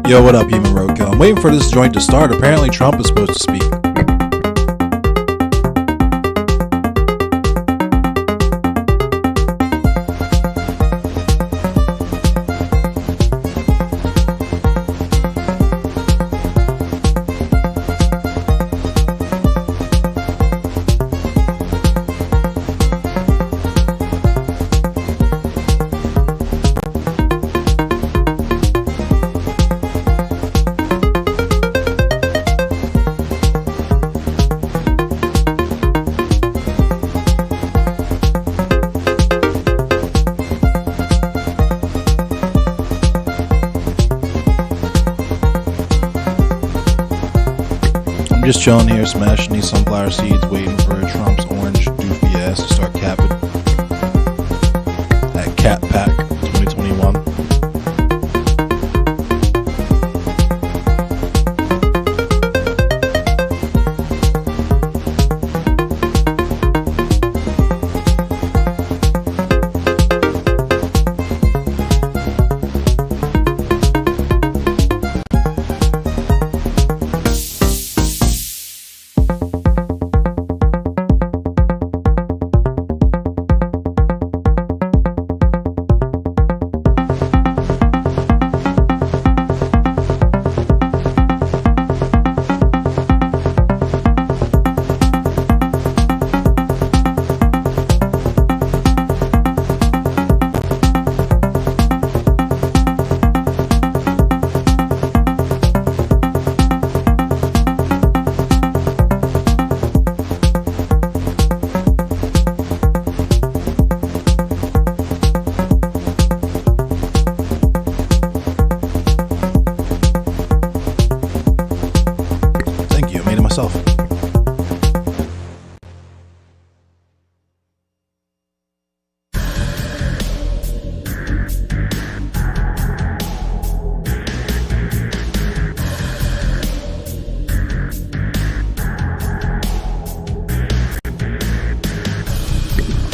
Yo, what up, Human Roadkill? I'm waiting for this joint to start. Apparently Trump is supposed to speak. I'm just chilling here, smashing these sunflower seeds, waiting for Trump's orange doofy ass to start capping. That CPAC 2021. Myself.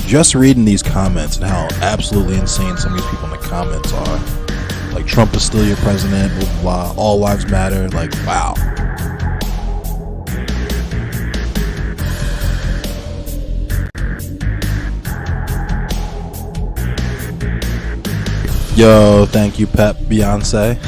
Just reading these comments and how absolutely insane some of these people in the comments are. Like, Trump is still your president, blah, blah, blah, all lives matter. Like, wow. Yo, thank you, Pep Beyonce.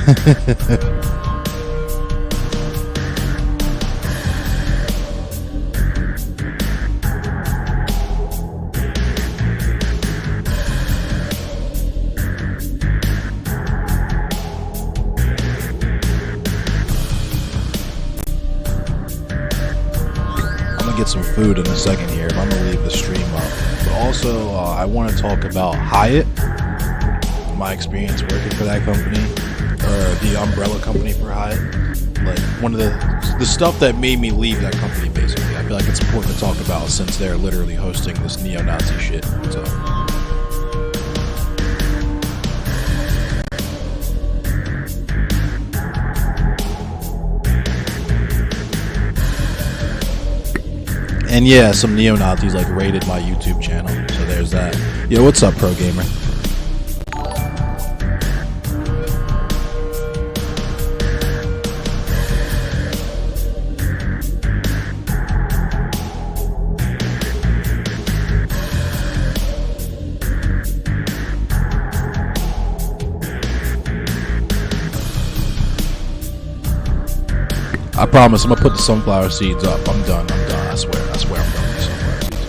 I'm gonna get some food in a second here, but I'm gonna leave the stream up. But also, I want to talk about Hyatt. My experience working for that company, or the umbrella company for Hyatt. Like, one of the stuff that made me leave that company, basically. I feel like it's important to talk about since they're literally hosting this neo-Nazi shit. So. And yeah, some neo-Nazis like raided my YouTube channel, so there's that. Yo, what's up, Pro Gamer? I promise I'm gonna put the sunflower seeds up. I'm done. I swear I'm done with the sunflower seeds.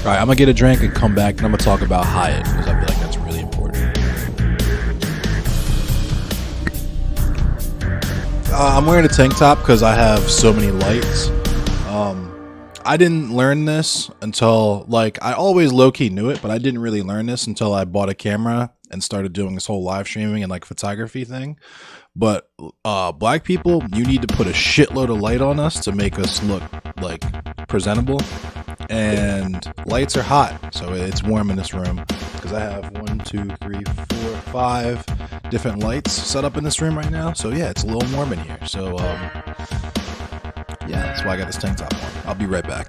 Alright, I'm gonna get a drink and come back, and I'm gonna talk about Hyatt, because I feel like that's really important. I'm wearing a tank top because I have so many lights. I didn't learn this until, like, I always low-key knew it, but I didn't really learn this until I bought a camera and started doing this whole live streaming and, like, photography thing. But black people, you need to put a shitload of light on us to make us look like presentable. And lights are hot, so it's warm in this room because I have 1, 2, 3, 4, 5 different lights set up in this room right now. So yeah, it's a little warm in here. So yeah, that's why I got this tank top on. I'll be right back.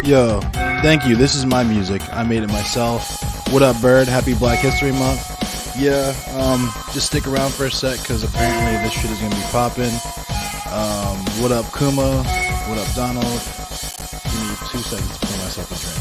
Yo, thank you. This is my music. I made it myself. What up, Bird? Happy Black History Month. Yeah, just stick around for a sec because apparently this shit is gonna be popping. What up, Kuma? What up, Donald? Give me 2 seconds to pour myself a drink.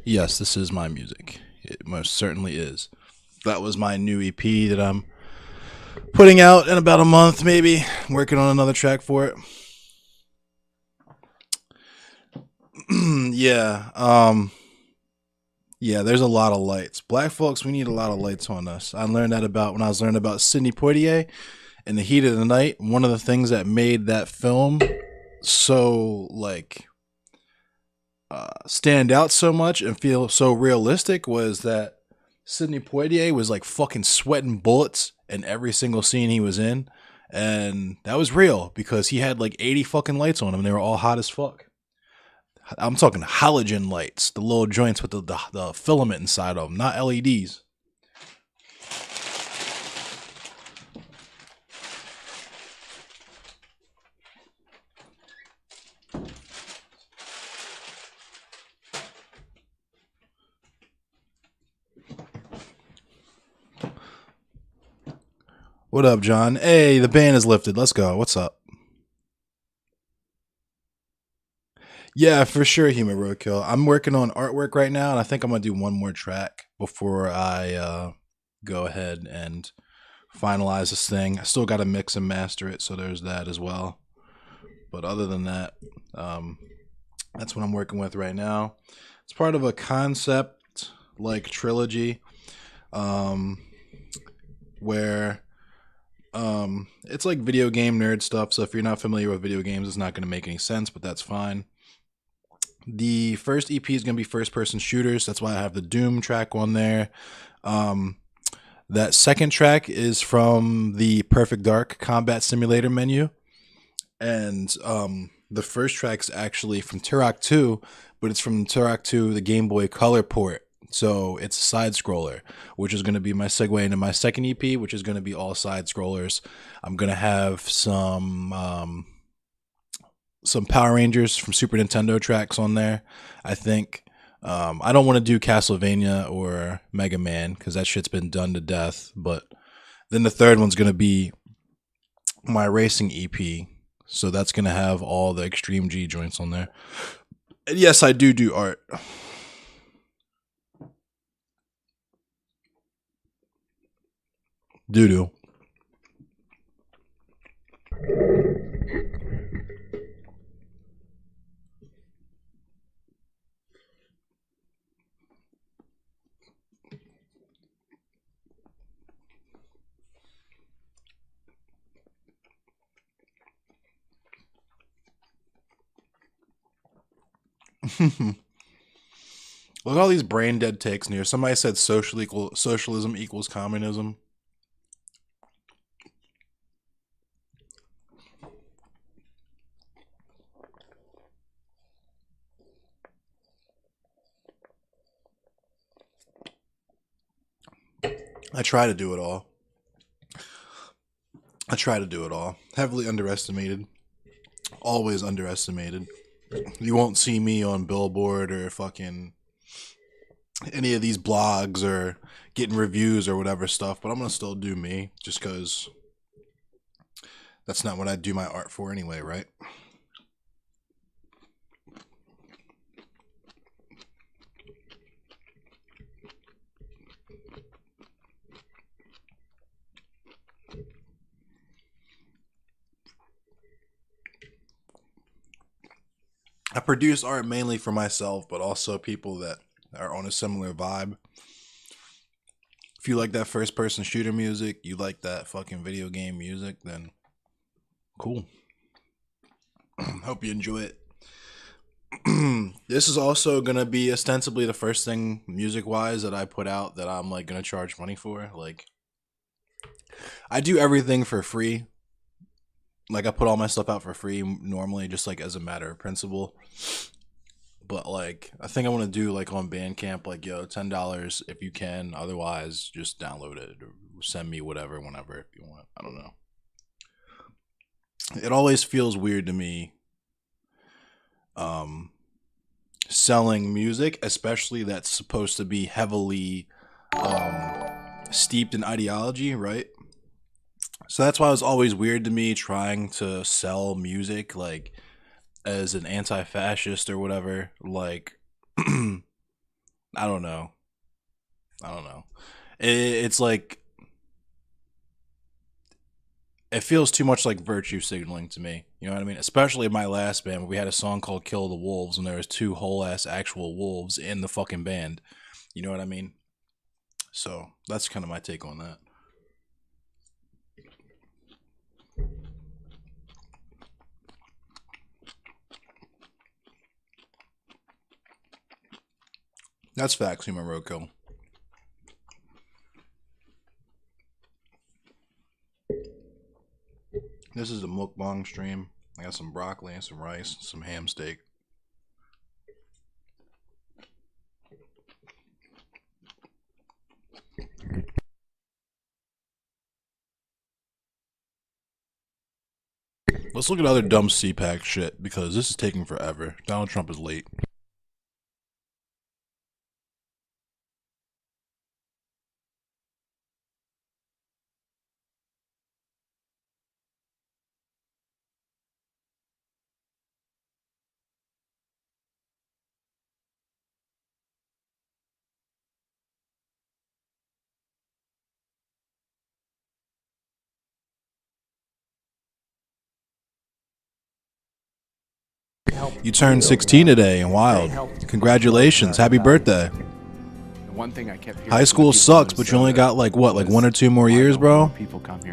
Yes, this is my music. It most certainly is. That was my new EP that I'm putting out in about a month, maybe. Working on another track for it. Yeah, there's a lot of lights. Black folks, we need a lot of lights on us. I learned that about when I was learning about Sidney Poitier in the heat of the night, one of the things that made that film so like stand out so much and feel so realistic was that Sidney Poitier was like fucking sweating bullets in every single scene he was in, and that was real because he had like 80 fucking lights on him. They were all hot as fuck. I'm talking halogen lights, the little joints with the filament inside of them, not LEDs. What up, John? Hey, the ban is lifted. Let's go. What's up? Yeah, for sure, Human Roadkill. I'm working on artwork right now, and I think I'm gonna do one more track before I go ahead and finalize this thing. I still got to mix and master it, so there's that as well. But other than that, that's what I'm working with right now. It's part of a concept like trilogy, where it's like video game nerd stuff. So if you're not familiar with video games, it's not going to make any sense, but that's fine. The first EP is going to be first person shooters. That's why I have the Doom track on there. That second track is from the Perfect Dark Combat Simulator menu. And the first track's actually from Turok 2, but it's from Turok 2, the Game Boy Color port. So it's a side scroller, which is going to be my segue into my second EP, which is going to be all side scrollers. I'm going to have some Power Rangers from Super Nintendo tracks on there, I think. I don't want to do Castlevania or Mega Man because that shit's been done to death. But then the third one's going to be my racing EP. So that's going to have all the Extreme G joints on there. And yes, I do art. Doo-doo. Look at all these brain dead takes in here. Somebody said socialism equals communism. I try to do it all. Heavily underestimated. Always underestimated. You won't see me on Billboard or fucking any of these blogs or getting reviews or whatever stuff, but I'm going to still do me just because that's not what I do my art for anyway, right? I produce art mainly for myself, but also people that are on a similar vibe. If you like that first person shooter music, you like that fucking video game music, then cool. Hope you enjoy it. This is also gonna be ostensibly the first thing music wise that I put out that I'm like gonna charge money for. Like, I do everything for free. Like, I put all my stuff out for free normally, just like as a matter of principle. But like, I think I want to do like on Bandcamp, like, yo, $10 if you can. Otherwise, just download it or send me whatever, whenever, if you want. I don't know. It always feels weird to me, selling music, especially that's supposed to be heavily steeped in ideology, right? So that's why it was always weird to me trying to sell music like as an anti-fascist or whatever. Like, I don't know. It's like, it feels too much like virtue signaling to me. You know what I mean? Especially in my last band, where we had a song called "Kill the Wolves," and there was two whole ass actual wolves in the fucking band. You know what I mean? So that's kind of my take on that. That's facts, human roadkill. This is a mukbang stream. I got some broccoli and some rice, some ham steak. Let's look at other dumb CPAC shit, because this is taking forever. Donald Trump is late. You turned 16 today and wild. Congratulations. Happy birthday. One thing I kept hearing, High school sucks, but you only got like what, like 1 or 2 more years, bro?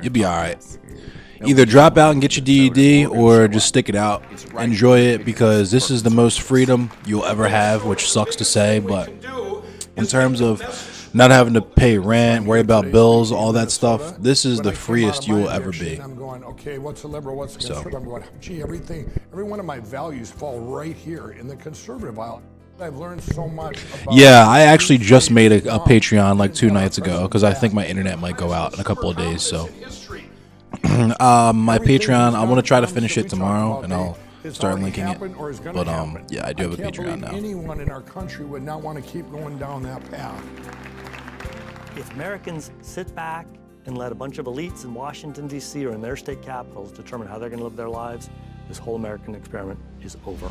You'll be alright. Either drop out and get your DED or just stick it out. Enjoy it, because this is the most freedom you'll ever have, which sucks to say, but in terms of not having to pay rent, worry about bills, all that stuff, this is the freest you will ever be. I'm going, okay, what's the liberal, what's the conservative? I'm going, gee, every one of my values fall right here in the conservative aisle. I've learned so much about. Yeah, I actually just made a Patreon like 2 nights ago, because I think my internet might go out in a couple of days, so. My Patreon, I want to try to finish it tomorrow, and I'll start linking it. But yeah, I do have a Patreon now. Anyone in our country would not want to keep going down that path. If Americans sit back and let a bunch of elites in Washington, D.C. or in their state capitals determine how they're going to live their lives, this whole American experiment is over.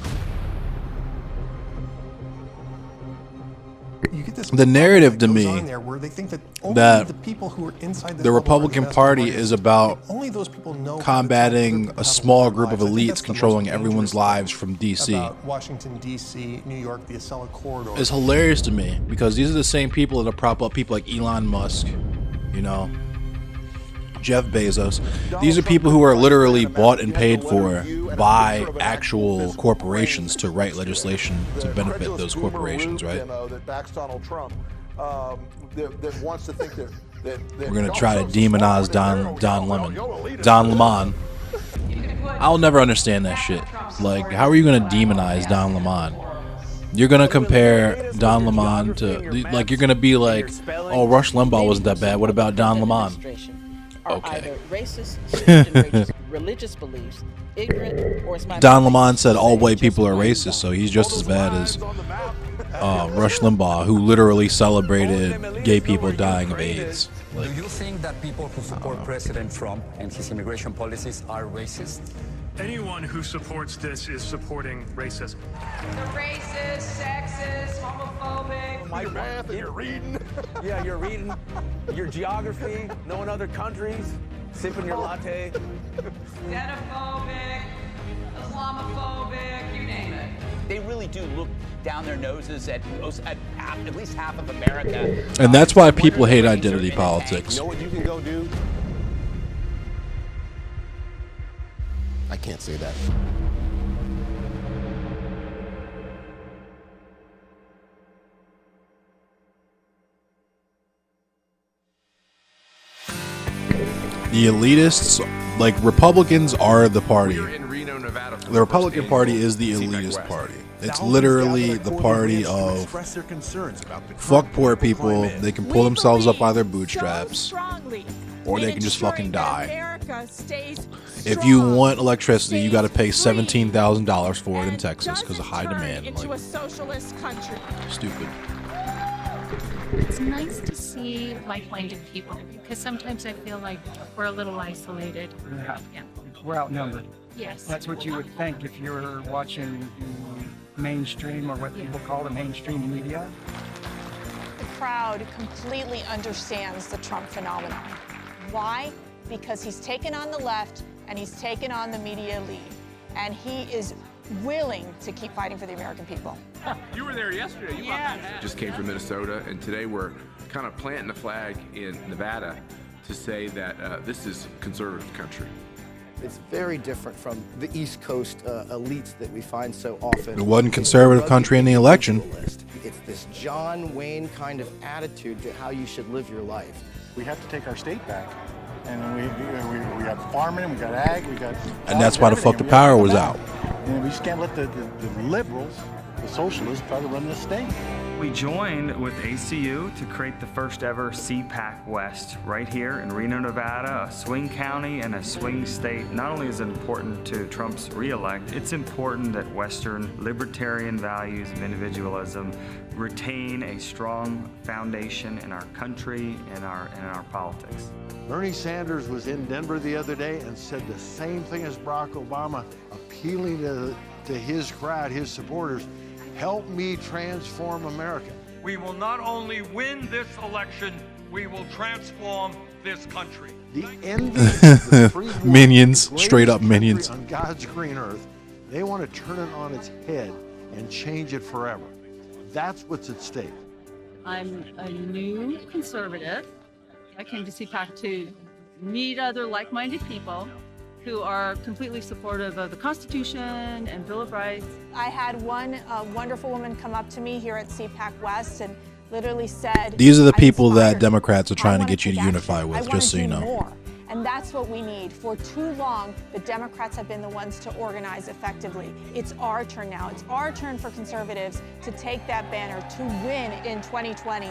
The narrative to me that the the Republican Party is about combating a small group of elites controlling everyone's lives from D.C. Washington, D.C., New York, the Acela corridor. is hilarious to me, because these are the same people that prop up people like Elon Musk, you know, Jeff Bezos. These are people who are literally bought and paid for by actual corporations to write legislation to benefit those corporations, right? That backs Donald Trump, that wants to think that We're gonna try to demonize Don Lemon. I'll never understand that shit. Like, how are you gonna demonize Don Lemon? You're gonna compare Don Lemon to, like, you're gonna be like, oh, Rush Limbaugh wasn't that bad. What about Don Lemon? Okay. Religious beliefs, ignorant, or Don Lemon said all white people are racist, so he's just as bad as Rush Limbaugh, who literally celebrated gay people dying of AIDS. Do you think that people who support President Trump and his immigration policies are racist? Anyone who supports this is supporting racism. The racist, sexist, homophobic. your math and your reading. Yeah, you're reading your geography, knowing other countries, sipping your latte. Xenophobic, Islamophobic, you name it. They really do look down their noses at least half of America. And that's why people hate identity politics. You know what you can go do? I can't say that. The elitists, like, Republicans are the party. The Republican Party is the elitist party. It's literally the party of fuck poor people. They can pull themselves up by their bootstraps, or they can just fucking die. If you want electricity, you got to pay $17,000 for it in Texas because of high demand. Like, stupid. It's nice to see like-minded people, because sometimes I feel like we're a little isolated. Yeah. We're outnumbered. Yes. That's what you would think if you're watching the mainstream, or what people call the mainstream media. The crowd completely understands the Trump phenomenon. Why? Because he's taken on the left and he's taken on the media lead. And he is willing to keep fighting for the American people. You were there yesterday. You Just came from Minnesota, and today we're kind of planting a flag in Nevada to say that this is conservative country. It's very different from the East Coast elites that we find so often. It wasn't conservative country in the election. It's this John Wayne kind of attitude to how you should live your life. We have to take our state back. And we got farming, we got ag, we got... And that's why the fuck the power was out. And we just can't let the liberals, the socialists, try to run this state. We joined with ACU to create the first ever CPAC West right here in Reno, Nevada, a swing county and a swing state. Not only is it important to Trump's reelect, it's important that Western libertarian values of individualism retain a strong foundation in our country and our politics. Bernie Sanders was in Denver the other day and said the same thing as Barack Obama, appealing to his crowd, his supporters. Help me transform America. We will not only win this election, we will transform this country. The envy of the free world, Minions, the straight up greatest minions. country on God's green earth, they want to turn it on its head and change it forever. That's what's at stake. I'm a new conservative. I came to CPAC to meet other like-minded people who are completely supportive of the Constitution and Bill of Rights. I had one wonderful woman come up to me here at CPAC West and literally said, These are the people that Democrats are trying to get you to unify with, just so you know. More. And that's what we need. For too long, the Democrats have been the ones to organize effectively. It's our turn now. It's our turn for conservatives to take that banner, to win in 2020.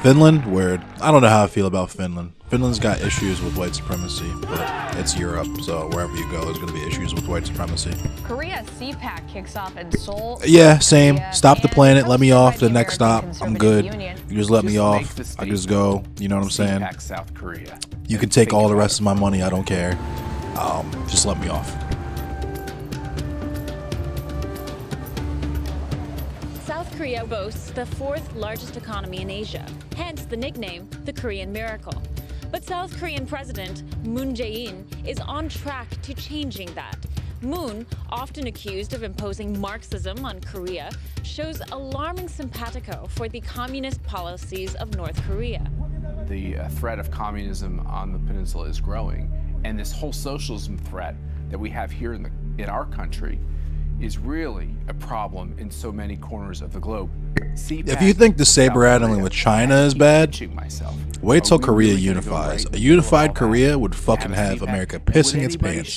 Finland, weird. I don't know how I feel about Finland. Finland's got issues with white supremacy, but it's Europe, so wherever you go, there's going to be issues with white supremacy. Korea CPAC kicks off in Seoul. Yeah, same. Stop the planet, let me off. The next stop, I'm good. You just let me off. I just go. You know what I'm saying? CPAC South Korea. You can take all the rest of my money. I don't care. Just let me off. South Korea boasts the fourth largest economy in Asia, hence the nickname the Korean Miracle. But South Korean President Moon Jae-in is on track to changing that. Moon, often accused of imposing Marxism on Korea, shows alarming simpatico for the communist policies of North Korea. The threat of communism on the peninsula is growing, and this whole socialism threat that we have here in our country is really a problem in so many corners of the globe. CPAC, if you think the saber rattling with China is bad, wait till Korea unifies. A unified Korea would fucking have America pissing its pants.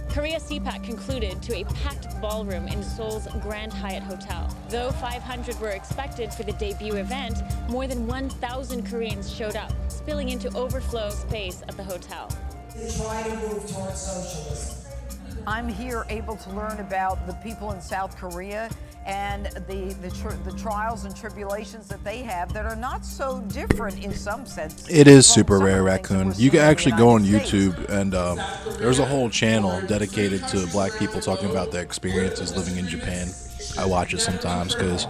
Korea CPAC concluded to a packed ballroom in Seoul's Grand Hyatt Hotel. Though 500 were expected for the debut event, more than 1,000 Koreans showed up, spilling into overflow space at the hotel. We try to move towards socialism. I'm here able to learn about the people in South Korea and the trials and tribulations that they have that are not so different in some sense. It is super rare, Raccoon. You can actually go on YouTube and there's a whole channel dedicated to black people talking about their experiences living in Japan. I watch it sometimes because,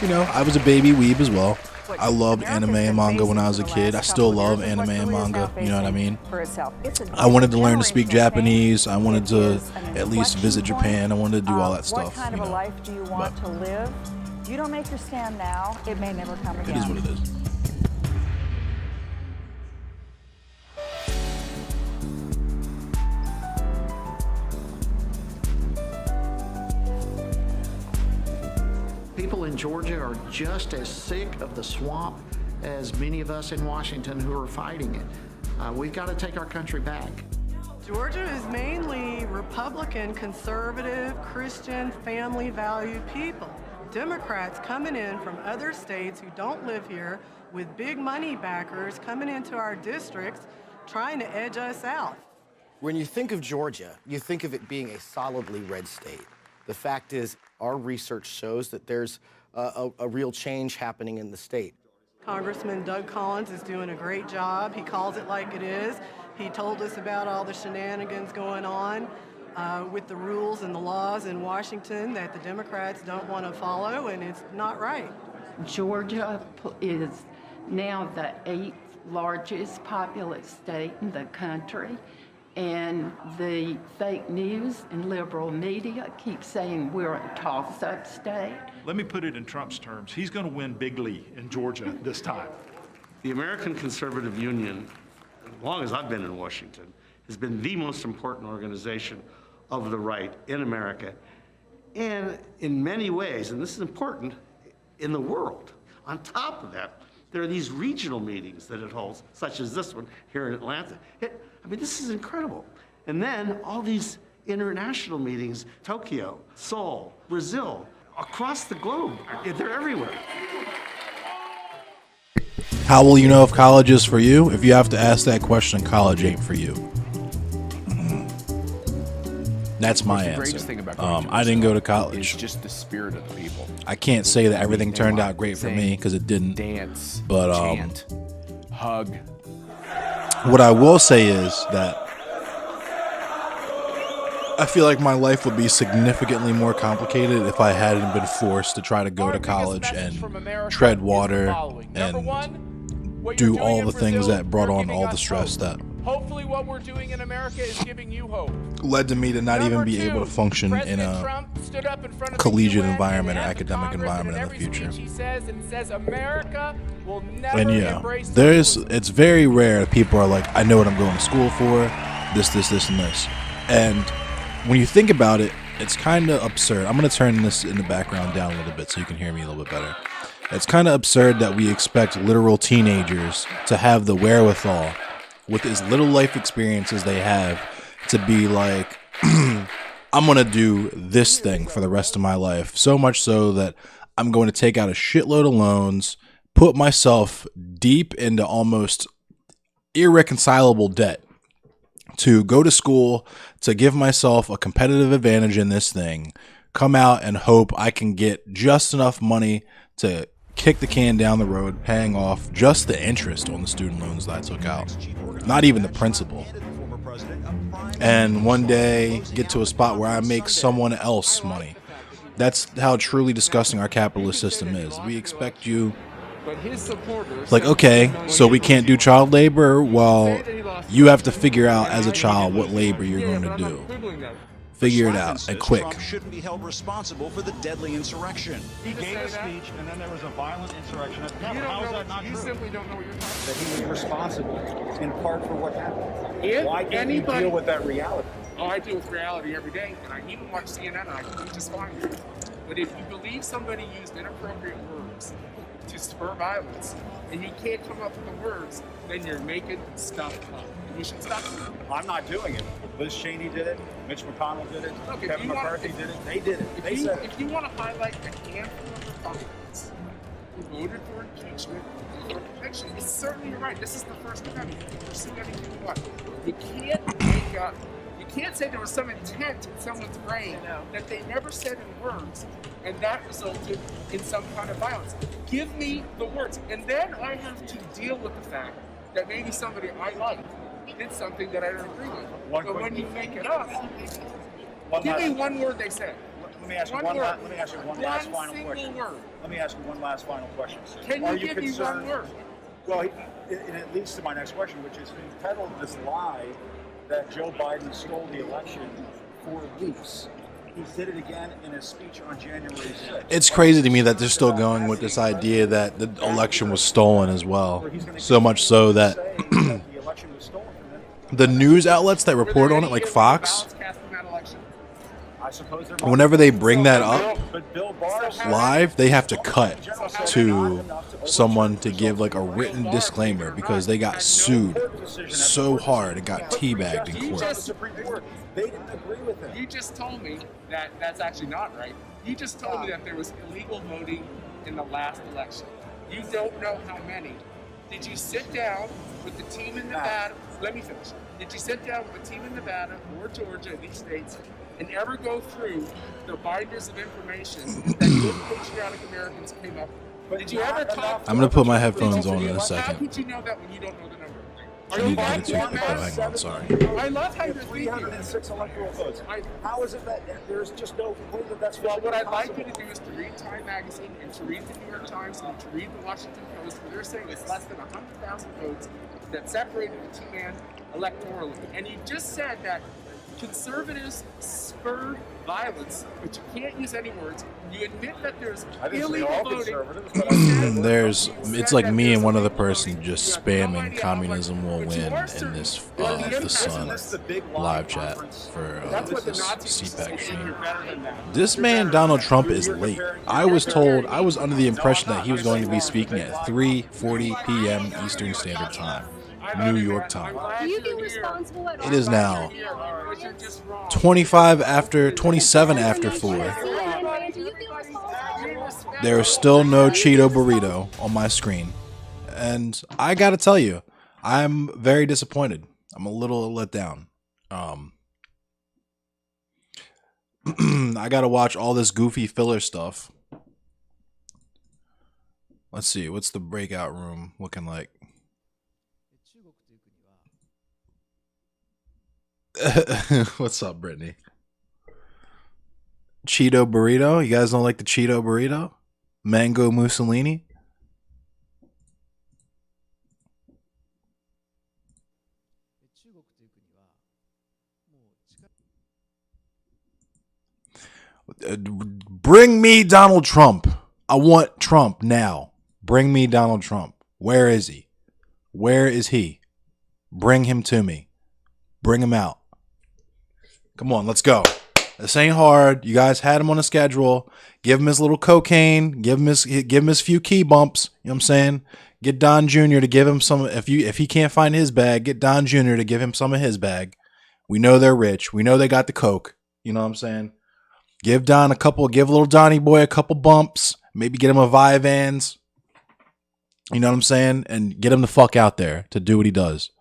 you know, I was a baby weeb as well. I loved anime and manga when I was a kid. I still love anime and manga, you know what I mean? I wanted to learn to speak Japanese. I wanted to at least visit Japan. I wanted to do all that stuff. What kind of a life do you want to live? If you don't make your stand now, it may never come again. It is what it is. People in Georgia are just as sick of the swamp as many of us in Washington who are fighting it. We've got to take our country back. Georgia is mainly Republican, conservative, Christian, family-valued people. Democrats coming in from other states who don't live here with big money backers coming into our districts trying to edge us out. When you think of Georgia, you think of it being a solidly red state. The fact is, our research shows that there's a real change happening in the state. Congressman Doug Collins is doing a great job. He calls it like it is. He told us about all the shenanigans going on with the rules and the laws in Washington that the Democrats don't want to follow, and it's not right. Georgia is now the 8th largest populous state in the country. And the fake news and liberal media keep saying we're a toss-up state. Let me put it in Trump's terms. He's going to win bigly in Georgia this time. The American Conservative Union, as long as I've been in Washington, has been the most important organization of the right in America. And in many ways, and this is important, in the world. On top of that, there are these regional meetings that it holds, such as this one here in Atlanta. I mean, this is incredible. And then all these international meetings, Tokyo, Seoul, Brazil, across the globe. They're everywhere. How will you know if college is for you? If you have to ask that question, college ain't for you. That's my answer. Greatest thing about going to I didn't go to college. It's just the spirit of the people. I can't say that everything turned out great for me because it didn't. Dance, but chant, hug. What I will say is that I feel like my life would be significantly more complicated if I hadn't been forced to try to go to college and tread water and do all the things that brought on all the stress that hopefully what we're doing in America is giving you hope. Led to me to not even be able to function in a collegiate environment or academic environment in the future. He says America will never And yeah, embrace it's very rare that people are like, I know what I'm going to school for, this, and this. And when you think about it, it's kind of absurd. I'm going to turn this in the background down a little bit so you can hear me a little bit better. It's kind of absurd that we expect literal teenagers to have the wherewithal with as little life experience as they have to be like, I'm going to do this thing for the rest of my life. So much so that I'm going to take out a shitload of loans, put myself deep into almost irreconcilable debt to go to school, to give myself a competitive advantage in this thing, come out and hope I can get just enough money to kick the can down the road, paying off just the interest on the student loans that I took out, not even the principal. And one day get to a spot where I make someone else money. That's how truly disgusting our capitalist system is. We expect you, like, okay, so we can't do child labor? Well, you have to figure out as a child what labor you're going to do. Figure it out, and quick. Trump shouldn't be held responsible for the deadly insurrection. He gave a speech, and then there was a violent insurrection. How is that not true? You simply don't know what you're talking about. That he was responsible in part for what happened. If Why can't you deal with that reality? Oh, I deal with reality every day, and I even watch CNN, and I can do just fine. But if you believe somebody used inappropriate words to spur violence, and you can't come up with the words, then you're making stuff up. And you should stop doing it. I'm not doing it. Liz Cheney did it. Mitch McConnell did it. Look, Kevin McCarthy did it. They did it. They said it. If you want to highlight a handful of Republicans who voted for impeachment, it's certainly you're right. This is the first time we're seeing anything what you can't make up. You can't say there was some intent in someone's brain that they never said in words, and that resulted in some kind of violence. Give me the words, and then I have to deal with the fact that maybe somebody I like did something that I don't agree with. But when you make it up, give me one word they said. Let me ask you one last final question. Word. Let me ask you one last final question. Can you give me one word? Well, it leads to my next question, which is he peddled this lie that Joe Biden stole the election for weeks. He did it again in his speech on January 6th. It's crazy to me that they're still going with this idea that the election was stolen as well. So much so that the news outlets that report on it, like Fox, whenever they bring that up live, they have to cut to someone to give like a written disclaimer because they got sued so hard it got teabagged in court. They didn't agree with him. You just told me that that's actually not right. You just told me that there was illegal voting in the last election. You don't know how many. Did you sit down with the team in Nevada? Let me finish. Did you sit down with the team in Nevada or Georgia, these states, and ever go through the binders of information that good patriotic Americans came up with? Did you ever talk? I'm going to put my headphones on in a How second. could you know that when you don't know the number? I need to get a toothpick though. Hang on, sorry. I love how you're 306 electoral votes. How is it that there's just no way that that's well? What I'd like you to do is to read Time Magazine and to read the New York Times and to read the Washington Post, where they're saying it's less than 100,000 votes that separated the two men electorally. And you just said that conservatives spurred violence, but you can't use any words. You admit that there's I didn't say illegal all voting. conservatives, but I There's, it's like me and one other person just spamming "communism will win" in this the Sun live chat for this CPAC stream. This man Donald Trump is late. I was told, I was under the impression that he was going to be speaking at 3:40 p.m. Eastern Standard Time, New York time. It is now 27 after 4. There is still no Cheeto burrito on my screen. And I gotta tell you, I'm very disappointed. I'm a little let down. I gotta watch all this goofy filler stuff. Let's see, what's the breakout room looking like? What's up, Brittany? Cheeto burrito? You guys don't like the Cheeto burrito? Mango Mussolini? Bring me Donald Trump. I want Trump now. Bring me Donald Trump. Where is he? Where is he? Bring him to me. Bring him out. Come on, let's go. This ain't hard. You guys had him on a schedule. Give him his little cocaine. Give him his few key bumps. You know what I'm saying? Get Don Jr. to give him some. If he can't find his bag, get Don Jr. to give him some of his bag. We know they're rich. We know they got the coke. You know what I'm saying? Give little Donnie boy a couple bumps. Maybe get him a Vyvanse. You know what I'm saying? And get him the fuck out there to do what he does.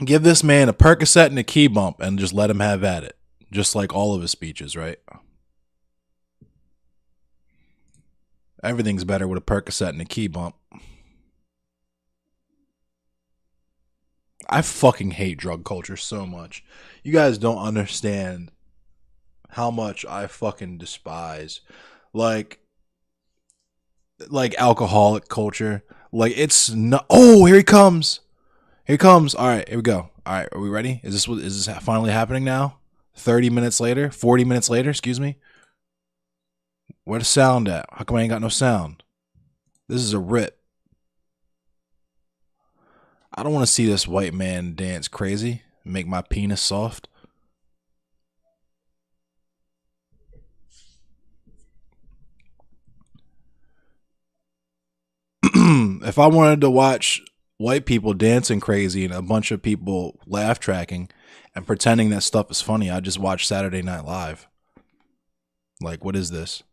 Give this man a Percocet and a key bump and just let him have at it. Just like all of his speeches, right? Everything's better with a Percocet and a key bump. I fucking hate drug culture so much. You guys don't understand how much I fucking despise. Like alcoholic culture. Like it's not. Oh, here he comes. Here he comes. All right, here we go. All right, are we ready? Is this finally happening now? 30 minutes later? 40 minutes later, excuse me? Where the sound at? How come I ain't got no sound? This is a rip. I don't want to see this white man dance crazy and make my penis soft. If I wanted to watch white people dancing crazy and a bunch of people laugh tracking and pretending that stuff is funny, I just watch Saturday Night Live. Like, what is this?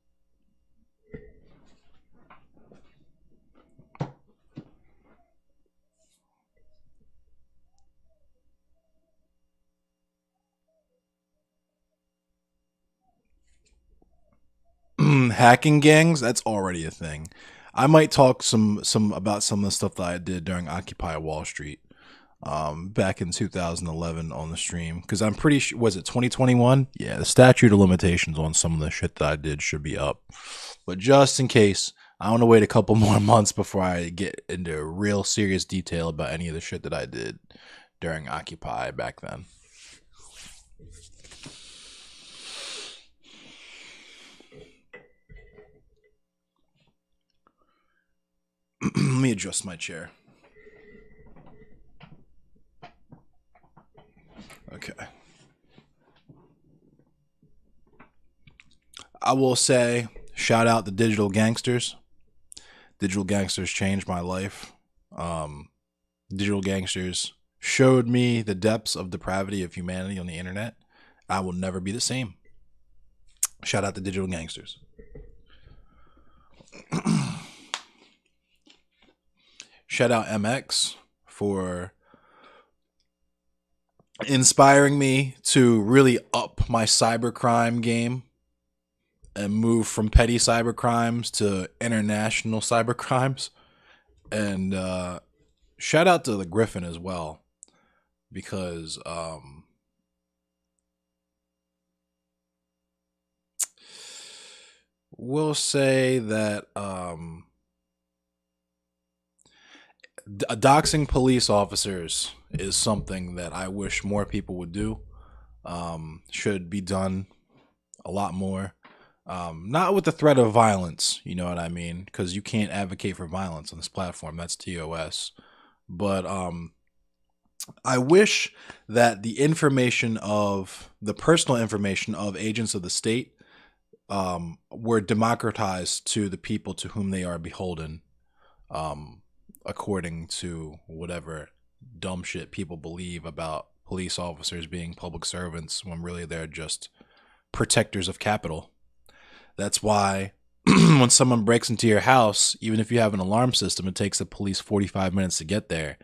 Hacking gangs, that's already a thing. I might talk some about some of the stuff that I did during Occupy Wall Street back in 2011 on the stream, because I'm pretty sure, was it 2021? Yeah, the statute of limitations on some of the shit that I did should be up. But just in case, I want to wait a couple more months before I get into real serious detail about any of the shit that I did during Occupy back then. Let me adjust my chair. Okay. I will say, shout out the Digital Gangsters. Digital Gangsters changed my life. Digital Gangsters showed me the depths of depravity of humanity on the internet. I will never be the same. Shout out to Digital Gangsters. Shout out MX for inspiring me to really up my cybercrime game and move from petty cybercrimes to international cybercrimes. And shout out to the Griffin as well, because we'll say that doxing police officers is something that I wish more people would do. Should be done a lot more. Not with the threat of violence, you know what I mean? Because you can't advocate for violence on this platform. That's TOS. But I wish that the personal information of agents of the state were democratized to the people to whom they are beholden, according to whatever dumb shit people believe about police officers being public servants when really they're just protectors of capital. That's why when someone breaks into your house, even if you have an alarm system, it takes the police 45 minutes to get there.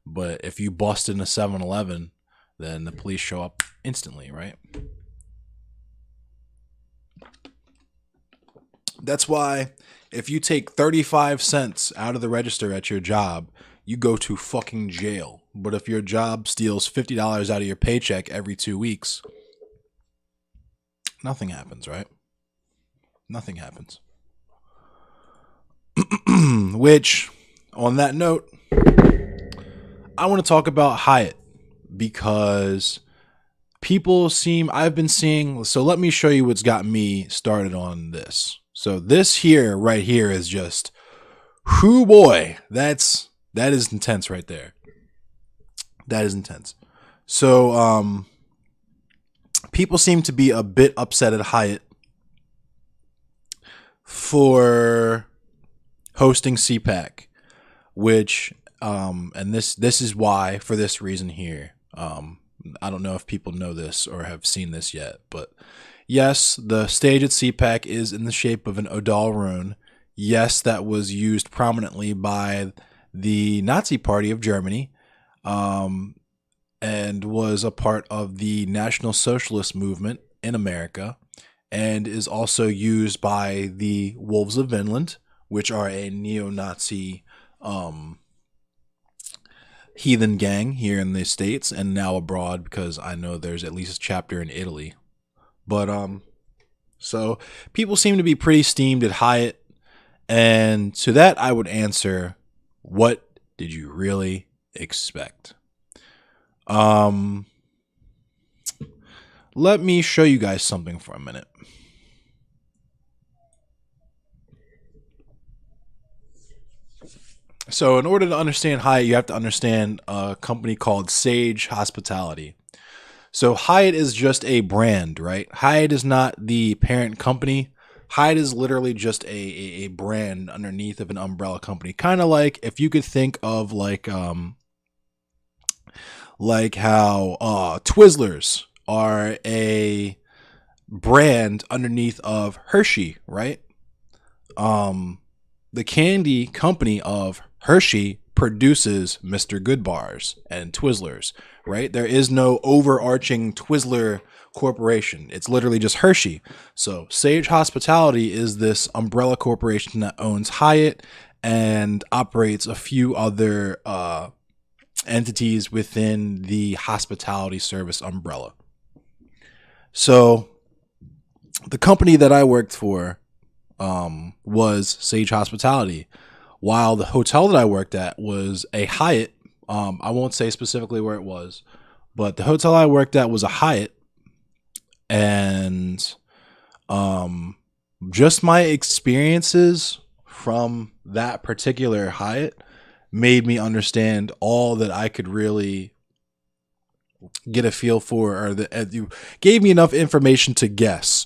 But if you bust in a 7-Eleven, then the police show up instantly, right? That's why if you take 35 cents out of the register at your job, you go to fucking jail. But if your job steals $50 out of your paycheck every 2 weeks, nothing happens, right? Nothing happens. Which, on that note, I want to talk about Hyatt, because I've been seeing, so let me show you what's got me started on this. So this here, right here, is just, whoo boy, that is intense right there. That is intense. So, people seem to be a bit upset at Hyatt for hosting CPAC, which, and this is why, for this reason here. I don't know if people know this or have seen this yet, but yes, the stage at CPAC is in the shape of an Odal rune. Yes, that was used prominently by the Nazi Party of Germany, and was a part of the National Socialist movement in America, and is also used by the Wolves of Vinland, which are a neo-Nazi heathen gang here in the States and now abroad, because I know there's at least a chapter in Italy. But so people seem to be pretty steamed at Hyatt, and to that I would answer, what did you really expect? Let me show you guys something for a minute. So in order to understand Hyatt, you have to understand a company called Sage Hospitality. So Hyatt is just a brand, right? Hyatt is not the parent company. Hyatt is literally just a brand underneath of an umbrella company. Kind of like if you could think of like how Twizzlers are a brand underneath of Hershey, right? The candy company of Hershey produces Mr. Good Bars and Twizzlers, right? There is no overarching Twizzler corporation. It's literally just Hershey. So Sage Hospitality is this umbrella corporation that owns Hyatt and operates a few other entities within the hospitality service umbrella. So the company that I worked for was Sage Hospitality, while the hotel that I worked at was a Hyatt. I won't say specifically where it was, but the hotel I worked at was a Hyatt, and just my experiences from that particular Hyatt made me understand all that I could really get a feel for, or you gave me enough information to guess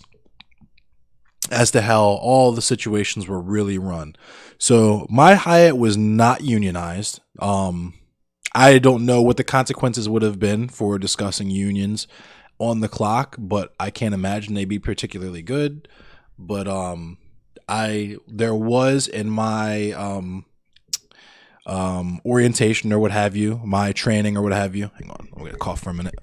as to how all the situations were really run. So my Hyatt was not unionized. I don't know what the consequences would have been for discussing unions on the clock, but I can't imagine they'd be particularly good. But there was in my orientation or what have you, my training or what have you. Hang on, I'm gonna cough for a minute.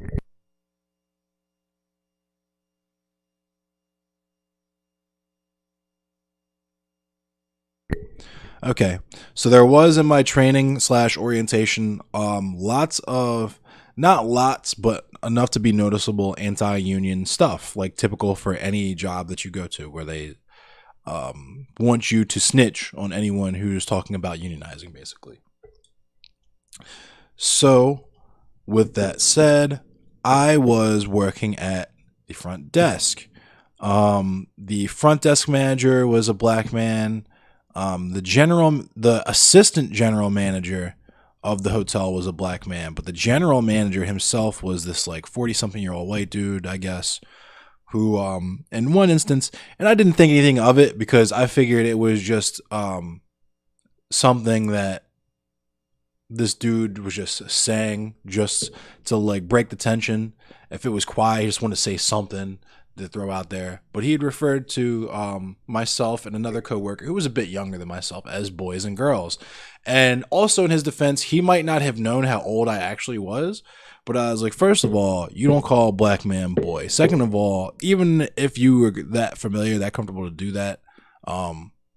Okay, so there was in my training / orientation lots of, not lots, but enough to be noticeable anti-union stuff, like typical for any job that you go to, where they want you to snitch on anyone who's talking about unionizing, basically. So, with that said, I was working at the front desk. The front desk manager was a black man. The assistant general manager of the hotel was a black man, but the general manager himself was this like 40-something-year-old white dude, I guess, who, in one instance, and I didn't think anything of it because I figured it was just, something that this dude was just saying just to like break the tension. If it was quiet, he just wanted to say something to throw out there. But he had referred to myself and another coworker who was a bit younger than myself as boys and girls. And also in his defense, he might not have known how old I actually was. But I was like, first of all, you don't call a black man boy. Second of all, even if you were that familiar, that comfortable to do that,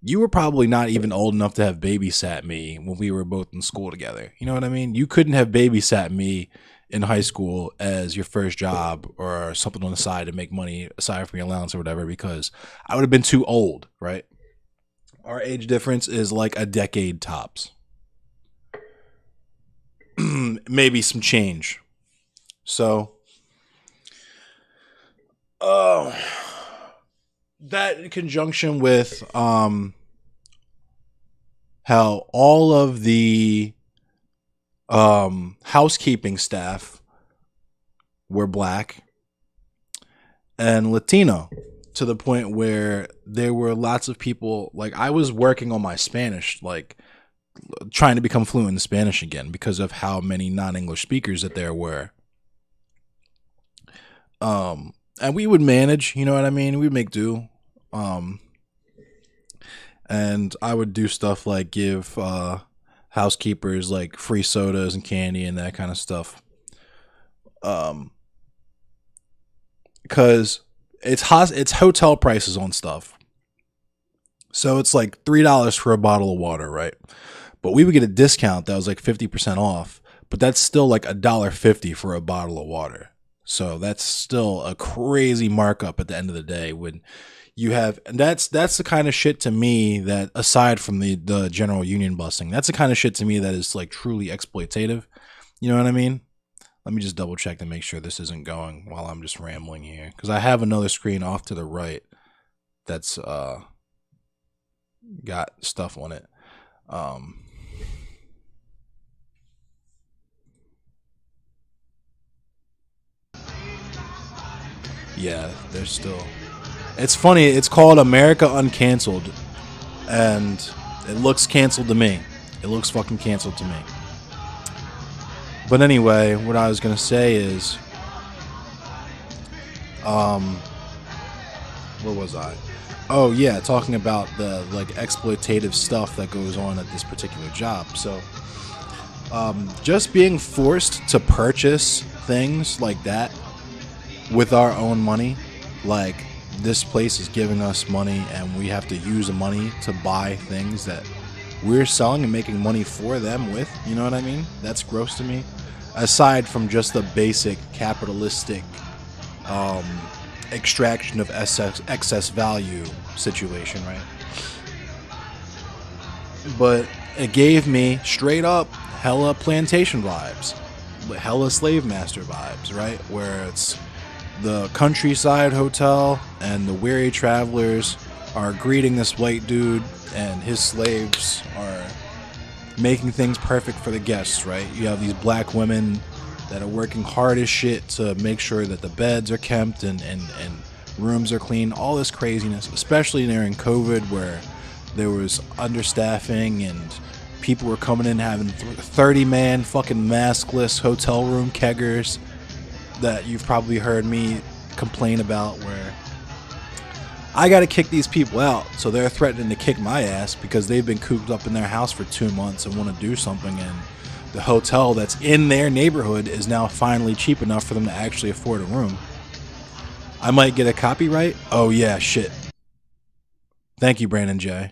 you were probably not even old enough to have babysat me when we were both in school together. You know what I mean? You couldn't have babysat me in high school as your first job or something on the side to make money aside from your allowance or whatever, because I would have been too old, right? Our age difference is like a decade tops. Maybe some change. So, that in conjunction with how all of the housekeeping staff were black and Latino, to the point where there were lots of people, like I was working on my Spanish, like trying to become fluent in Spanish again because of how many non-English speakers that there were. And we would manage, you know what I mean? We'd make do. And I would do stuff like give housekeepers like free sodas and candy and that kind of stuff. Because it's hotel prices on stuff. So it's like $3 for a bottle of water, right? But we would get a discount that was like 50% off, but that's still like $1.50 for a bottle of water. So that's still a crazy markup at the end of the day when you have, and that's the kind of shit to me that, aside from the general union busting, that's the kind of shit to me that is like truly exploitative. You know what I mean? Let me just double check to make sure this isn't going while I'm just rambling here, because I have another screen off to the right that's got stuff on it. Yeah, there's still. It's funny. It's called America Uncanceled, and it looks canceled to me. It looks fucking canceled to me. But anyway, what I was gonna say is, where was I? Oh yeah, talking about the like exploitative stuff that goes on at this particular job. So, just being forced to purchase things like that with our own money, like this place is giving us money and we have to use the money to buy things that we're selling and making money for them with, you know what I mean? That's gross to me. Aside from just the basic capitalistic extraction of excess value situation, right? But it gave me straight up hella plantation vibes, hella slave master vibes, right? Where it's the countryside hotel and the weary travelers are greeting this white dude and his slaves are making things perfect for the guests, right? You have these black women that are working hard as shit to make sure that the beds are kept and rooms are clean, all this craziness, especially during COVID where there was understaffing and people were coming in having 30-man fucking maskless hotel room keggers that you've probably heard me complain about, where I gotta kick these people out, so they're threatening to kick my ass because they've been cooped up in their house for 2 months and want to do something, and the hotel that's in their neighborhood is now finally cheap enough for them to actually afford a room. I might get a copyright? Oh yeah, shit. Thank you, Brandon J.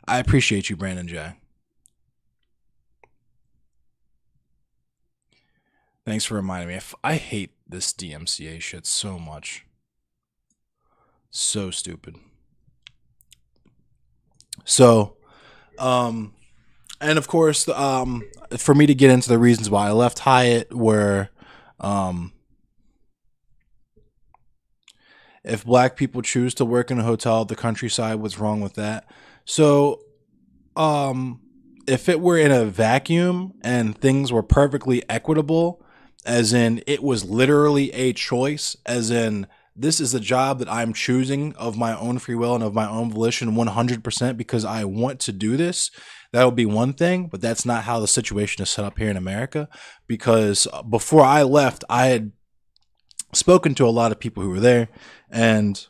I appreciate you, Brandon J. Thanks for reminding me. I hate this DMCA shit so much. So stupid. So, and of course, for me to get into the reasons why I left Hyatt were, if black people choose to work in a hotel at the countryside, what's wrong with that? So, if it were in a vacuum and things were perfectly equitable, as in it was literally a choice, as in this is a job that I'm choosing of my own free will and of my own volition 100% because I want to do this, that would be one thing. But that's not how the situation is set up here in America, because before I left, I had spoken to a lot of people who were there, and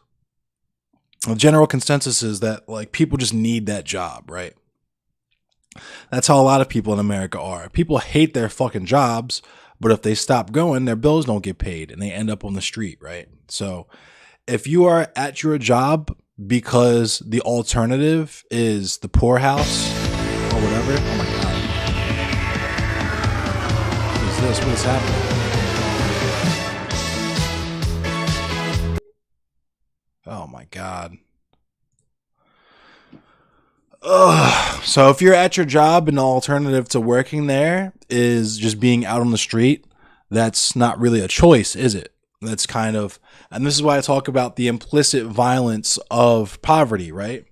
the general consensus is that like people just need that job, right? That's how a lot of people in America are. People hate their fucking jobs, but if they stop going, their bills don't get paid and they end up on the street, right? So if you are at your job because the alternative is the poorhouse or whatever, oh my God. What is this? What is happening? Oh my God. Ugh. So if you're at your job and the alternative to working there is just being out on the street, that's not really a choice, is it? That's kind of, and this is why I talk about the implicit violence of poverty, right?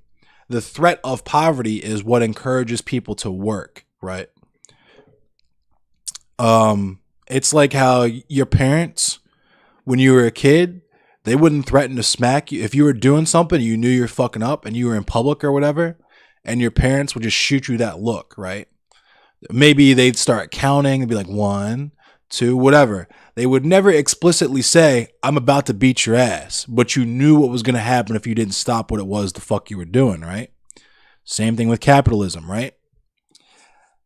The threat of poverty is what encourages people to work, right? It's like how your parents, when you were a kid, they wouldn't threaten to smack you if you were doing something you knew you're fucking up and you were in public or whatever. And your parents would just shoot you that look, right? Maybe they'd start counting and be like 1, 2, whatever. They would never explicitly say, I'm about to beat your ass. But you knew what was going to happen if you didn't stop what it was the fuck you were doing, right? Same thing with capitalism, right?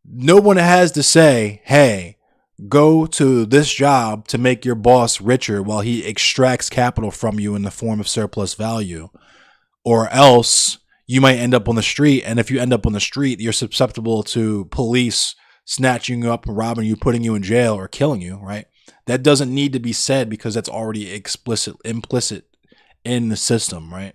No one has to say, hey, go to this job to make your boss richer while he extracts capital from you in the form of surplus value. Or else you might end up on the street, and if you end up on the street, you're susceptible to police snatching you up and robbing you, putting you in jail, or killing you, right? That doesn't need to be said because that's already implicit in the system, right?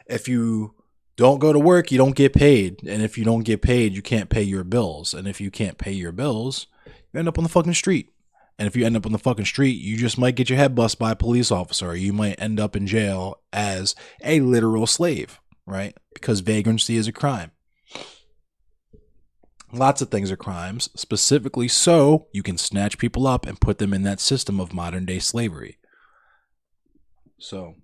If you don't go to work, you don't get paid, and if you don't get paid, you can't pay your bills, and if you can't pay your bills, you end up on the fucking street. And if you end up on the fucking street, you just might get your head bust by a police officer, or you might end up in jail as a literal slave, right? Because vagrancy is a crime. Lots of things are crimes, specifically so you can snatch people up and put them in that system of modern day slavery. So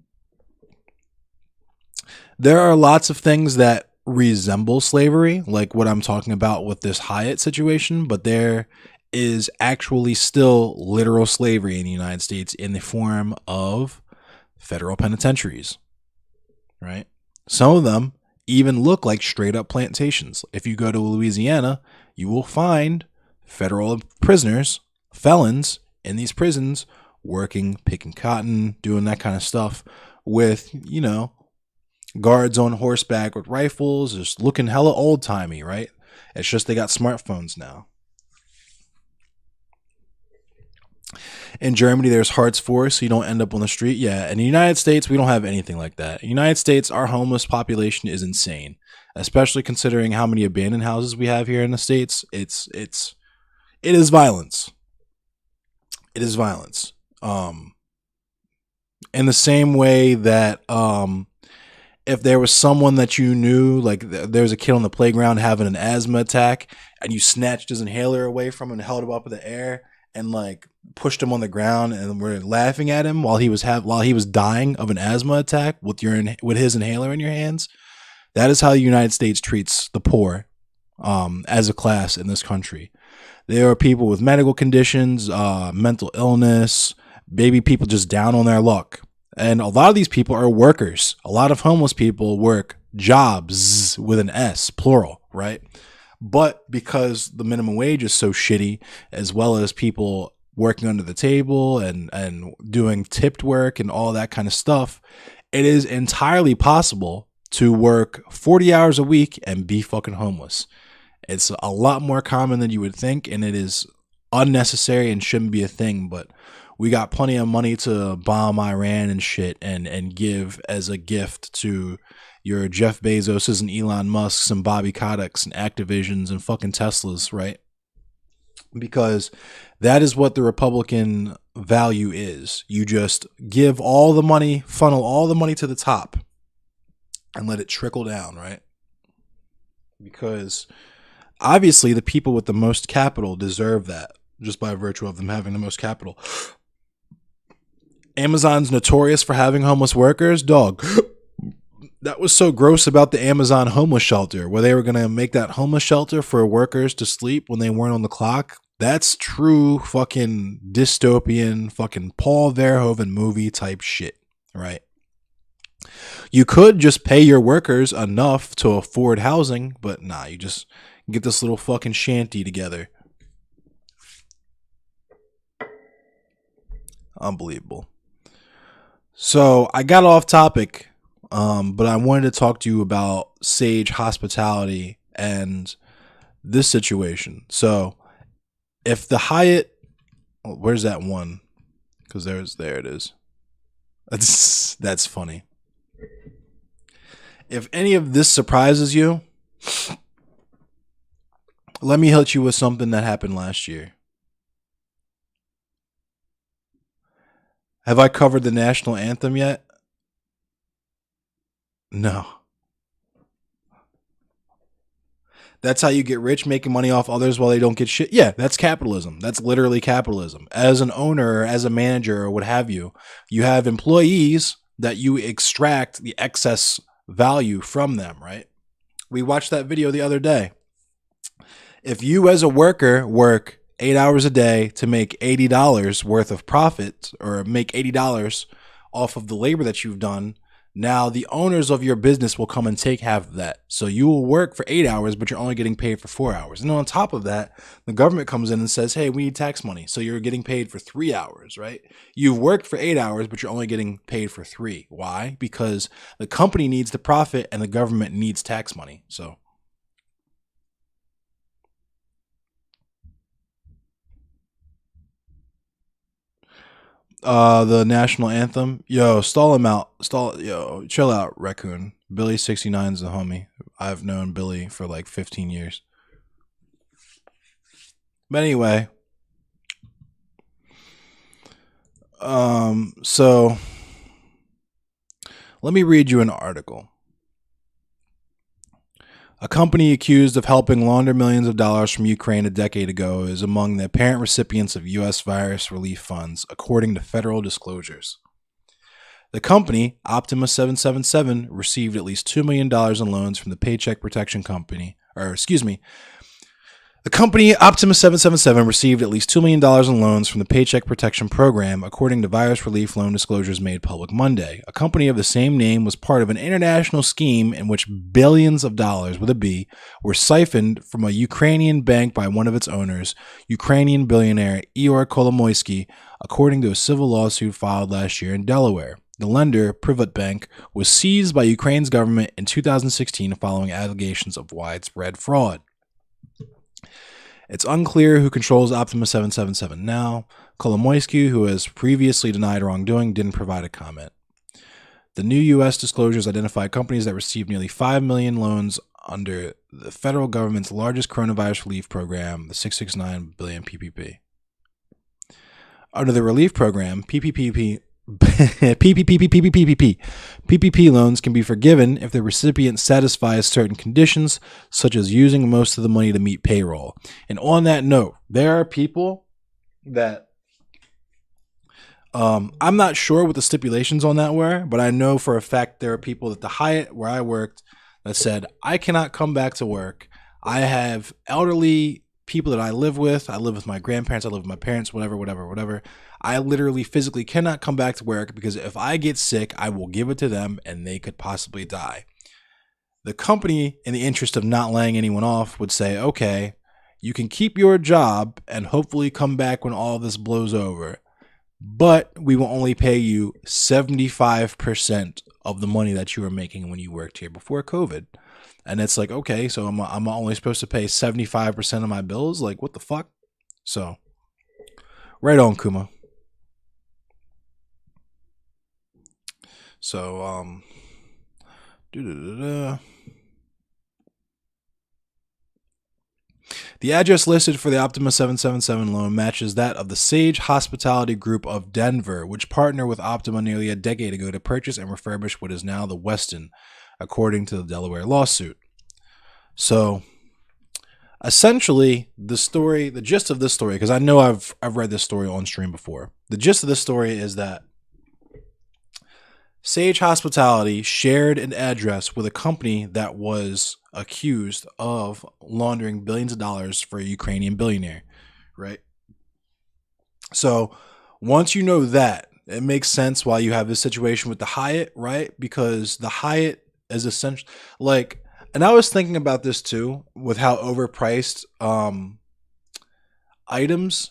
there are lots of things that resemble slavery, like what I'm talking about with this Hyatt situation, but there is actually still literal slavery in the United States in the form of federal penitentiaries, right? Some of them even look like straight up plantations. If you go to Louisiana, you will find federal prisoners, felons in these prisons working, picking cotton, doing that kind of stuff with, you know, guards on horseback with rifles, just looking hella old timey, right? It's just they got smartphones now. In Germany, there's Hartz IV, so you don't end up on the street. Yeah, in the United States, we don't have anything like that. In the United States, our homeless population is insane, especially considering how many abandoned houses we have here in the States. It is violence. It is violence. In the same way that if there was someone that you knew, like there was a kid on the playground having an asthma attack, and you snatched his inhaler away from him and held him up in the air and like pushed him on the ground, and we're laughing at him while he was dying of an asthma attack with his inhaler in your hands. That is how the United States treats the poor as a class in this country. There are people with medical conditions, mental illness, maybe people just down on their luck. And a lot of these people are workers. A lot of homeless people work jobs with an S, plural, right? But because the minimum wage is so shitty, as well as people working under the table and doing tipped work and all that kind of stuff, it is entirely possible to work 40 hours a week and be fucking homeless. It's a lot more common than you would think, and it is unnecessary and shouldn't be a thing. But We got plenty of money to bomb Iran and shit and give as a gift to your Jeff Bezoses and Elon Musks and Bobby Koticks and Activisions and fucking Teslas, right? Because that is what the Republican value is. You just give all the money, funnel all the money to the top and let it trickle down, right? Because obviously the people with the most capital deserve that just by virtue of them having the most capital. Amazon's notorious for having homeless workers. Dog, that was so gross about the Amazon homeless shelter, where they were going to make that homeless shelter for workers to sleep when they weren't on the clock. That's true fucking dystopian fucking Paul Verhoeven movie type shit, right? You could just pay your workers enough to afford housing, but nah, you just get this little fucking shanty together. Unbelievable. So I got off topic, but I wanted to talk to you about Sage Hospitality and this situation. So if the Hyatt, where's that one? Because there it is. That's funny. If any of this surprises you, let me hit you with something that happened last year. Have I covered the national anthem yet? No. That's how you get rich, making money off others while they don't get shit. Yeah, that's capitalism. That's literally capitalism. As an owner, or as a manager, or what have you, you have employees that you extract the excess value from them, right? We watched that video the other day. If you as a worker work 8 hours a day to make $80 worth of profit, or make $80 off of the labor that you've done, now the owners of your business will come and take half of that. So you will work for 8 hours, but you're only getting paid for 4 hours. And on top of that, the government comes in and says, hey, we need tax money. So you're getting paid for 3 hours, right? You've worked for 8 hours, but you're only getting paid for 3. Why? Because the company needs the profit and the government needs tax money. So the national anthem. Yo, stall him out. Yo, chill out, Raccoon. Billy 69's the homie. I've known Billy for like 15 years. But anyway. So let me read you an article. A company accused of helping launder millions of dollars from Ukraine a decade ago is among the apparent recipients of U.S. virus relief funds, according to federal disclosures. The company, Optima 777, received at least $2 million in loans from the Paycheck Protection Company, The company, Optima 777, received at least $2 million in loans from the Paycheck Protection Program, according to virus relief loan disclosures made public Monday. A company of the same name was part of an international scheme in which billions of dollars, with a B, were siphoned from a Ukrainian bank by one of its owners, Ukrainian billionaire Ihor Kolomoisky, according to a civil lawsuit filed last year in Delaware. The lender, Privatbank, was seized by Ukraine's government in 2016 following allegations of widespread fraud. It's unclear who controls Optima 777 now. Kolomoisky, who has previously denied wrongdoing, didn't provide a comment. The new U.S. disclosures identify companies that received nearly 5 million loans under the federal government's largest coronavirus relief program, the $669 billion PPP. Under the relief program, PPP loans can be forgiven if the recipient satisfies certain conditions, such as using most of the money to meet payroll. And on that note, there are people that I'm not sure what the stipulations on that were, but I know for a fact there are people at the Hyatt where I worked that said, I cannot come back to work. I have elderly people that I live with. I live with my grandparents. I live with my parents, whatever. I literally physically cannot come back to work because if I get sick, I will give it to them and they could possibly die. The company, in the interest of not laying anyone off, would say, okay, you can keep your job and hopefully come back when all this blows over, but we will only pay you 75% of the money that you were making when you worked here before COVID. And it's like, okay, so I'm only supposed to pay 75% of my bills? Like, what the fuck? So, right on, Kuma. So, the address listed for the Optima 777 loan matches that of the Sage Hospitality Group of Denver, which partnered with Optima nearly a decade ago to purchase and refurbish what is now the Westin, according to the Delaware lawsuit. So, essentially, the gist of this story, because I know I've read this story on stream before. The gist of this story is that Sage Hospitality shared an address with a company that was accused of laundering billions of dollars for a Ukrainian billionaire, right? So once you know that, it makes sense why you have this situation with the Hyatt, right? Because the Hyatt is essentially like, and I was thinking about this too, with how overpriced items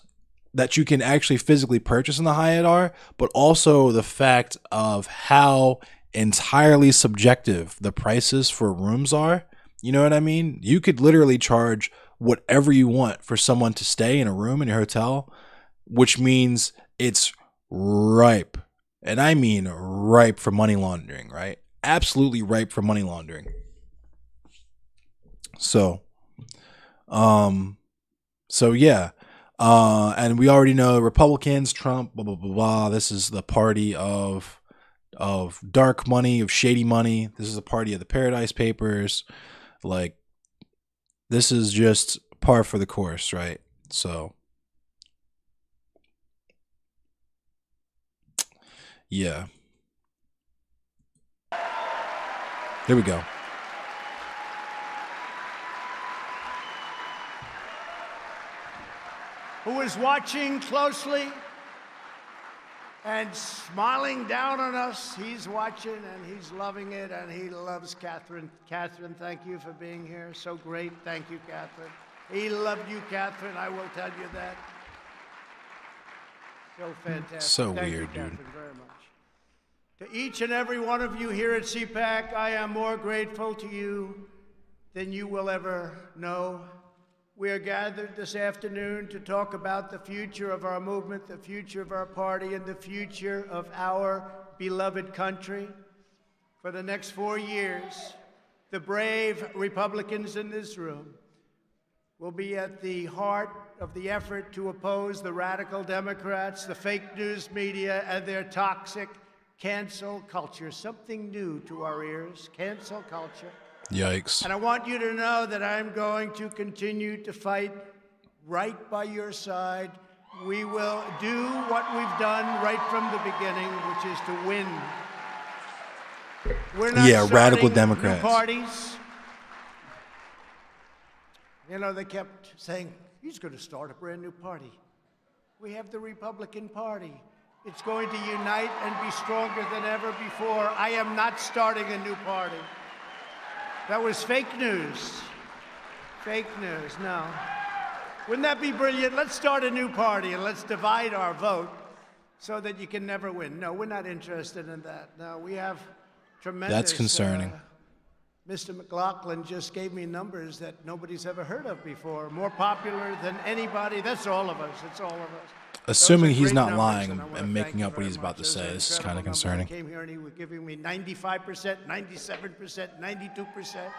that you can actually physically purchase in the Hyatt are, but also the fact of how entirely subjective the prices for rooms are. You know what I mean? You could literally charge whatever you want for someone to stay in a room in your hotel, which means it's ripe. And I mean ripe for money laundering, right? Absolutely ripe for money laundering. So yeah. And we already know Republicans, Trump, blah, blah, blah, blah. This is the party of dark money, of shady money. This is the party of the Paradise Papers. Like, this is just par for the course, right? So, yeah. Here we go. Who is watching closely and smiling down on us. He's watching and he's loving it, and he loves Catherine. Catherine, thank you for being here. So great. Thank you, Catherine. He loved you, Catherine. I will tell you that. So fantastic. So thank weird, you, dude. Catherine, very much. To each and every one of you here at CPAC, I am more grateful to you than you will ever know. We are gathered this afternoon to talk about the future of our movement, the future of our party, and the future of our beloved country. For the next 4 years, the brave Republicans in this room will be at the heart of the effort to oppose the radical Democrats, the fake news media, and their toxic cancel culture. Something new to our ears, cancel culture. Yikes. And I want you to know that I'm going to continue to fight right by your side. We will do what we've done right from the beginning, which is to win. We're not radical starting Democrats. new parties. You know, they kept saying, he's going to start a brand new party. We have the Republican Party. It's going to unite and be stronger than ever before. I am not starting a new party. That was fake news. Fake news, no. Wouldn't that be brilliant? Let's start a new party and let's divide our vote so that you can never win. No, we're not interested in that. No, we have tremendous... That's concerning. Mr. McLaughlin just gave me numbers that nobody's ever heard of before. More popular than anybody. That's all of us. It's all of us. Assuming Those are he's great not numbers, lying and I wanna and thank making you up what very he's about much. to Those say. are This is kind of incredible numbers. concerning. I came here and he was giving me 95%, 97%, 92%.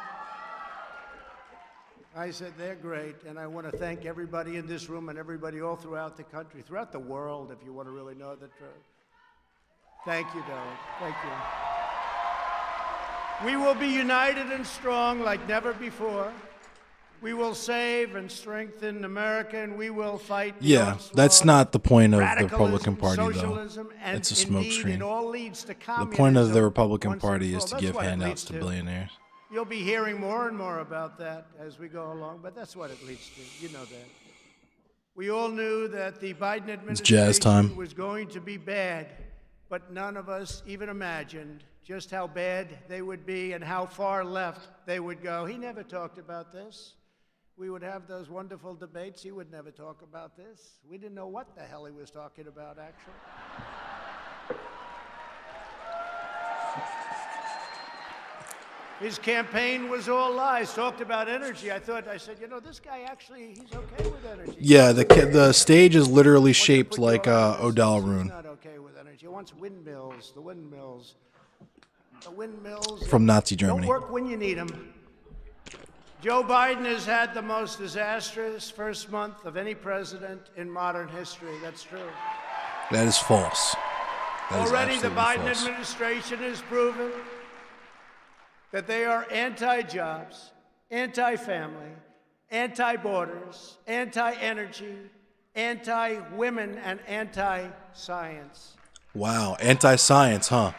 I said, they're great, and I want to thank everybody in this room and everybody all throughout the country, throughout the world, if you want to really know the truth. Thank you, darling. Thank you. We will be united and strong like never before. We will save and strengthen America, and we will fight. Yeah, that's not the point of the radicalism, Republican Party, though. socialism, and It's a indeed, smokescreen. it all leads to The communism. point of the Republican once and Party for is all. to That's give what it handouts leads to to. billionaires. You'll be hearing more and more about that as we go along, but that's what it leads to. You know that. We all knew that the Biden It's jazz time. administration was going to be bad, but none of us even imagined just how bad they would be and how far left they would go. He never talked about this. We would have those wonderful debates. He would never talk about this. We didn't know what the hell he was talking about, actually. His campaign was all lies, talked about energy. I said, you know, this guy actually, he's okay with energy. Yeah, the stage is literally shaped like Odell He's Rune. not okay with energy. He wants windmills, the windmills. the windmills. From Nazi Germany. Don't work when you need them. Joe Biden has had the most disastrous first month of any president in modern history. That's true. That is false. That is Already the absolutely Biden false. administration has proven that they are anti-jobs, anti-family, anti-borders, anti-energy, anti-women, and anti-science. Wow, anti-science, huh?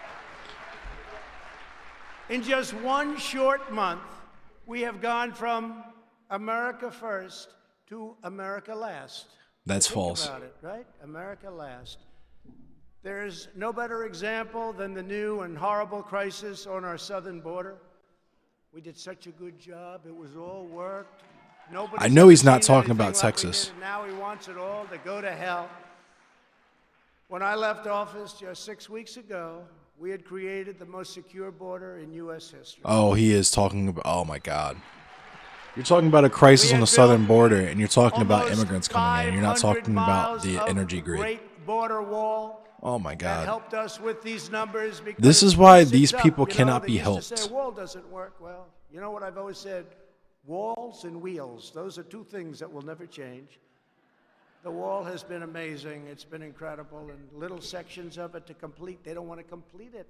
In just one short month, we have gone from America first to America last. That's Think false. about it, right? America last. There's no better example than the new and horrible crisis on our southern border. We did such a good job. It was all worked. I know he's not talking about Texas. Now he wants it all to go to hell. When I left office just 6 weeks ago, we had created the most secure border in U.S. history. Oh, he is talking about. Oh my God. You're talking about a crisis on the southern border, and you're talking about immigrants coming in. You're not talking about the energy grid. Great border wall. Oh my That God. helped us with these numbers. Because This is why it these sits people up. cannot They be used to helped. say, wall doesn't work. Well, you know what I've always said? Walls and wheels. Those are two things that will never change. The wall has been amazing. It's been incredible. And little sections of it to complete. They don't want to complete it.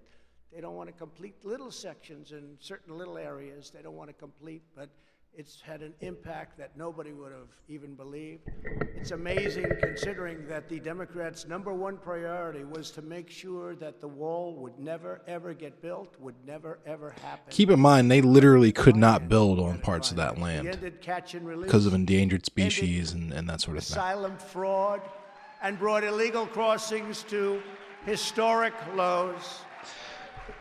They don't want to complete little sections in certain little areas. They don't want to complete, but it's had an impact that nobody would have even believed. It's amazing considering that the Democrats' #1 priority was to make sure that the wall would never, ever get built, would never, ever happen. Keep in mind, they literally could not build on parts of that We land ended catch and release, because of endangered species and that sort of thing. asylum fraud, and brought illegal crossings to historic lows.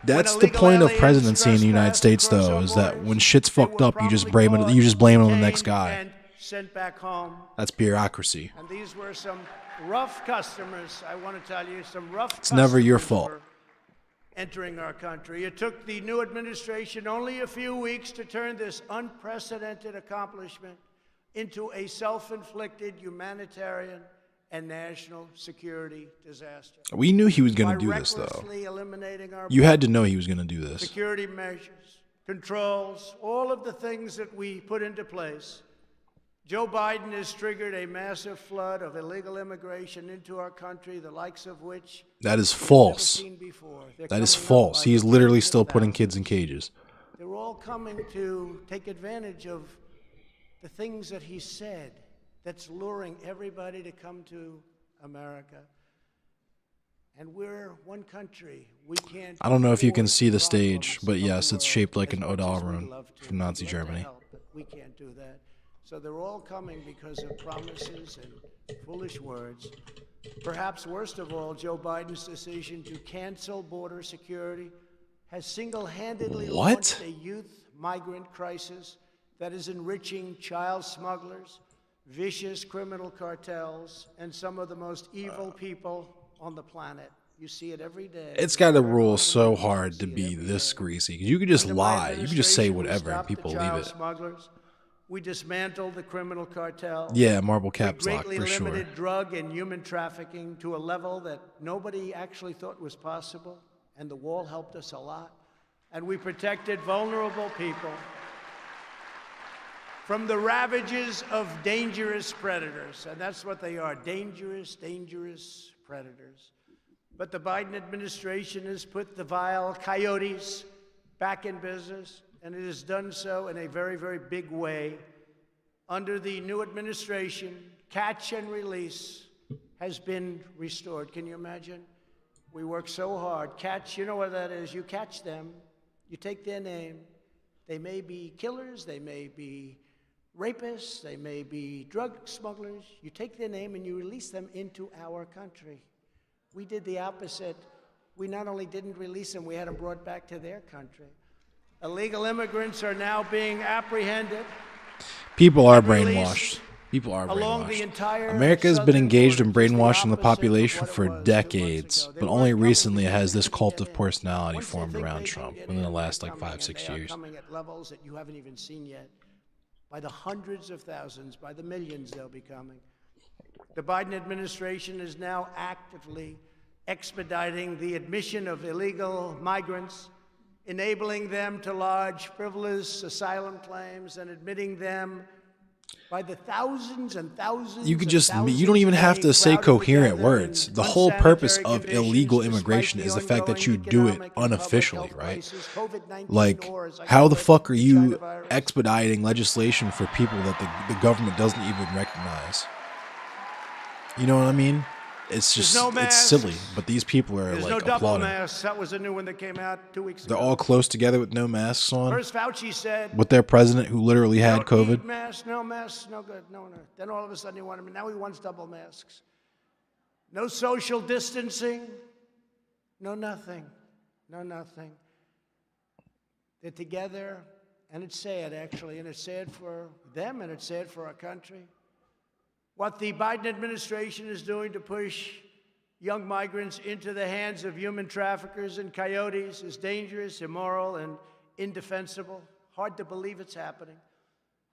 That's the point of presidency in the United States, though, is that when shit's fucked up, you just blame it on the next guy. And sent back home. That's bureaucracy. And these were some rough customers, I want to tell you, some rough It's never your customers fault. were entering our country. It took the new administration only a few weeks to turn this unprecedented accomplishment into a self-inflicted humanitarian and national security disaster. We knew he was going By to do this, though. recklessly eliminating our You had to know he was going to do this. security measures, controls, all of the things that we put into place, Joe Biden has triggered a massive flood of illegal immigration into our country, the likes of which That is we've never false. seen before. They're That is coming up false. by He is the literally hundreds of still putting thousands. kids in cages. They're all coming to take advantage of the things that he said that's luring everybody to come to America. And we're one country. We can't. I don't know if you can afford see the problems stage, but of the yes, it's world shaped like as an much as we'd Odal love to. from Nazi We'd love to Germany. help, but we can't do that. So they're all coming because of promises and foolish words. Perhaps worst of all, Joe Biden's decision to cancel border security has single-handedly What? launched a youth migrant crisis that is enriching child smugglers, vicious criminal cartels, and some of the most evil people on the planet. You see it every day. It's got to rule so hard to be this greasy. You could just lie. You could just say whatever and people believe it. Smugglers. We dismantled the criminal cartel. Yeah, marble caps lock We for greatly sure. limited drug and human trafficking to a level that nobody actually thought was possible, and the wall helped us a lot. And we protected vulnerable people from the ravages of dangerous predators, and that's what they are, dangerous, dangerous predators. But the Biden administration has put the vile coyotes back in business, and it has done so in a very, very big way. Under the new administration, catch and release has been restored. Can you imagine? We work so hard. Catch, you know what that is. You catch them, you take their name. They may be killers, they may be rapists, they may be drug smugglers. You take their name and you release them into our country. We did the opposite. We not only didn't release them, we had them brought back to their country. Illegal immigrants are now being apprehended. People are and released brainwashed. People are along the brainwashed. entire America has been southern engaged in border, just the brainwashing the opposite of population what it for was 2 months decades, ago. They but weren't only coming recently because has they this couldn't cult get of in. personality Once they formed think around they can Trump get within the in, last they're like coming, 5-6 and they are years. coming at levels that you haven't even seen yet. By the hundreds of thousands, by the millions they'll be coming. The Biden administration is now actively expediting the admission of illegal migrants enabling them to lodge frivolous asylum claims and admitting them by the thousands and thousands. You could just, you don't even have to say coherent words. The whole purpose of illegal immigration is the fact that you do it unofficially, right? Like, how the fuck are you expediting legislation for people that the government doesn't even recognize? You know what I mean? It's just, it's silly, but these people are like double applauding. masks. That was a new one that came out 2 weeks ago. They're all close together with no masks on. First, Fauci said, With their president who literally had COVID. masks, no good, no. Then all of a sudden he wanted, now he wants double masks. No social distancing, no nothing. They're together, and it's sad, actually, and it's sad for them, and it's sad for our country. What the Biden administration is doing to push young migrants into the hands of human traffickers and coyotes is dangerous, immoral, and indefensible. Hard to believe it's happening.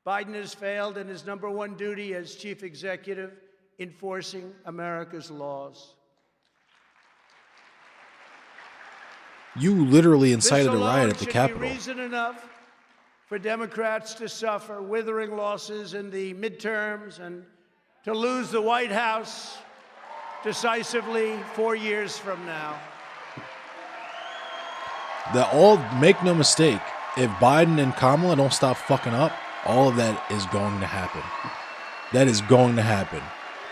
Biden has failed in his number one duty as chief executive, enforcing America's laws. You literally incited a riot at the Capitol. This alone should be reason enough for Democrats to suffer withering losses in the midterms and to lose the White House decisively 4 years from now. Make no mistake, if Biden and Kamala don't stop fucking up, all of that is going to happen. That is going to happen.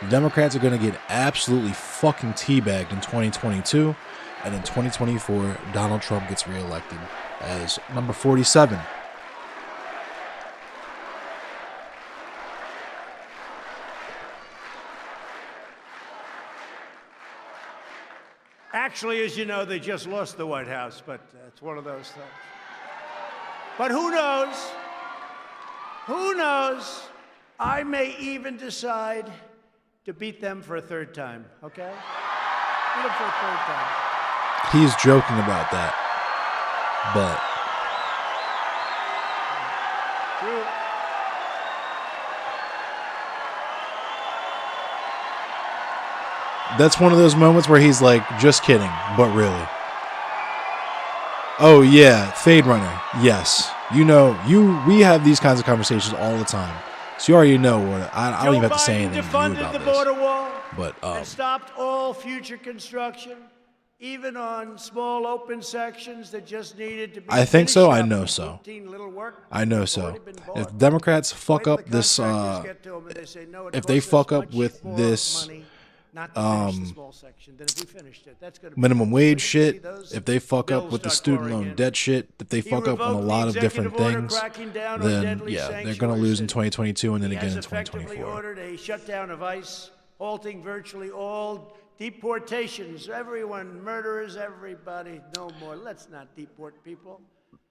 The Democrats are going to get absolutely fucking teabagged in 2022, and in 2024, Donald Trump gets reelected as number 47. Actually, as you know, they just lost the White House, but it's one of those things. But who knows? Who knows? I may even decide to beat them for a third time, okay? Beat them for a third time. He's joking about that, but True. that's one of those moments where he's like, just kidding, but really. Oh yeah, Fade Runner. Yes. You know, we have these kinds of conversations all the time. So you already know what I don't even have to say anything to you about the this. border wall But and stopped all future construction, even on small open sections that just needed to be I think so. I finished know up. so. 15 little work I know so. If Democrats fuck up this, if they fuck up with this minimum wage shit, if they fuck up with the student loan debt shit, if they fuck up on a lot of different things, then yeah, they're going to lose in 2022 and then again in 2024. Ordered a shutdown of ICE, halting virtually all deportations. Everyone, murderers, everybody, no more. Let's not deport people.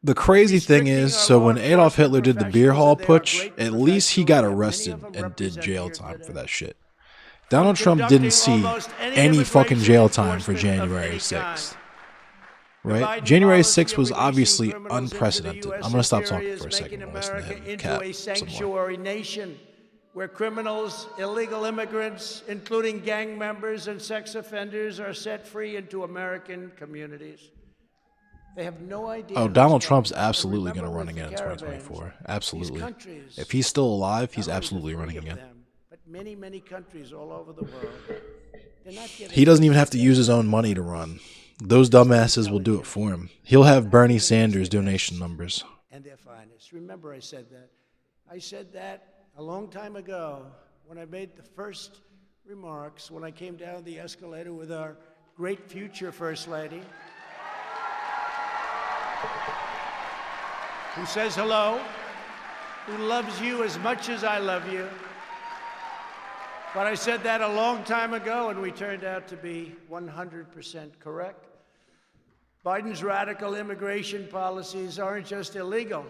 The crazy thing is, so when Adolf Hitler did the beer hall putsch, at least he got arrested and did jail time for that shit. Donald Trump didn't see any fucking jail time for January 6th. Right? January 6th was obviously unprecedented. I'm going to stop talking for a second and listen to him cap a some more. sanctuary nation where criminals, illegal immigrants, including gang members and sex offenders, are set free into American communities. They have no idea. Oh, Donald Trump's absolutely going to run again in 2024. Absolutely. If he's still alive, he's absolutely running again. But many countries all over the world, they're not getting. He doesn't even have to use his own money to run. Those dumbasses will do it for him. He'll have Bernie Sanders donation numbers. And their finest. Remember, I said that. I said that a long time ago when I made the first remarks when I came down the escalator with our great future First Lady, who says hello, who loves you as much as I love you. But I said that a long time ago, and we turned out to be 100% correct. Biden's radical immigration policies aren't just illegal.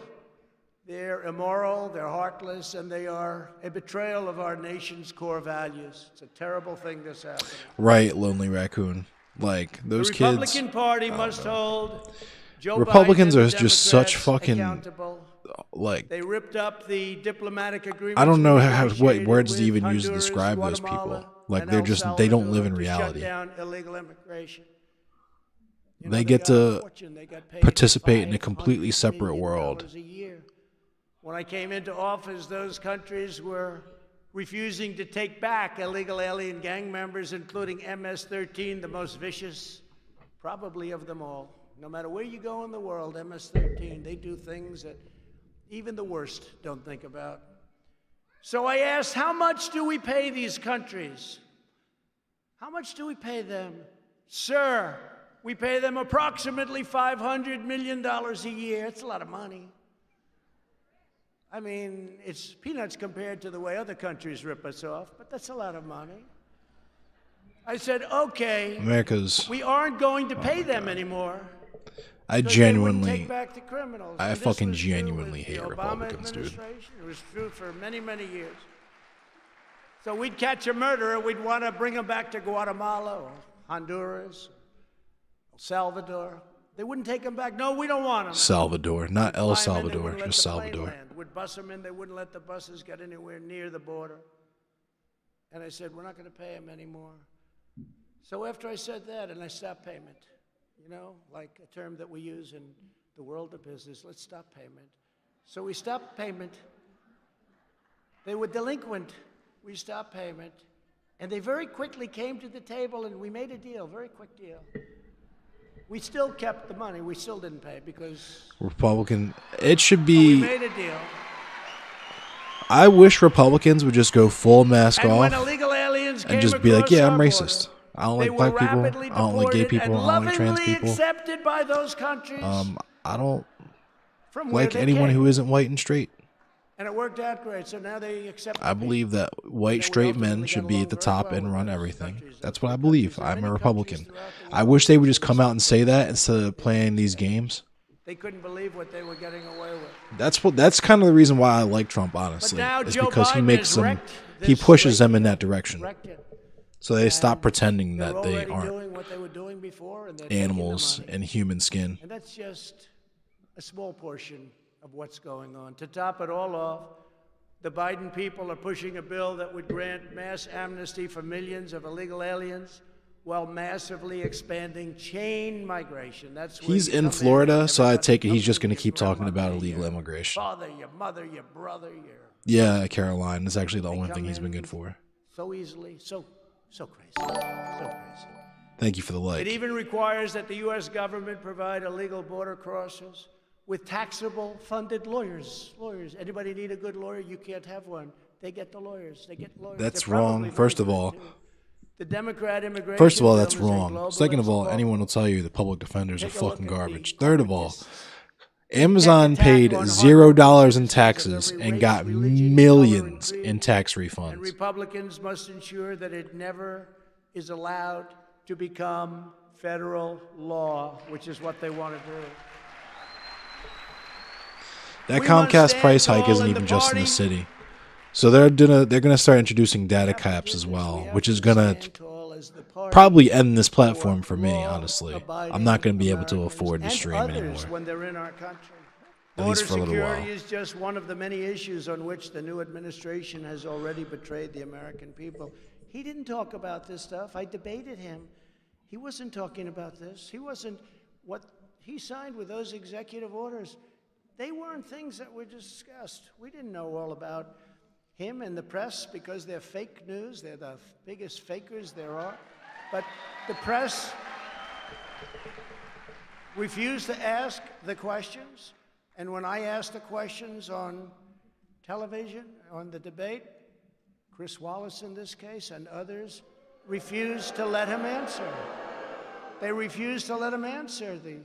They're immoral, they're heartless, and they are a betrayal of our nation's core values. It's a terrible thing that's happening. Right, Lonely Raccoon. Like, those kids. The Republican Party must hold Joe Republicans Biden are and just the such Democrats fucking, accountable. like, They ripped up the diplomatic agreement. I don't know what words to even use to describe those people. Like, they're just, they don't live in reality. Shut down illegal immigration. They get to participate in a completely separate world. A year. When I came into office, those countries were refusing to take back illegal alien gang members, including MS-13, the most vicious, probably of them all. No matter where you go in the world, MS-13, they do things that even the worst don't think about. So I asked, how much do we pay these countries? How much do we pay them? Sir, we pay them approximately $500 million a year. It's a lot of money. I mean, it's peanuts compared to the way other countries rip us off, but that's a lot of money. I said, okay, we aren't going to pay them anymore. I fucking genuinely hate Republicans, dude. It was true for many, many years. So we'd catch a murderer, we'd want to bring him back to Guatemala or Honduras, El Salvador. They wouldn't take him back. No, we don't want him. Salvador, not El Salvador, just Salvador. Would bus them in. They wouldn't let the buses get anywhere near the border. And I said, we're not going to pay him anymore. So after I said that, and I stopped payment, you know, like a term that we use in the world of business, let's stop payment. So we stopped payment. They were delinquent. We stopped payment. And they very quickly came to the table and we made a deal, very quick deal. We still kept the money. We still didn't pay because Republican. It should be. We made a deal. I wish Republicans would just go full mask And off when illegal aliens and came just be like, across yeah, I'm our racist. border, I don't they like were black people. rapidly I don't like gay deported people. and I don't like trans lovingly people. accepted by those countries. I don't From where like they anyone came. who isn't white and straight. And it worked out great. So now they accept. I believe that white straight men should be at the top and run everything. That's what I believe. I'm a Republican. I wish they would just come out and say that instead of playing these games. They couldn't believe what they were getting away with. That's kind of the reason why I like Trump, honestly. now Is Joe because he Biden makes has them, wrecked he this pushes them in that direction. wrecked it. So they stop pretending They're that they already aren't doing what they were doing before, and they're taking the animals money. in human skin. And that's just a small portion of what's going on. To top it all off, the Biden people are pushing a bill that would grant mass amnesty for millions of illegal aliens while massively expanding chain migration. That's where He's you in come Florida, and so I everybody take it he's comes just and going to you keep throw talking money about at illegal your immigration. Father, your mother, your brother, your Yeah, Caroline is actually the only thing he's been good for. so easily, so crazy, so crazy. Thank you for the like. It even requires that the U.S. government provide illegal border crossers with taxable funded lawyers. Anybody need a good lawyer? You can't have one. They get the lawyers. They get lawyers. That's They're probably wrong. very First of good, all, too. The Democrat immigration First of all, bill that's is a wrong. global Second of all, explode. anyone will tell you the public defenders are Take a look fucking at the garbage. Third of all, corpus. Amazon paid $0 in taxes and got millions in tax And refunds. Republicans must ensure that it never is allowed to become federal law, which is what they want to do. That We must Comcast stand price hike tall isn't in even the just in party. the city. So they're gonna start introducing data caps as well, which is gonna probably end this platform for me, honestly. I'm not gonna be able to afford to And stream others anymore. when they're in our country. At least for a Border little while. security is just one of the many issues on which the new administration has already betrayed the American people. He didn't talk about this stuff. I debated him. He wasn't talking about this. He wasn't what he signed with those executive orders. They weren't things that were discussed. We didn't know all about him and the press because they're fake news. They're the biggest fakers there are. But the press refused to ask the questions. And when I asked the questions on television, on the debate, Chris Wallace in this case and others refused to let him answer. They refused to let him answer the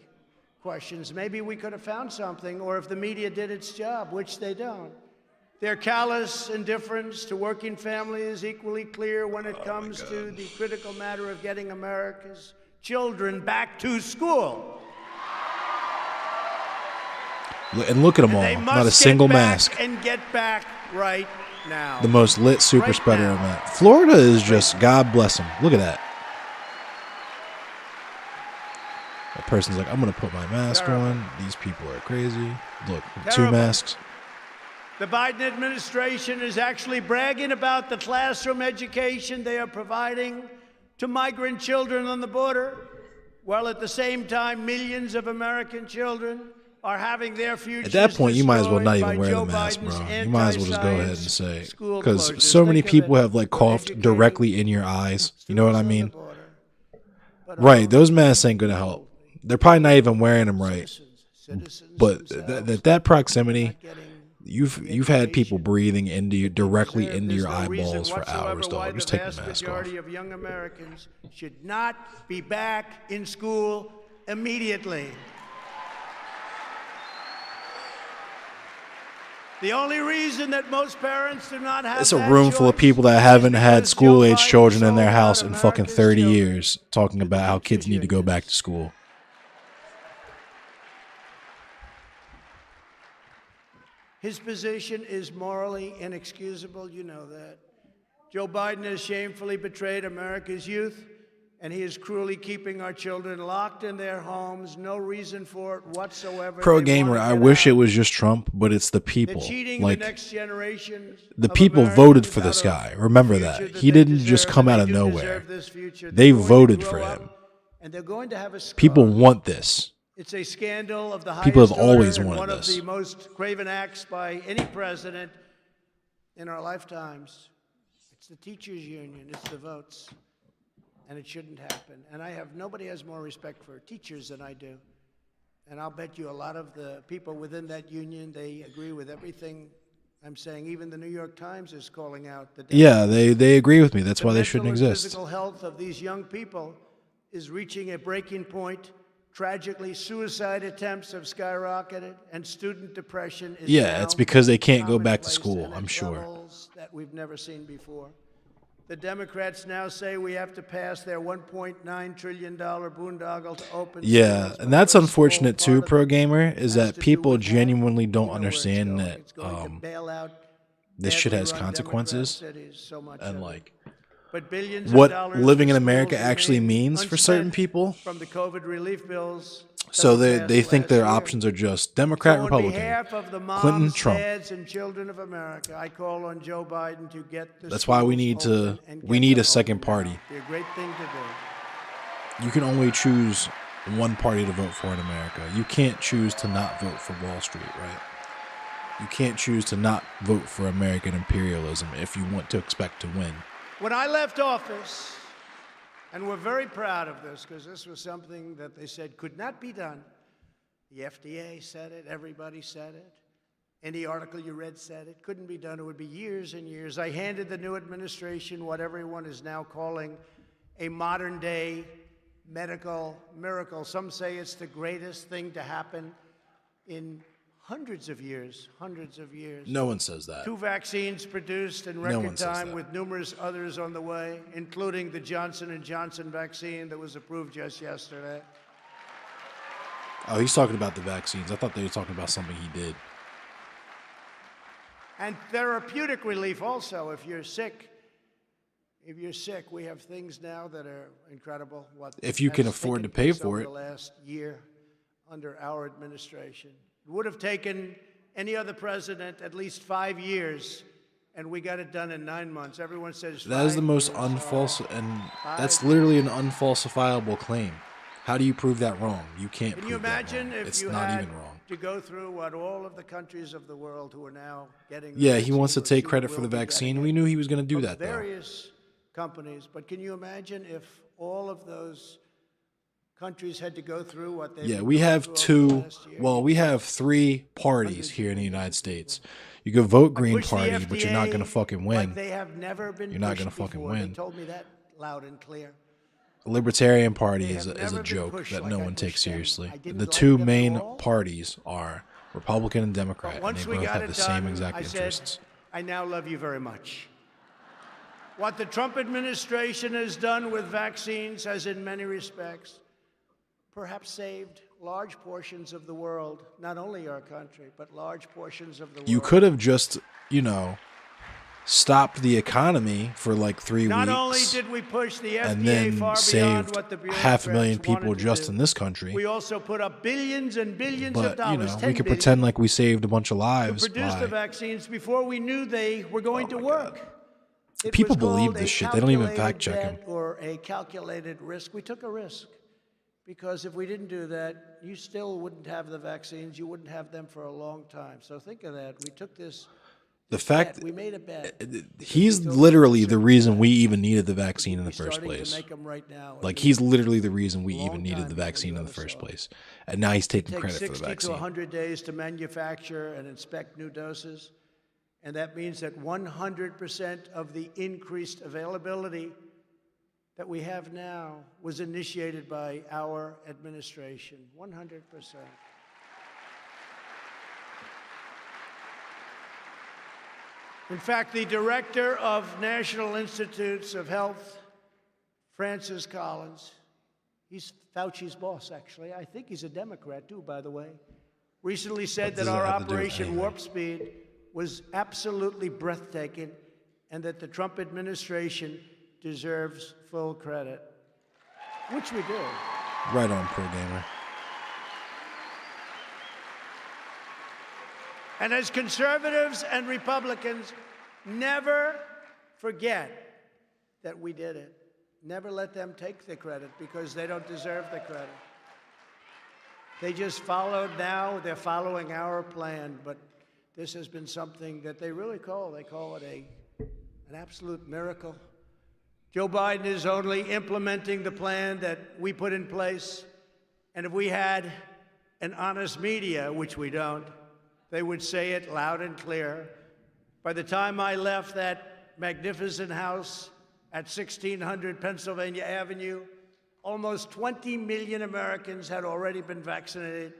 questions. Maybe we could have found something, or if the media did its job, which they don't. Their callous indifference to working families is equally clear when it comes to the critical matter of getting America's children back to school. And look at them all. They must Not a get single back mask. and get back right now. The most lit super Right spreader now. I met. Florida is just, God bless them. Look at that. That person's like, I'm going to put my mask on. These people are crazy. Look, 2 Terrible. masks. The Biden administration is actually bragging about the classroom education they are providing to migrant children on the border. while at the same time millions of American children are having their futures At that point, you might as well not destroyed even by wear Joe the mask, Biden's bro. You might as well just go ahead and anti-science say, school because closures. so many Think of people it. have like We're coughed educating directly in your eyes. You know what I mean? Right. Those masks ain't gonna help. They're probably not even wearing them right. But that proximity, you've had people breathing directly into your eyeballs for hours, dog. Just take the mask off. Majority of young Americans should not be back in school immediately. The only reason that most parents do not have It's a room full of people that haven't had school-age children in their house in fucking 30 years talking about how kids need to go back to school. His position is morally inexcusable, you know that. Joe Biden has shamefully betrayed America's youth, and he is cruelly keeping our children locked in their homes. No reason for it whatsoever. Pro gamer, I wish it was just Trump, but it's the people. Like, the next generation the people voted for this guy. Remember that. He didn't just come out of nowhere. They voted for him. and they're going to have a scar. People want this. It's a scandal of the highest People have order always and wanted one this. of the most craven acts by any president in our lifetimes. It's the teachers' union. It's the votes. And it shouldn't happen. And nobody has more respect for teachers than I do. And I'll bet you a lot of the people within that union, they agree with everything I'm saying. Even the New York Times is calling out the Yeah, they agree with me. That's why they shouldn't mental and exist. physical health of these young people is reaching a breaking point. Tragically, suicide attempts have skyrocketed, and student depression is Yeah, now it's because they can't go back to school, I'm sure. levels that we've never seen before. The Democrats now say we have to pass their $1.9 trillion boondoggle to open Yeah, schools, and that's but unfortunate part too, of Pro it Gamer, is has that to do people with that. genuinely don't You know where it's understand going. that It's going to bail out this shit has badly run consequences, Democrat cities, so much and of it. like But billions of what dollars living for in America schools actually remain means for certain unspent people. from the COVID relief bills. So that were they passed think last their year. options are just Democrat, So on Republican, behalf of the moms, Clinton, Trump. dads, and children of America, I call on Joe Biden to get the That's why we schools need open to and we get need them a second open party. now. It'd be a great thing to do. You can only choose one party to vote for in America. You can't choose to not vote for Wall Street, right? You can't choose to not vote for American imperialism if you want to expect to win. When I left office, and we're very proud of this because this was something that they said could not be done. The FDA said it, everybody said it. Any article you read said it. Couldn't be done. It would be years and years. I handed the new administration what everyone is now calling a modern-day medical miracle. Some say it's the greatest thing to happen in hundreds of years. No one says that. 2 vaccines produced in No record one says time that. with numerous others on the way, including the Johnson & Johnson vaccine that was approved just yesterday. Oh, he's talking about the vaccines. I thought they were talking about something he did. And therapeutic relief also, if you're sick. If you're sick, we have things now that are incredible. If you can has afford taken to pay place for over it. The last year under our administration. It would have taken any other president at least 5 years, and we got it done in 9 months. Everyone says That is the 5 most years. and that's literally an unfalsifiable claim. How do you prove that wrong? You can't Can you prove that imagine wrong. if It's you not had even wrong. to go through what all of the countries of the world who are now getting the Yeah, he wants to vaccine take credit for the will be vaccine. getting We it knew he was going to do from that, though. various companies. But can you imagine if all of those countries had to go through what they've Yeah, been we going have through over the last year? we have 3 parties here in the United States. You can vote Green Push the Party, but you're not going to FDA fucking like win. they have never been You're not pushed going to fucking before. They win. told me that loud and clear. The Libertarian Party They is have a never been joke pushed that like no I one takes pushed them. seriously. I didn't The like 2 them at main all. parties are Republican and Democrat, and Once they we both got have it the same done, exact I interests. said, I now love you very much. What the Trump administration has done with vaccines has, in many respects, perhaps saved large portions of the world, not only our country, but large portions of the world. You could have just, stopped the economy for like 3 Not weeks. only did we push the FDA and then far beyond saved what the 500,000 bureaucrats people wanted to just do, in this country. we also put up billions and billions of But, dollars, we 10 could billion, pretend like we saved a bunch of to lives produce the by vaccines before we knew they were going to work. It People was believe called this a shit. They don't even calculated fact check 'em. bet or a calculated risk. We took a risk. Because if we didn't do that, you still wouldn't have the vaccines. You wouldn't have them for a long time. So think of that. We took this. The fact we made a bet. He's literally the reason we even needed the vaccine in the first place. Like, he's literally the reason we even needed the vaccine in the first place. And now he's taking credit for the vaccine. It takes 60 to 100 days to manufacture and inspect new doses. And that means that 100% of the increased availability that we have now was initiated by our administration. 100%. In fact, the director of National Institutes of Health, Francis Collins, he's Fauci's boss, actually. I think he's a Democrat, too, by the way. Recently said that our Operation Warp Speed was absolutely breathtaking and that the Trump administration deserves full credit, which we do. Right on, Pro Gamer. And as conservatives and Republicans, never forget that we did it. Never let them take the credit because they don't deserve the credit. They just followed now, they're following our plan, but this has been something that they really call it an absolute miracle. Joe Biden is only implementing the plan that we put in place. And if we had an honest media, which we don't, they would say it loud and clear. By the time I left that magnificent house at 1600 Pennsylvania Avenue, almost 20 million Americans had already been vaccinated.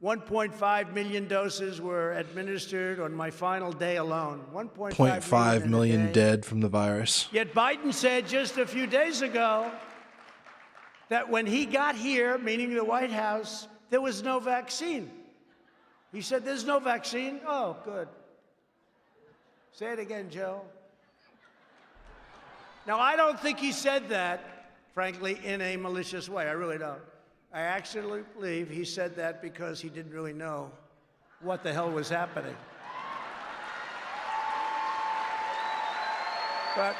1.5 million doses were administered on my final day alone. 1.5 million dead from the virus. Yet Biden said just a few days ago that when he got here, meaning the White House, there was no vaccine. He said, there's no vaccine? Oh, good. Say it again, Joe. Now, I don't think he said that, frankly, in a malicious way. I really don't. I actually believe he said that because he didn't really know what the hell was happening. But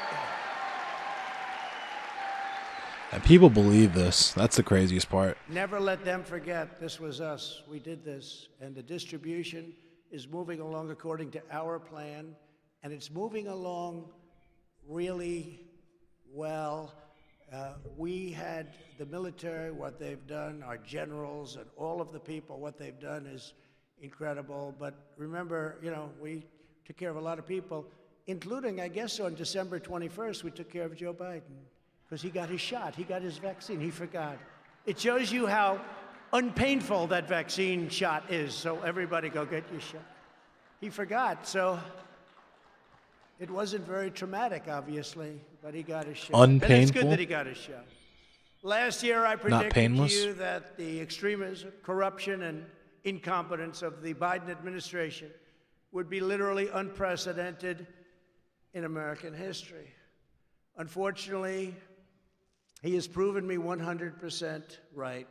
and people believe this. That's the craziest part. never let them forget this was us. We did this. And the distribution is moving along according to our plan. And it's moving along really well. We had the military, what they've done, our generals and all of the people, what they've done is incredible. But remember, you know, we took care of a lot of people, including, I guess, on December 21st, we took care of Joe Biden because he got his shot. He got his vaccine. He forgot. It shows you how unpainful that vaccine shot is. So everybody go get your shot. He forgot. So it wasn't very traumatic, obviously, but he got his shot. Unpainful? And it's good that he got his shot. Last year, I predicted to you that the extremism, corruption, and incompetence of the Biden administration would be literally unprecedented in American history. Unfortunately, he has proven me 100% right.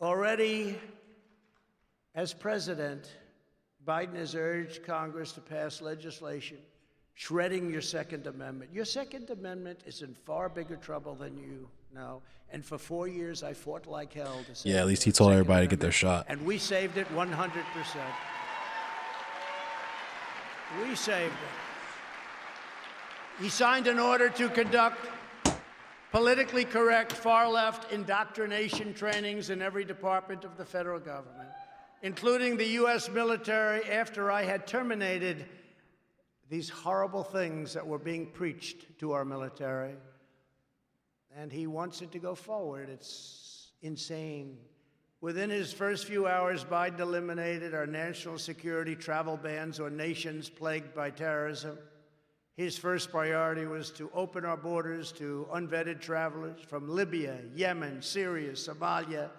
Already, as president, Biden has urged Congress to pass legislation shredding your Second Amendment. Your Second Amendment is in far bigger trouble than you know. And for 4 years, I fought like hell to save Yeah, at least he told everybody to get their shot. And we saved it 100%. We saved it. He signed an order to conduct politically correct far-left indoctrination trainings in every department of the federal government, including the U.S. military, after I had terminated these horrible things that were being preached to our military. And he wants it to go forward. It's insane. Within his first few hours, Biden eliminated our national security travel bans on nations plagued by terrorism. His first priority was to open our borders to unvetted travelers from Libya, Yemen, Syria, Somalia,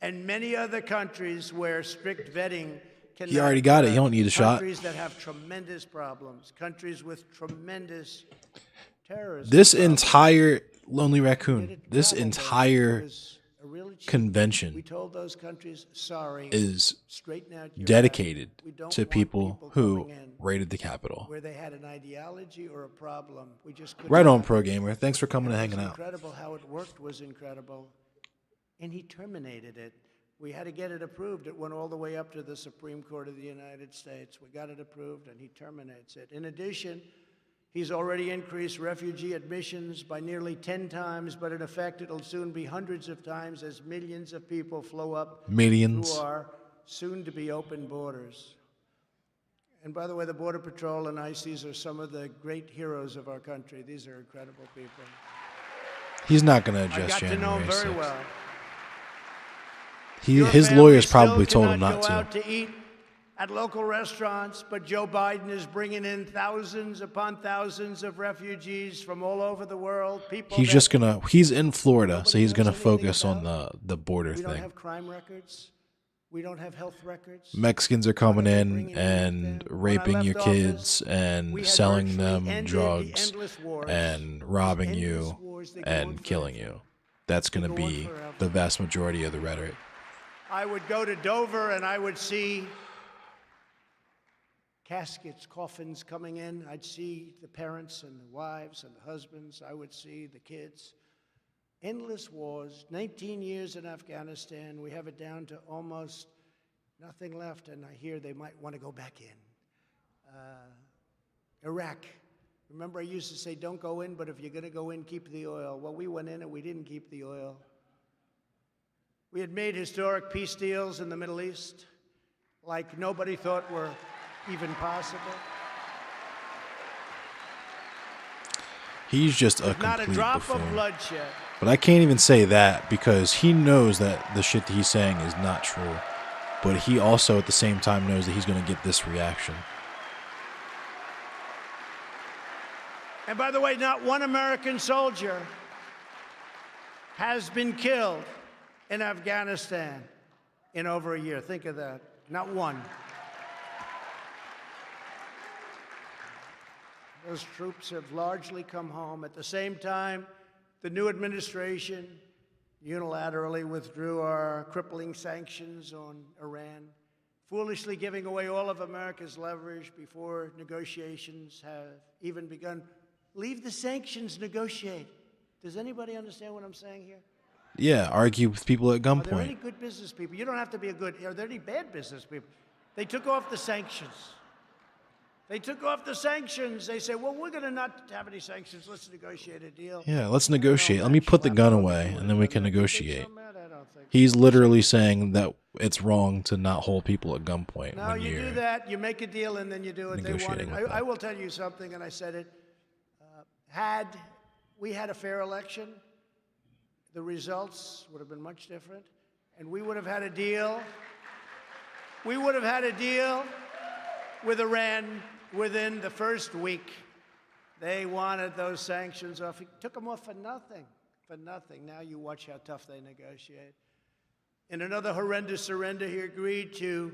and many other countries where strict vetting cannot. He already got it. He don't need a shot. Countries that have tremendous problems, countries with tremendous terrorism. This entire Lonely Raccoon, this entire convention We told those countries, sorry, is straighten out your dedicated act. We don't to want people who coming in raided the Capitol. where they had an ideology or a problem. We just couldn't Right on, have Pro it. Gamer. Thanks for coming and It was hanging out. Incredible how it worked was incredible. and he terminated it. We had to get it approved. It went all the way up to the Supreme Court of the United States. We got it approved, and he terminates it. In addition, he's already increased refugee admissions by nearly 10 times, but in effect, it'll soon be hundreds of times as millions of people flow up Millions. through our soon-to-be open borders. And by the way, the Border Patrol and ICE, these are some of the great heroes of our country. These are incredible people. He's not going to address I got to know him January very 6th. well. His lawyers probably Still told him cannot not go to. out to eat at local restaurants, but Joe Biden is bringing in thousands upon thousands of refugees from all over the world. People He's in Florida, so he's going to focus on the border we don't thing. have crime records. We don't have health records. Mexicans are coming in and raping your kids and selling them drugs and robbing you and killing you. That's going to be the vast majority of the rhetoric. I would go to Dover and I would see caskets, coffins coming in. I'd see the parents and the wives and the husbands. I would see the kids. Endless wars, 19 years in Afghanistan. We have it down to almost nothing left, and I hear they might want to go back in. Iraq. Remember I used to say, don't go in, but if you're going to go in, keep the oil. Well, we went in and we didn't keep the oil. We had made historic peace deals in the Middle East like nobody thought were even possible. He's just a Not a complete drop buffoon. of bloodshed. But I can't even say that because he knows that the shit that he's saying is not true. But he also, at the same time, knows that he's going to get this reaction. And by the way, not one American soldier has been killed in Afghanistan in over a year. Think of that. Not one. Those troops have largely come home. At the same time, the new administration unilaterally withdrew our crippling sanctions on Iran, foolishly giving away all of America's leverage before negotiations have even begun. Leave the sanctions, negotiate. Does anybody understand what I'm saying here? Yeah, argue with people at Are there any gunpoint. good business people? You don't have to be a good. Are there any bad business people? They took off the sanctions. They took off the sanctions. They said, well, we're going to not have any sanctions. Let's negotiate a deal. Yeah, let's negotiate. Let me put the gun away, and then we can negotiate. He's literally saying that it's wrong to not hold people at gunpoint No, when you you're do that. You make a deal, and then you do what they want. negotiating with I will tell you something, and I said it. Had we had a fair election, the results would have been much different, and we would have had a deal. We would have had a deal with Iran within the first week. They wanted those sanctions off. He took them off for nothing, for nothing. Now you watch how tough they negotiate. In another horrendous surrender, he agreed to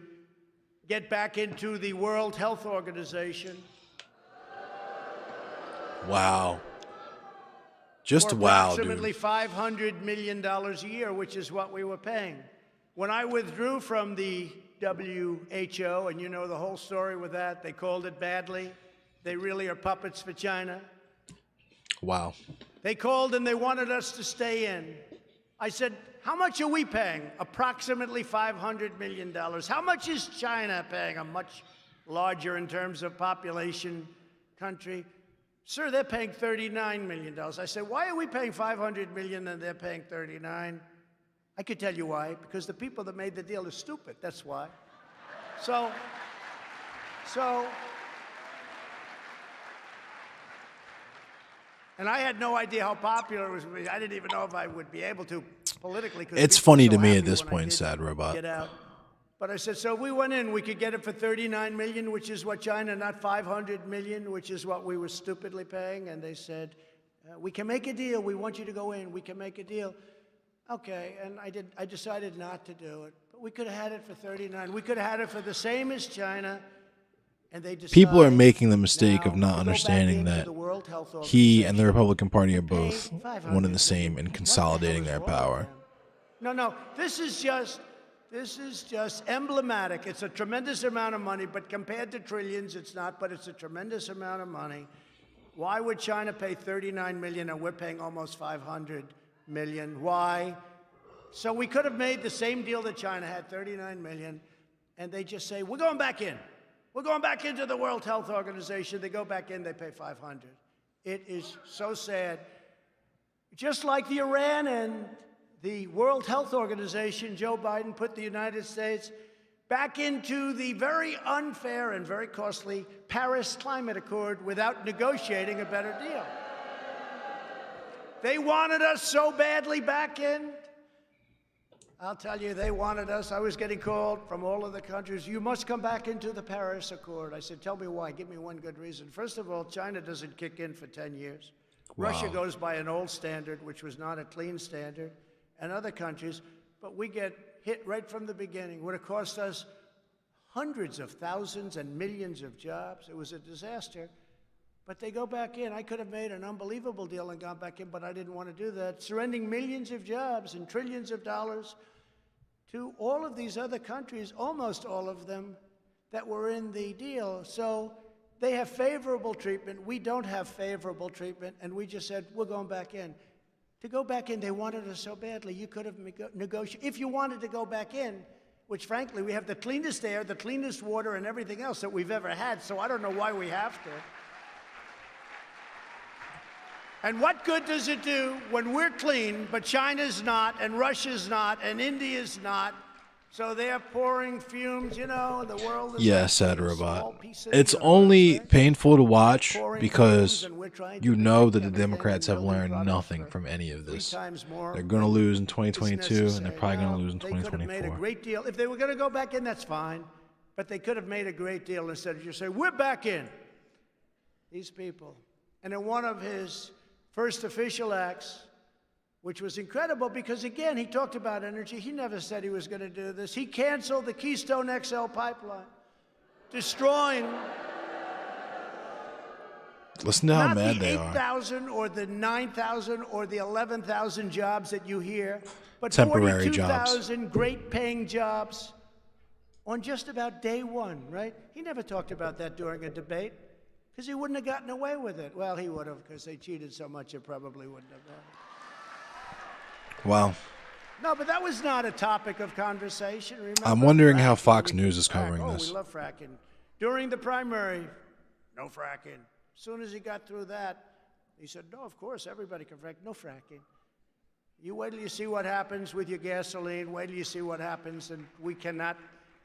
get back into the World Health Organization. Wow. Just for wow, approximately dude. $500 million a year, which is what we were paying. When I withdrew from the WHO, and you know the whole story with that, they called it badly. They really are puppets for China. Wow. They called and they wanted us to stay in. I said, how much are we paying? Approximately $500 million. How much is China paying? A much larger in terms of population country. Sir, they're paying $39 million. I said, why are we paying $500 million and they're paying $39? I could tell you why, because the people that made the deal are stupid, that's why. So, and I had no idea how popular it was. I didn't even know if I would be able to politically. It's funny to me at this point, Sad Robot. Get out. But I said, so if we went in, we could get it for $39 million, which is what China, not $500 million, which is what we were stupidly paying. And they said, we can make a deal. We want you to go in. We can make a deal. Okay, and I decided not to do it. But we could have had it for $39. We could have had it for the same as China. And they decided People are making the mistake of not understanding that he and the Republican Party are both one and the same in consolidating their power. No, this is just emblematic. It's a tremendous amount of money, but compared to trillions, it's not, but it's a tremendous amount of money. Why would China pay $39 million and we're paying almost $500 million? Why? So we could have made the same deal that China had, 39 million, and they just say, we're going back in. We're going back into the World Health Organization. They go back in, they pay 500. It is so sad. Just like the Iran and the World Health Organization, Joe Biden put the United States back into the very unfair and very costly Paris Climate Accord without negotiating a better deal. They wanted us so badly back in. I'll tell you, they wanted us. I was getting called from all of the countries. You must come back into the Paris Accord. I said, tell me why. Give me one good reason. First of all, China doesn't kick in for 10 years. Wow. Russia goes by an old standard, which was not a clean standard, and other countries. But we get hit right from the beginning. It would have cost us hundreds of thousands and millions of jobs. It was a disaster. But they go back in. I could have made an unbelievable deal and gone back in, but I didn't want to do that. Surrendering millions of jobs and trillions of dollars to all of these other countries, almost all of them, that were in the deal. So they have favorable treatment. We don't have favorable treatment, and we just said, we're going back in. To go back in, they wanted us so badly. You could have negotiated. If you wanted to go back in, which frankly, we have the cleanest air, the cleanest water, and everything else that we've ever had, so I don't know why we have to. And what good does it do when we're clean, but China's not, and Russia's not, and India's not? So they're pouring fumes, you know, the world is... Yeah, said Robot. It's only painful to watch because you know that the Democrats have learned nothing from any of this. They're going to lose in 2022, and they're probably going to lose in 2024. They could have made a great deal. If they were going to go back in, that's fine. But they could have made a great deal instead of just say, we're back in. These people. And in one of his first official acts, which was incredible because, again, he talked about energy. He never said he was going to do this. He canceled the Keystone XL pipeline, destroying Listen to how mad they not the 8,000 or the 9,000 or the 11,000 jobs that you hear, but Temporary jobs. 42,000 great-paying jobs on just about day one, right? He never talked about that during a debate. Because he wouldn't have gotten away with it. Well, he would have, because they cheated so much it probably wouldn't have. Wow. No, but that was not a topic of conversation. Remember, I'm wondering how fracking, Fox News is covering this. We love fracking. During the primary, no fracking. As soon as he got through that, he said, no, of course, everybody can frack. No fracking. You wait till you see what happens with your gasoline. Wait till you see what happens, and we cannot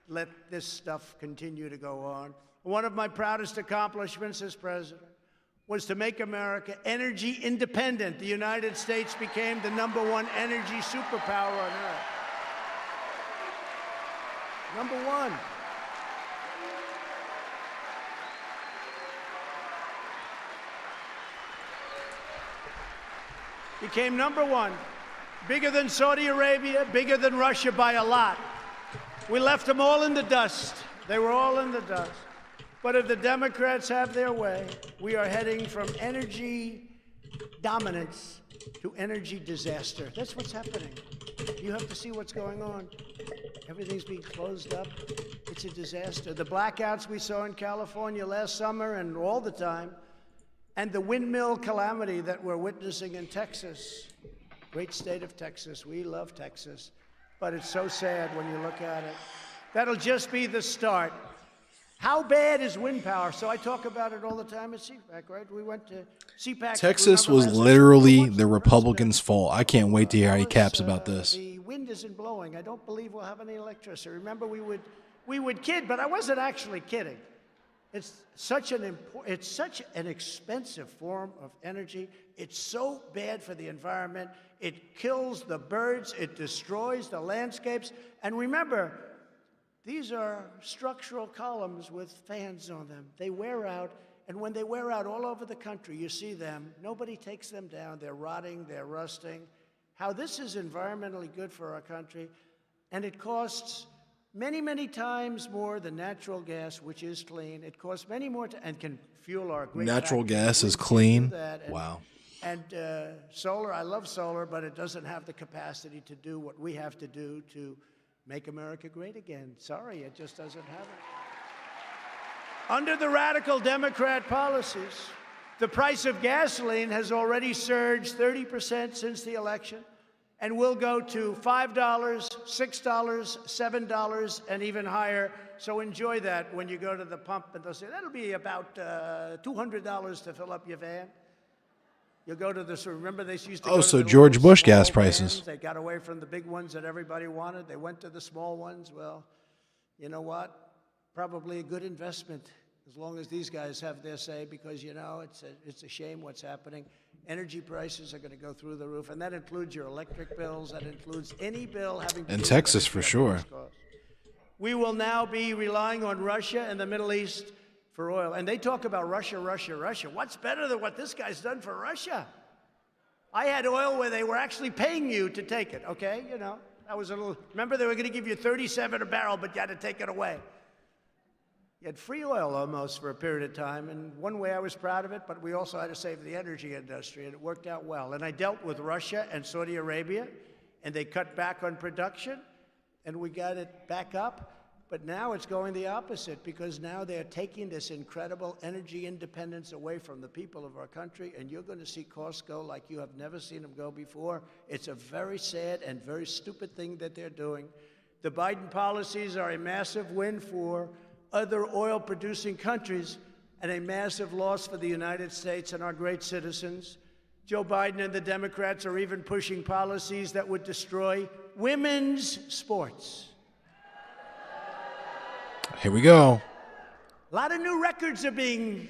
let this stuff continue to go on. One of my proudest accomplishments as president was to make America energy independent. The United States became the #1 energy superpower on earth. #1. Became #1. Bigger than Saudi Arabia, bigger than Russia by a lot. We left them all in the dust. They were all in the dust. But if the Democrats have their way, we are heading from energy dominance to energy disaster. That's what's happening. You have to see what's going on. Everything's being closed up. It's a disaster. The blackouts we saw in California last summer and all the time, and the windmill calamity that we're witnessing in Texas. Great state of Texas. We love Texas. But it's so sad when you look at it. That'll just be the start. How bad is wind power? So I talk about it all the time at CPAC, right? We went to CPAC. Texas was literally the Republicans' fault. I can't wait to hear how he caps about this. The wind isn't blowing. I don't believe we'll have any electricity. Remember, we would kid, but I wasn't actually kidding. It's such an expensive form of energy. It's so bad for the environment. It kills the birds. It destroys the landscapes. And remember, these are structural columns with fans on them. They wear out, and when they wear out all over the country, you see them. Nobody takes them down. They're rotting. They're rusting. How this is environmentally good for our country, and it costs many, many times more than natural gas, which is clean. It costs many more and can fuel our great natural factories. gas is clean. Wow. And solar, I love solar, but it doesn't have the capacity to do what we have to do to make America great again. Sorry, it just doesn't have it. Under the radical Democrat policies, the price of gasoline has already surged 30% since the election. and we'll go to $5, $6, $7, and even higher. So enjoy that when you go to the pump, and they'll say, that'll be about $200 to fill up your van. You'll go to this, remember they used to go to so the George little Bush gas small prices. vans. They got away from the big ones that everybody wanted. They went to the small ones. Well, you know what? Probably a good investment as long as these guys have their say, because, you know, it's a shame what's happening. Energy prices are going to go through the roof, and that includes your electric bills. That includes any bill having to do In with Texas, energy for at sure. this cost. We will now be relying on Russia and the Middle East for oil. And they talk about Russia, Russia, Russia. What's better than what this guy's done for Russia? I had oil where they were actually paying you to take it, okay? You know, that was a little, remember they were going to give you 37 a barrel, but you had to take it away. You had free oil almost for a period of time, and one way I was proud of it, but we also had to save the energy industry, and it worked out well. And I dealt with Russia and Saudi Arabia, and they cut back on production, and we got it back up. But now it's going the opposite, because now they're taking this incredible energy independence away from the people of our country, and you're going to see costs go like you have never seen them go before. It's a very sad and very stupid thing that they're doing. The Biden policies are a massive win for other oil-producing countries and a massive loss for the United States and our great citizens. Joe Biden and the Democrats are even pushing policies that would destroy women's sports. Here we go. A lot of new records are being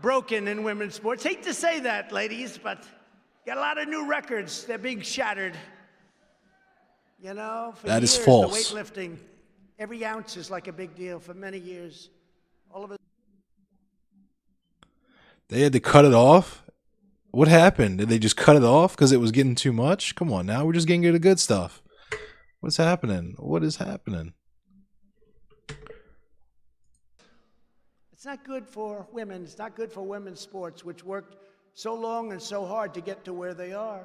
broken in women's sports. Hate to say that, ladies, but got a lot of new records. They're being shattered. You know, for That is years, false. the weightlifting, every ounce is like a big deal for many years. All of it. They had to cut it off? What happened? Did they just cut it off because it was getting too much? Come on now, we're just getting to the good stuff. What's happening? What is happening? It's not good for women. It's not good for women's sports, which worked so long and so hard to get to where they are.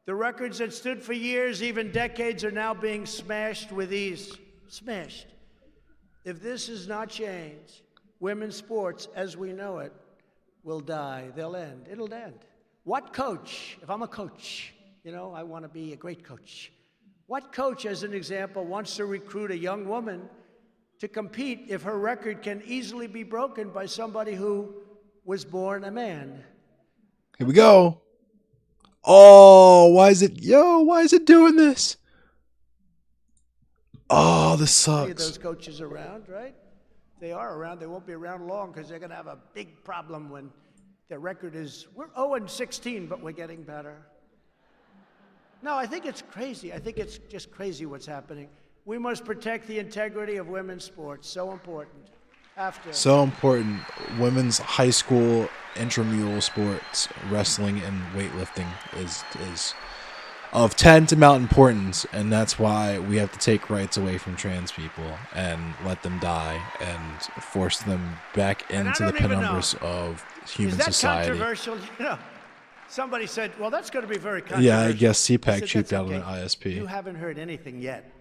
The records that stood for years, even decades, are now being smashed with ease. Smashed. If this is not changed, women's sports, as we know it, will die. They'll end. It'll end. What coach, if I'm a coach, you know, I want to be a great coach. What coach, as an example, wants to recruit a young woman to compete if her record can easily be broken by somebody who was born a man? Here we go. Oh, why is it doing this? Oh, this sucks. Those coaches around, right? They are around. They won't be around long because they're going to have a big problem when their record is, we're 0-16, but we're getting better. No, I think it's crazy. I think it's just crazy what's happening. We must protect the integrity of women's sports. So important. So important. Women's high school intramural sports, wrestling and weightlifting is of tantamount importance, and that's why we have to take rights away from trans people and let them die and force them back into the penumbras of human society. Is that controversial? You know, somebody said, well, that's going to be very controversial. Yeah, I guess CPAC said, cheaped out okay. on an ISP. You haven't heard anything yet.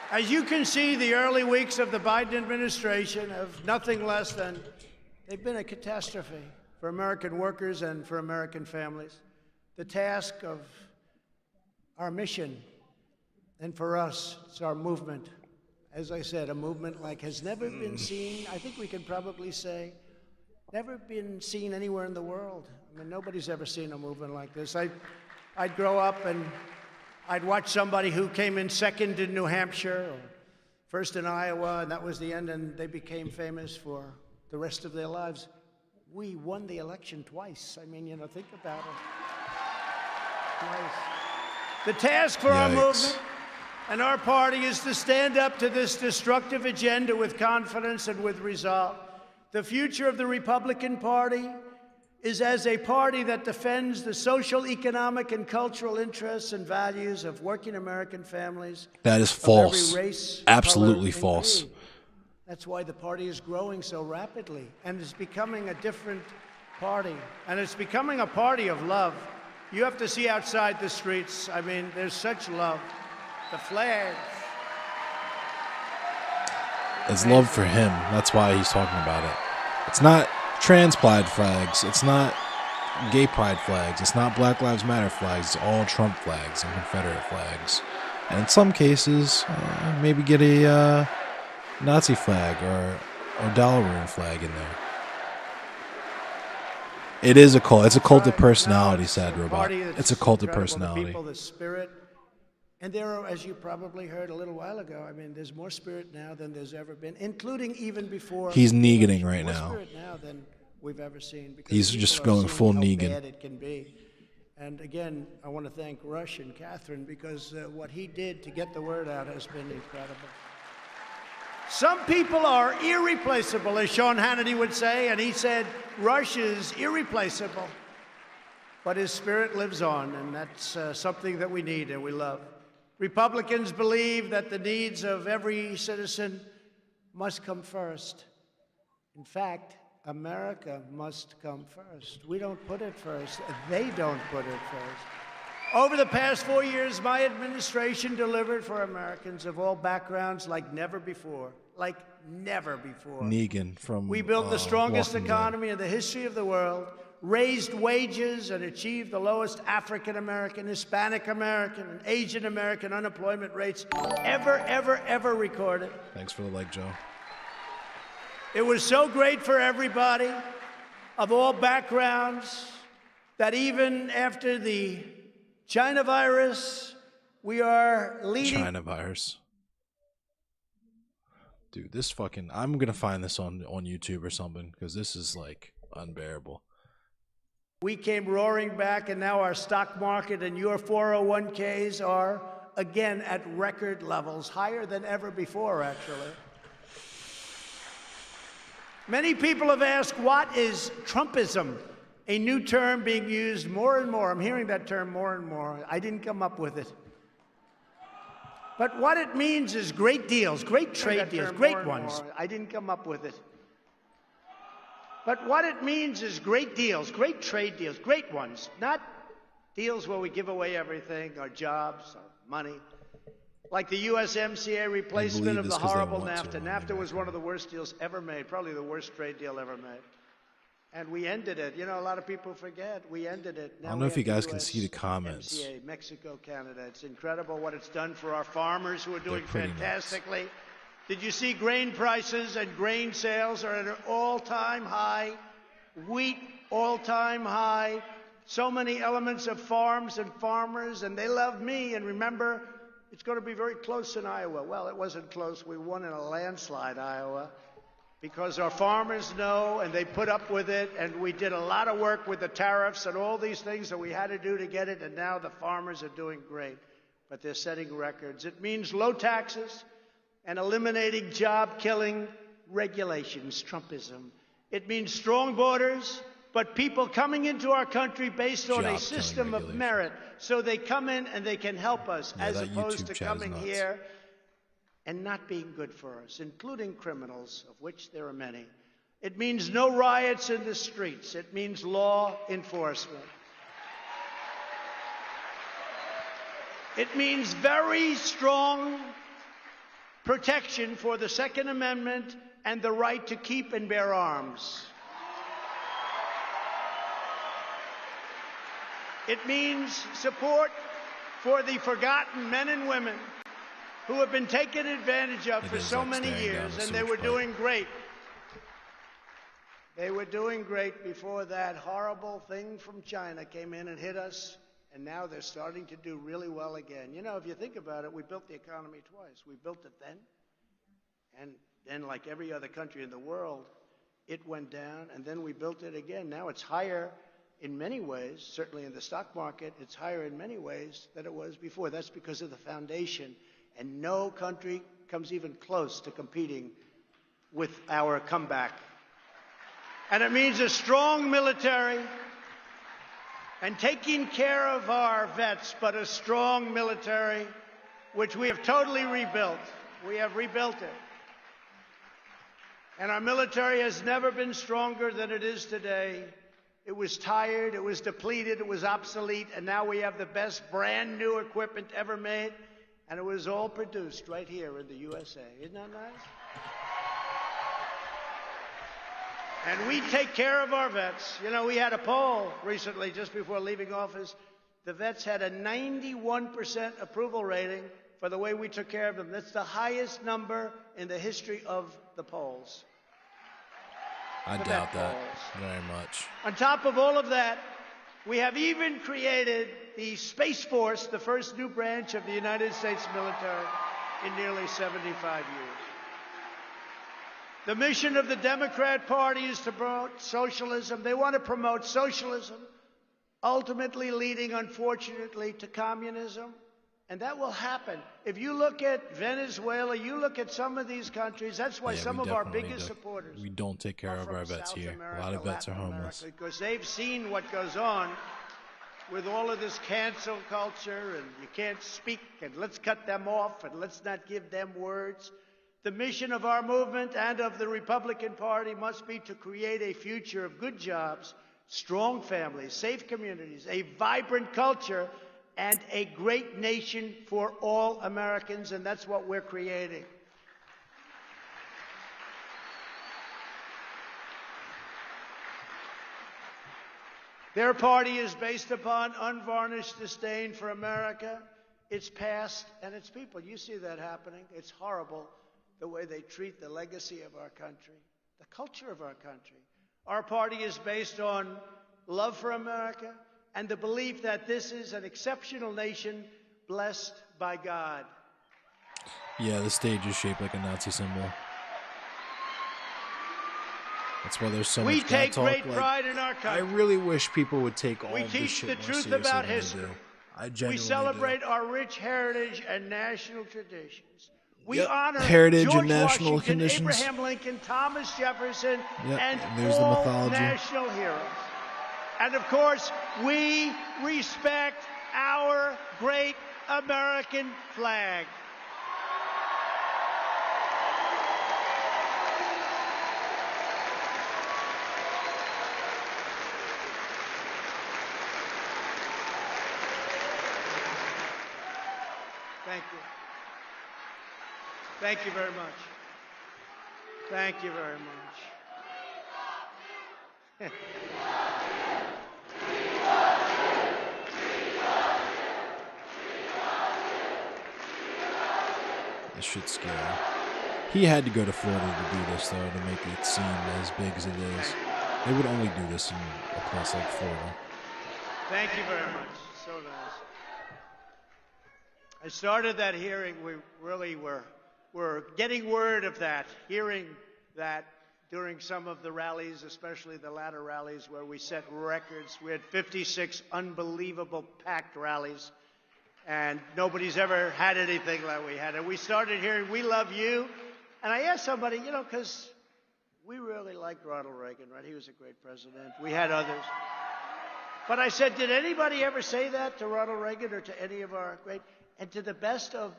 As you can see, the early weeks of the Biden administration have nothing less than, they've been a catastrophe for American workers and for American families. The task of our mission, and for us, it's our movement. As I said, a movement like has never been seen, I think we can probably say, never been seen anywhere in the world. I mean, nobody's ever seen a movement like this. I'd grow up and I'd watch somebody who came in second in New Hampshire or first in Iowa, and that was the end, and they became famous for the rest of their lives. We won the election twice. I mean, you know, think about it. Twice. The task for our movement and our party is to stand up to this destructive agenda with confidence and with resolve. The future of the Republican Party is as a party that defends the social, economic, and cultural interests and values of working American families. That is of false. every race, Absolutely color, and false. creed. That's why the party is growing so rapidly and is becoming a different party. And it's becoming a party of love. You have to see outside the streets. I mean, there's such love. The flags. is love for him. That's why he's talking about it. It's not trans pride flags. It's not gay pride flags. It's not Black Lives Matter flags. It's all Trump flags and Confederate flags. And in some cases, maybe get a Nazi flag or Dalaroon flag in there. It is a cult. It's a cult of personality, Sad Robot. It's a cult of personality. People, the spirit. And there are, as you probably heard a little while ago, I mean, there's more spirit now than there's ever been, including even before. He's Neganing right more now. Spirit now than we've ever seen. He's just going full Negan. Bad it can be. And again, I want to thank Rush and Catherine because what he did to get the word out has been incredible. Some people are irreplaceable, as Sean Hannity would say, and he said Rush is irreplaceable. But his spirit lives on, and that's something that we need and we love. Republicans believe that the needs of every citizen must come first. In fact, America must come first. We don't put it first. They don't put it first. Over the past 4 years, my administration delivered for Americans of all backgrounds like never before. Like never before. Negan from We built the strongest Walking economy in the history of the world, raised wages, and achieved the lowest African American, Hispanic American, and Asian American unemployment rates ever recorded. Thanks for the like, Joe. It was so great for everybody of all backgrounds that even after the China virus, we are leading. China virus. Dude, this fucking... I'm going to find this on YouTube or something because this is like unbearable. We came roaring back, and now our stock market and your 401ks are again at record levels, higher than ever before, actually. Many people have asked, what is Trumpism? A new term being used more and more. I'm hearing that term more and more. I didn't come up with it. But what it means is great deals, great trade deals, great ones. I didn't come up with it. But what it means is great deals, great trade deals, great ones. Not deals where we give away everything, our jobs, our money. Like the USMCA replacement of the horrible NAFTA. NAFTA was one of the worst deals ever made, probably the worst trade deal ever made. And we ended it. You know, a lot of people forget. We ended it. Now I don't know if you guys can see the comments. MCA, Mexico, Canada. It's incredible what it's done for our farmers who are doing fantastically. Nuts. Did you see grain prices and grain sales are at an all-time high? Wheat, all-time high. So many elements of farms and farmers, and they love me. And remember, it's going to be very close in Iowa. Well, it wasn't close. We won in a landslide, Iowa, because our farmers know and they put up with it, and we did a lot of work with the tariffs and all these things that we had to do to get it, and now the farmers are doing great, but they're setting records. It means low taxes and eliminating job-killing regulations, Trumpism. It means strong borders, but people coming into our country based on a system of merit, so they come in and they can help us, as opposed to coming here and not being good for us, including criminals, of which there are many. It means no riots in the streets. It means law enforcement. It means very strong protection for the Second Amendment and the right to keep and bear arms. It means support for the forgotten men and women who have been taken advantage of for so many years, and they were doing great. They were doing great before that horrible thing from China came in and hit us, and now they're starting to do really well again. You know, if you think about it, we built the economy twice. We built it then, and then like every other country in the world, it went down, and then we built it again. Now it's higher in many ways, certainly in the stock market, it's higher in many ways than it was before. That's because of the foundation. And no country comes even close to competing with our comeback. And it means a strong military and taking care of our vets, but a strong military, which we have totally rebuilt. We have rebuilt it. And our military has never been stronger than it is today. It was tired, it was depleted, it was obsolete, and now we have the best brand new equipment ever made. And it was all produced right here in the USA. Isn't that nice? And we take care of our vets. You know, we had a poll recently just before leaving office. The vets had a 91% approval rating for the way we took care of them. That's the highest number in the history of the polls. I doubt that very much. On top of all of that, we have even created the Space Force, the first new branch of the United States military in nearly 75 years. The mission of the Democrat Party is to promote socialism. They want to promote socialism, ultimately leading, unfortunately, to communism. And that will happen. If you look at Venezuela, you look at some of these countries, that's why some of our biggest supporters We don't take care of our vets here. A lot of vets are homeless. because they've seen what goes on with all of this cancel culture, and you can't speak, and let's cut them off, and let's not give them words. The mission of our movement and of the Republican Party must be to create a future of good jobs, strong families, safe communities, a vibrant culture, and a great nation for all Americans, and that's what we're creating. Their party is based upon unvarnished disdain for America, its past, and its people. You see that happening. It's horrible the way they treat the legacy of our country, the culture of our country. Our party is based on love for America and the belief that this is an exceptional nation blessed by God. Yeah, the stage is shaped like a Nazi symbol. That's why there's so We much take talk. great Like, pride in our I country. really wish people would take all We of this teach shit the more truth seriously about than they history. do. I We genuinely celebrate our rich heritage and national traditions. We Yep. honor Heritage and George national Washington, conditions. Abraham Lincoln, Thomas Jefferson, Yep, and and there's the all mythology. national heroes. And of course, we respect our great American flag. Thank you. Thank you very much. Thank you very much. This shit's scary. He had to go to Florida to do this, though, to make it seem as big as it is. They would only do this in a place like Florida. Thank you very much. So nice. I started that hearing. We really were getting word of that, hearing that during some of the rallies, especially the latter rallies where we set records. We had 56 unbelievable packed rallies, and nobody's ever had anything like we had. And we started hearing, "We love you." And I asked somebody, you know, because we really liked Ronald Reagan, right? He was a great president. We had others. But I said, did anybody ever say that to Ronald Reagan or to any of our great? And to the best of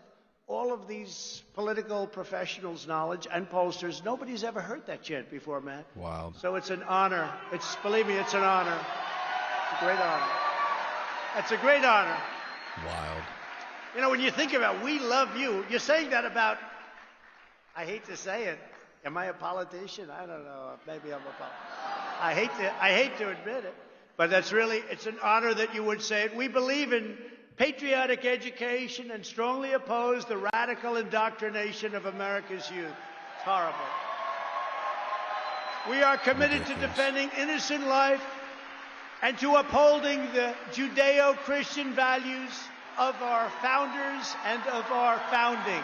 all of these political professionals' knowledge and pollsters, nobody's ever heard that chant before, Matt. Wild. So it's an honor. Believe me, it's an honor. It's a great honor. It's a great honor. Wild. You know, when you think about "we love you," you're saying that about, I hate to say it, am I a politician? I don't know. Maybe I'm a politician. I hate to admit it, but that's really, it's an honor that you would say it. We believe in patriotic education and strongly oppose the radical indoctrination of America's youth. It's horrible. We are committed to defending innocent life and to upholding the Judeo-Christian values of our founders and of our founding.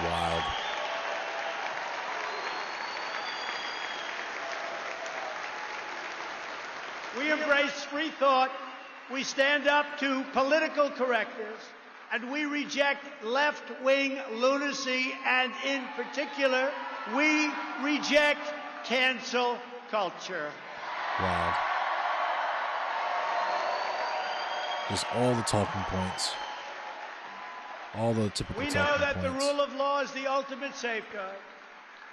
Wild. We embrace free thought, we stand up to political correctness, and we reject left-wing lunacy, and in particular, we reject cancel culture. Wild. Just all the talking points. All the typical We talking know points. that the rule of law is the ultimate safeguard,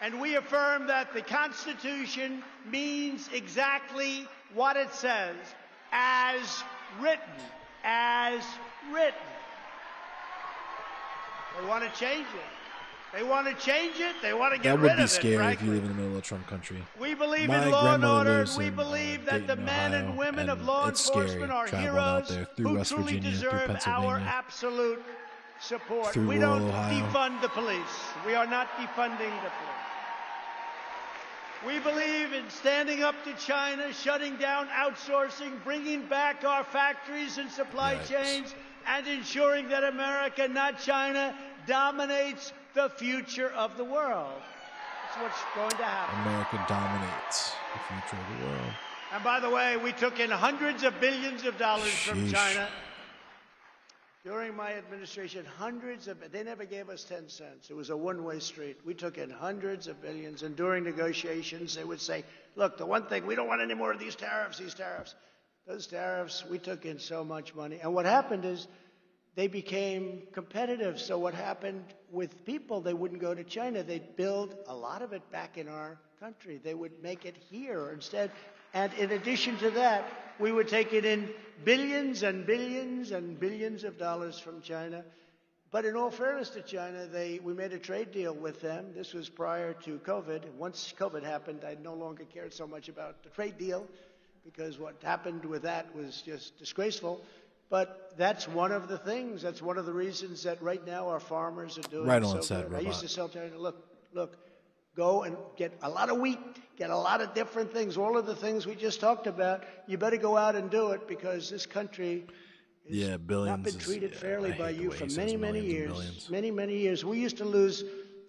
and we affirm that the Constitution means exactly what it says, as written, as written. They want to change it. They want to change it. They want to get That rid would be of it, scary if frankly. you live in the middle of Trump country. We believe My in law and grandmother order. lives We in, believe that the Dayton, men and Ohio, women of and law it's enforcement scary are traveling out heroes there through who West truly Virginia, through deserve our Pennsylvania, absolute support. through We rural don't Ohio. defund the police. We are not defunding the police. We believe in standing up to China, shutting down outsourcing, bringing back our factories and supply chains, and ensuring that America, not China, dominates the future of the world. That's what's going to happen. America dominates the future of the world. And by the way, we took in hundreds of billions of dollars from Sheesh. China. During my administration, they never gave us 10 cents. It was a one-way street. We took in hundreds of billions, and during negotiations, they would say, look, the one thing, we don't want any more of these tariffs. Those tariffs, we took in so much money. And what happened is they became competitive. So what happened with people, they wouldn't go to China. They'd build a lot of it back in our country. They would make it here instead. And in addition to that, we were taking in billions and billions and billions of dollars from China. But in all fairness to China, we made a trade deal with them. This was prior to COVID. Once COVID happened, I no longer cared so much about the trade deal because what happened with that was just disgraceful. But that's one of the things. That's one of the reasons that right now our farmers are doing Right on, so said good. I Robot. used to sell China, look, go and get a lot of wheat, get a lot of different things, all of the things we just talked about. You better go out and do it because this country has not been treated fairly by you for many, many years. Many, many years. We used to lose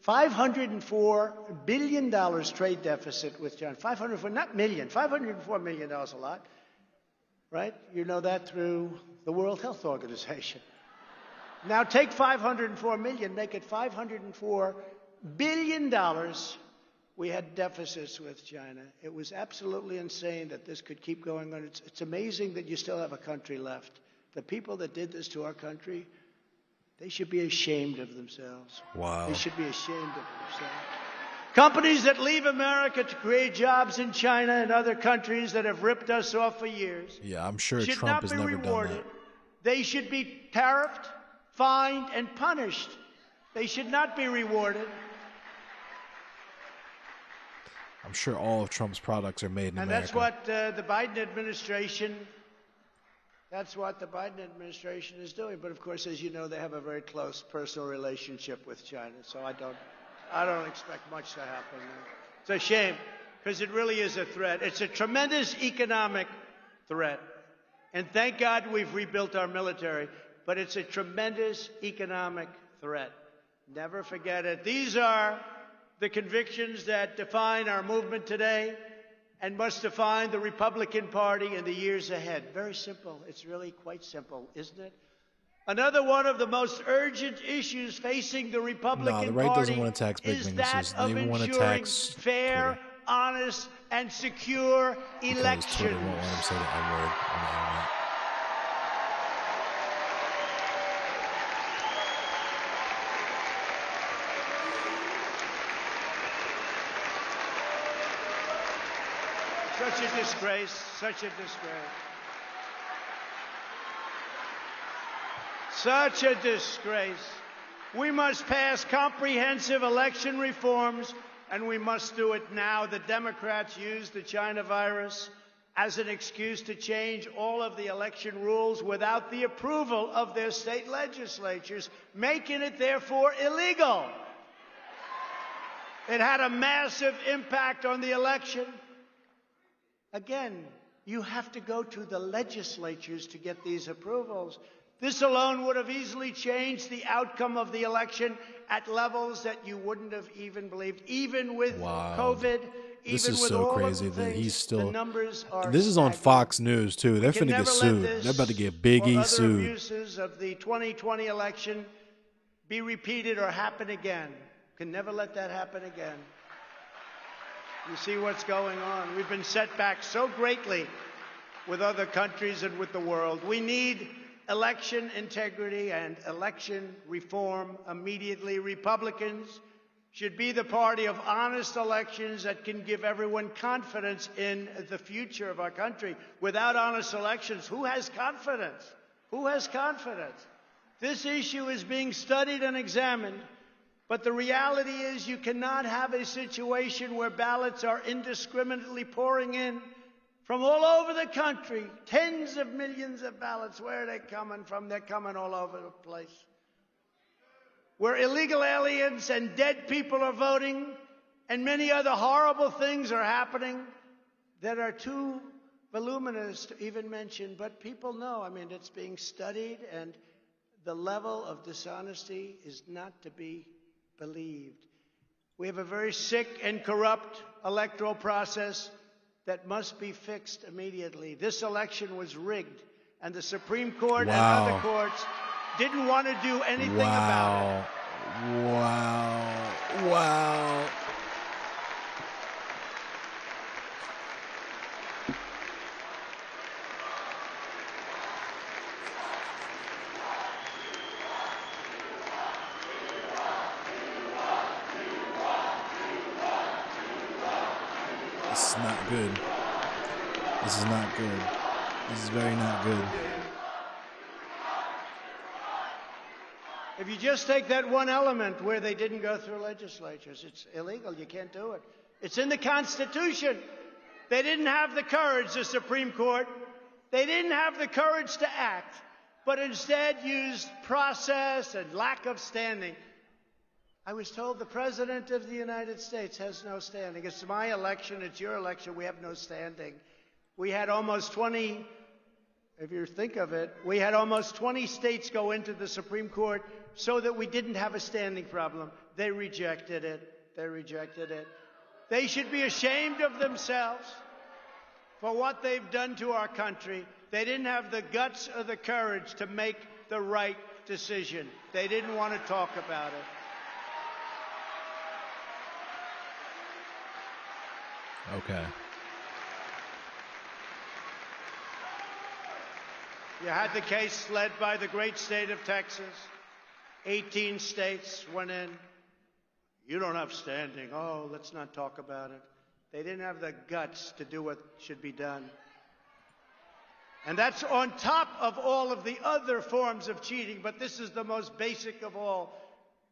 $504 billion trade deficit with China. 504, not million, $504 million a lot, right? You know that through the World Health Organization. Now take 504 million, make it $504 billion. We had deficits with China. It was absolutely insane that this could keep going on. It's amazing that you still have a country left. The people that did this to our country, they should be ashamed of themselves. Wow. They should be ashamed of themselves. Companies that leave America to create jobs in China and other countries that have ripped us off for years Yeah, I'm sure should Trump not has be never rewarded. done that. They should be tariffed, fined, and punished. They should not be rewarded. I'm sure all of Trump's products are made in And America. that's what the Biden administration is doing. But of course, as you know, they have a very close personal relationship with China. So I don't expect much to happen. It's a shame because it really is a threat. It's a tremendous economic threat. And thank God we've rebuilt our military, but it's a tremendous economic threat. Never forget it. These are the convictions that define our movement today and must define the Republican Party in the years ahead. Very simple. It's really quite simple, isn't it? Another one of the most urgent issues facing the Republican No, the right Party doesn't want to tax big is businesses. that of They want to ensuring tax fair, honest, and secure because elections. Twitter won't let him say the N-word on the internet. Such a disgrace, such a disgrace. Such a disgrace. We must pass comprehensive election reforms, and we must do it now. The Democrats used the China virus as an excuse to change all of the election rules without the approval of their state legislatures, making it therefore illegal. It had a massive impact on the election. Again, you have to go to the legislatures to get these approvals. This alone would have easily changed the outcome of the election at levels that you wouldn't have even believed, even with COVID. This even is with so all crazy of the that things, he's still. the numbers are This is on staggering. Fox News too. They're We can finna get never let sued. this They're about to get or Biggie other sued. abuses of the 2020 election be repeated or happen again. Can never let that happen again. You see what's going on. We've been set back so greatly with other countries and with the world. We need election integrity and election reform immediately. Republicans should be the party of honest elections that can give everyone confidence in the future of our country. Without honest elections, who has confidence? Who has confidence? This issue is being studied and examined But the reality is you cannot have a situation where ballots are indiscriminately pouring in from all over the country. Tens of millions of ballots. Where are they coming from? They're coming all over the place. Where illegal aliens and dead people are voting, and many other horrible things are happening that are too voluminous to even mention. But people know. I mean, it's being studied, and the level of dishonesty is not to be believed. We have a very sick and corrupt electoral process that must be fixed immediately. This election was rigged, and the Supreme Court and other courts didn't want to do anything about it. Wow. This is not good. This is not good. This is very not good. If you just take that one element where they didn't go through legislatures, it's illegal. You can't do it. It's in the Constitution. They didn't have the courage, the Supreme Court. They didn't have the courage to act, but instead used process and lack of standing. I was told the President of the United States has no standing. It's my election. It's your election. We have no standing. We had almost 20, if you think of it, we had almost 20 states go into the Supreme Court so that we didn't have a standing problem. They rejected it. They rejected it. They should be ashamed of themselves for what they've done to our country. They didn't have the guts or the courage to make the right decision. They didn't want to talk about it. Okay. You had the case led by the great state of Texas. 18 states went in. You don't have standing. Oh, let's not talk about it. They didn't have the guts to do what should be done. And that's on top of all of the other forms of cheating, but this is the most basic of all.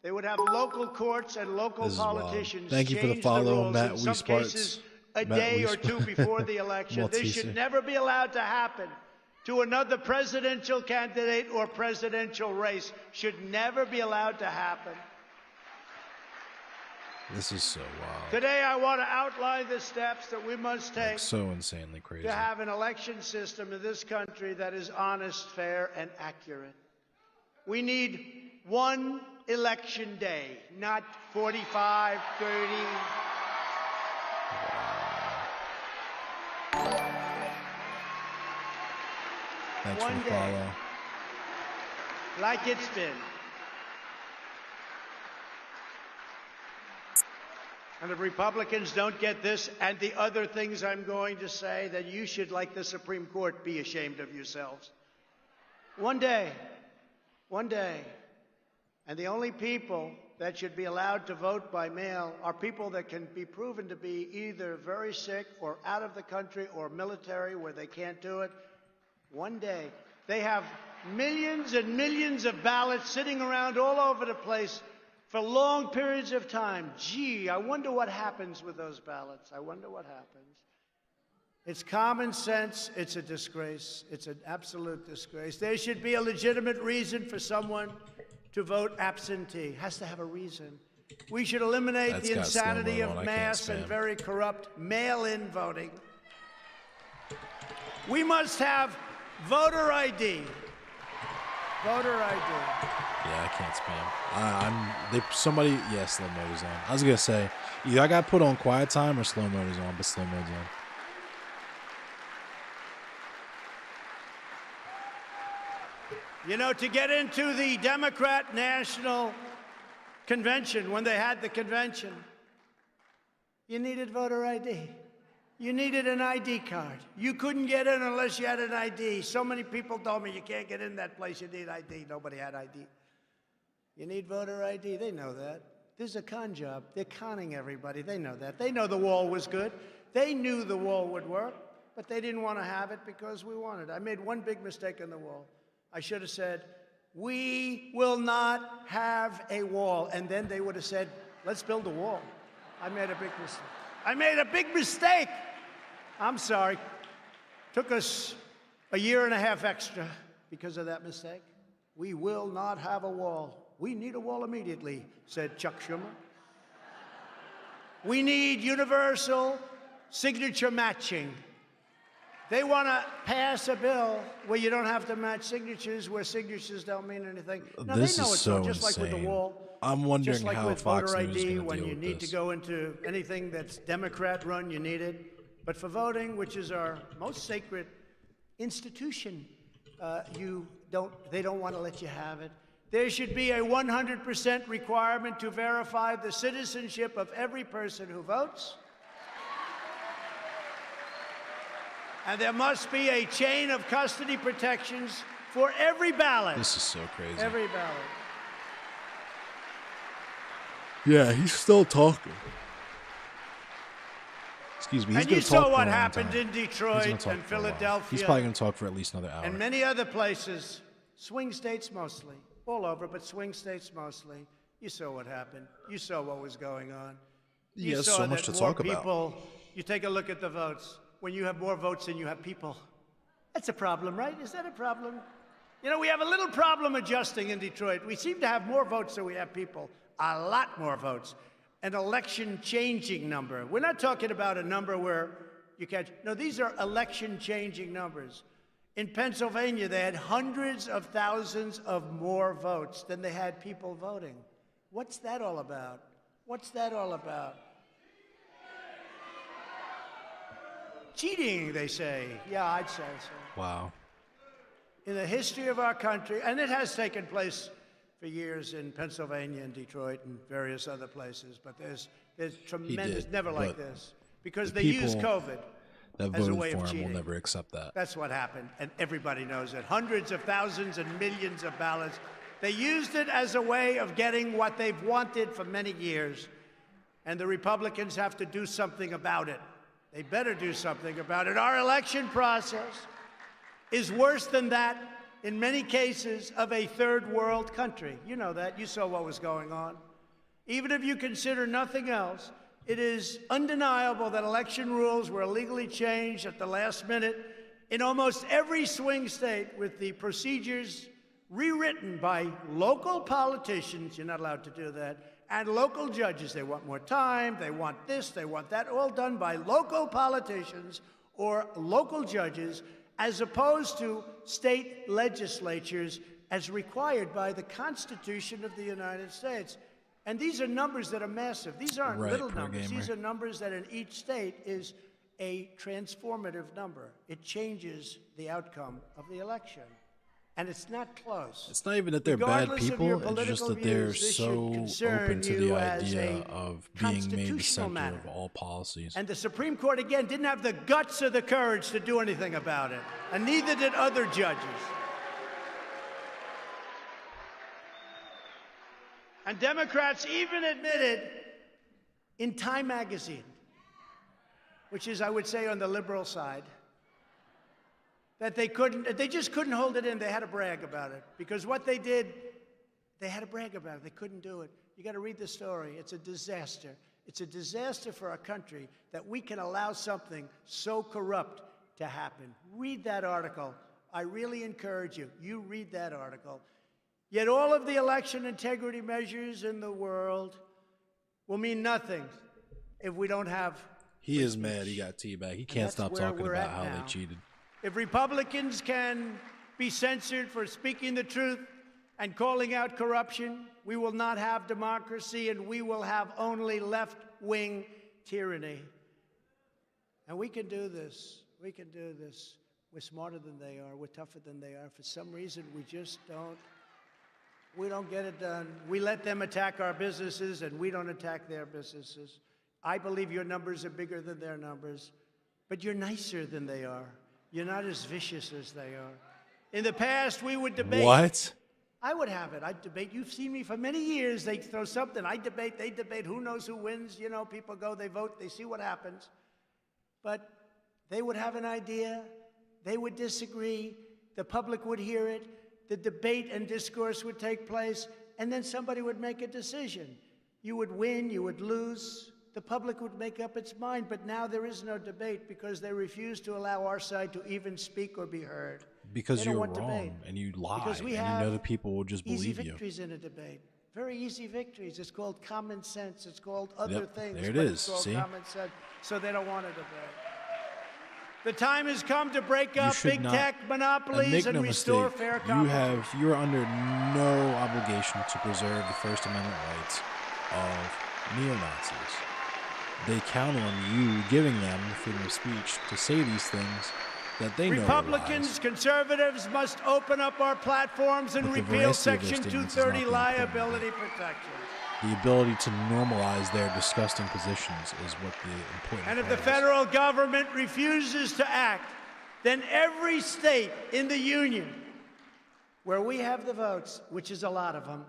They would have local courts and local politicians Thank you for the change follow, rules Matt in some cases a day or two before the election. This should never be allowed to happen to another presidential candidate or presidential race. Should never be allowed to happen. This is so wild. Today I want to outline the steps that we must take So insanely crazy. to have an election system in this country that is honest, fair, and accurate. We need one election day, not 45, 30. Thanks One for the day. follow. Like it's been. And if Republicans don't get this and the other things I'm going to say, then you should, like the Supreme Court, be ashamed of yourselves. One day. And the only people that should be allowed to vote by mail are people that can be proven to be either very sick or out of the country or military where they can't do it. One day. They have millions and millions of ballots sitting around all over the place for long periods of time. Gee, I wonder what happens with those ballots. I wonder what happens. It's common sense. It's a disgrace. It's an absolute disgrace. There should be a legitimate reason for someone to vote absentee. Has to have a reason. We should eliminate the insanity of mass and very corrupt mail-in voting. We must have voter ID. Voter ID. Yeah, I can't spam. Slow mode is on. I was gonna say, either I got put on quiet time or slow mode is on, but slow mode's on. You know, to get into the Democrat National Convention, when they had the convention, you needed voter ID. You needed an ID card. You couldn't get in unless you had an ID. So many people told me you can't get in that place, you need ID. Nobody had ID. You need voter ID. They know that. This is a con job. They're conning everybody. They know that. They know the wall was good. They knew the wall would work, but they didn't want to have it because we wanted it. I made one big mistake on the wall. I should have said, We will not have a wall. And then they would have said, let's build a wall. I made a big mistake. I made a big mistake. I'm sorry. Took us a year and a half extra because of that mistake. We will not have a wall. We need a wall immediately, said Chuck Schumer. We need universal signature matching. They want to pass a bill where you don't have to match signatures, where signatures don't mean anything. Now, This they know is it's so all, just like with the insane. wall. I'm wondering just like how with Fox voter News is ID, gonna when deal you with need this. to go into anything that's Democrat-run, you need it. But for voting, which is our most sacred institution, they don't want to let you have it. There should be a 100% requirement to verify the citizenship of every person who votes. And there must be a chain of custody protections for every ballot. This is so crazy. Every ballot. Yeah, he's still talking. Excuse me. He's And gonna you saw talk for what a long happened time. in He's gonna Detroit talk and for a while. Philadelphia. He's probably going to talk for at least another hour. And many other places, swing states mostly, all over, but swing states mostly. You saw what happened. You saw what was going on. Yeah, You so saw much that to more talk about. people, you take a look at the votes. When you have more votes than you have people, that's a problem, right? Is that a problem? You know, we have a little problem adjusting in Detroit. We seem to have more votes than we have people. A lot more votes. An election-changing number. We're not talking about a number where you can't. No, these are election-changing numbers. In Pennsylvania, they had hundreds of thousands of more votes than they had people voting. What's that all about? What's that all about? Cheating, they say. Yeah, I'd say so. Wow. In the history of our country, and it has taken place for years in Pennsylvania and Detroit and various other places, but there's tremendous, did, never like but this, because the they use people COVID that as a voted way for of him will cheating. never accept that. That's what happened, and everybody knows it. Hundreds of thousands and millions of ballots. They used it as a way of getting what they've wanted for many years, and the Republicans have to do something about it. They better do something about it. Our election process is worse than that, in many cases, of a third world country. You know that. You saw what was going on. Even if you consider nothing else, it is undeniable that election rules were illegally changed at the last minute in almost every swing state, with the procedures rewritten by local politicians. You're not allowed to do that. And local judges. They want more time, they want this, they want that, all done by local politicians or local judges, as opposed to state legislatures as required by the Constitution of the United States. And these are numbers that are massive. These aren't Right, little pro numbers. gamer. These are numbers that in each state is a transformative number. It changes the outcome of the election. And it's not close. It's not even that they're bad Regardless of your people. It's just political that they're views, this so should concern open to you the as idea a of being made the constitutional center matter. of all policies. And the Supreme Court, again, didn't have the guts or the courage to do anything about it. And neither did other judges. And Democrats even admitted in Time magazine, which is, I would say, on the liberal side, that they just couldn't hold it in. They had to brag about it. Because what they did, they had to brag about it. They couldn't do it. You got to read the story. It's a disaster. It's a disaster for our country that we can allow something so corrupt to happen. Read that article. I really encourage you. You read that article. Yet all of the election integrity measures in the world will mean nothing if we don't have. He is mad he got teabagged. He can't that's stop where talking we're about at how now. they cheated. If Republicans can be censored for speaking the truth and calling out corruption, we will not have democracy, and we will have only left-wing tyranny. And we can do this. We can do this. We're smarter than they are. We're tougher than they are. For some reason, we just don't. We don't get it done. We let them attack our businesses, and we don't attack their businesses. I believe your numbers are bigger than their numbers, but you're nicer than they are. You're not as vicious as they are. In the past, we would debate. What? I would have it. I'd debate. You've seen me for many years. They throw something. I debate. They debate. Who knows who wins? You know, people go, they vote, they see what happens. But they would have an idea. They would disagree. The public would hear it. the debate and discourse would take place, and then somebody would make a decision. You would win, you would lose. The public would make up its mind, but now there is no debate because they refuse to allow our side to even speak or be heard. Because you're wrong and you lie, Because we and have you know that people will just easy believe you. victories in a debate. Very easy victories. It's called common sense. It's called other things. There it but is. It's called See? common sense. So they don't want a debate. The time has come to break You up should big not- tech monopolies make and no restore mistake, fair competition. you're under no obligation to preserve the First Amendment rights of neo-Nazis. They count on you giving them the freedom of speech to say these things that they know are Republicans, lies. conservatives must open up our platforms and But the repeal veracity of their Section statements is not 230 being liability protection. The ability to normalize their disgusting positions is what the important And if the part is. federal government refuses to act, then every state in the union where we have the votes, which is a lot of them,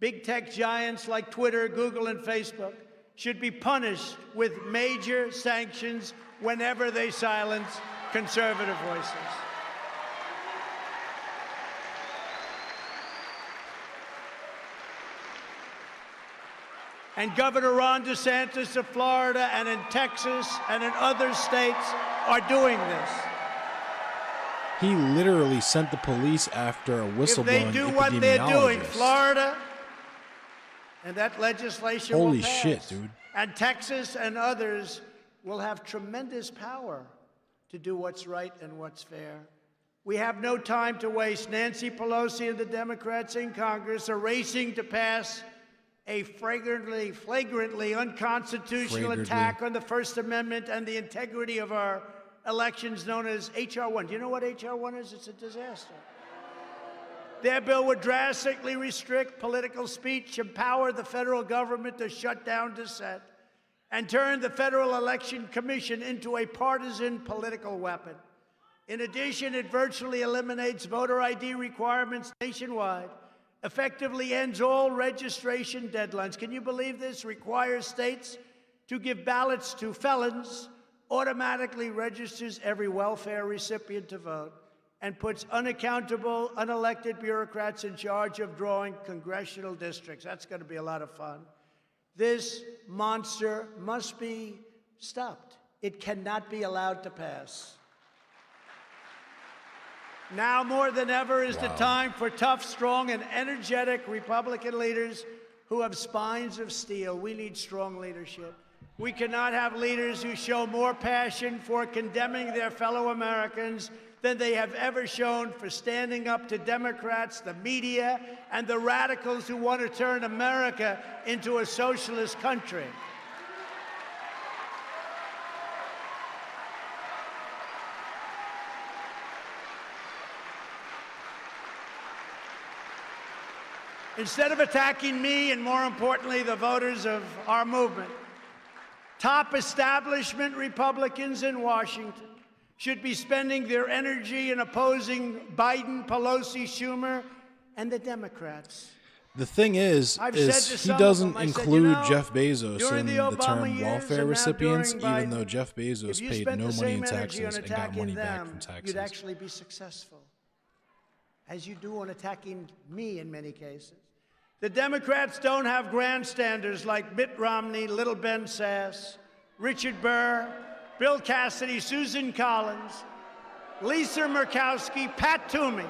big tech giants like Twitter, Google, and Facebook, should be punished with major sanctions whenever they silence conservative voices. And Governor Ron DeSantis of Florida and in Texas and in other states are doing this. He literally sent the police after a whistleblowing If they do what they're doing, epidemiologist. Florida, and that legislation Holy will pass. shit, dude. And Texas and others will have tremendous power to do what's right and what's fair. We have no time to waste. Nancy Pelosi and the Democrats in Congress are racing to pass a flagrantly unconstitutional attack on the First Amendment and the integrity of our elections, known as H.R. 1. Do you know what H.R. 1 is? It's a disaster. Their bill would drastically restrict political speech, empower the federal government to shut down dissent, and turn the Federal Election Commission into a partisan political weapon. In addition, it virtually eliminates voter ID requirements nationwide, effectively ends all registration deadlines. Can you believe this? Requires states to give ballots to felons, automatically registers every welfare recipient to vote, and puts unaccountable, unelected bureaucrats in charge of drawing congressional districts. That's going to be a lot of fun. This monster must be stopped. It cannot be allowed to pass. Now more than ever is the time for tough, strong, and energetic Republican leaders who have spines of steel. We need strong leadership. We cannot have leaders who show more passion for condemning their fellow Americans than they have ever shown for standing up to Democrats, the media, and the radicals who want to turn America into a socialist country. Instead of attacking me and, more importantly, the voters of our movement, top establishment Republicans in Washington should be spending their energy in opposing Biden, Pelosi, Schumer, and the Democrats. The thing is he doesn't include Jeff Bezos in the term welfare recipients, even though Jeff Bezos paid no money in taxes and got money back from taxes. You'd actually be successful, as you do on attacking me in many cases. The Democrats don't have grandstanders like Mitt Romney, Little Ben Sass, Richard Burr, Bill Cassidy, Susan Collins, Lisa Murkowski, Pat Toomey.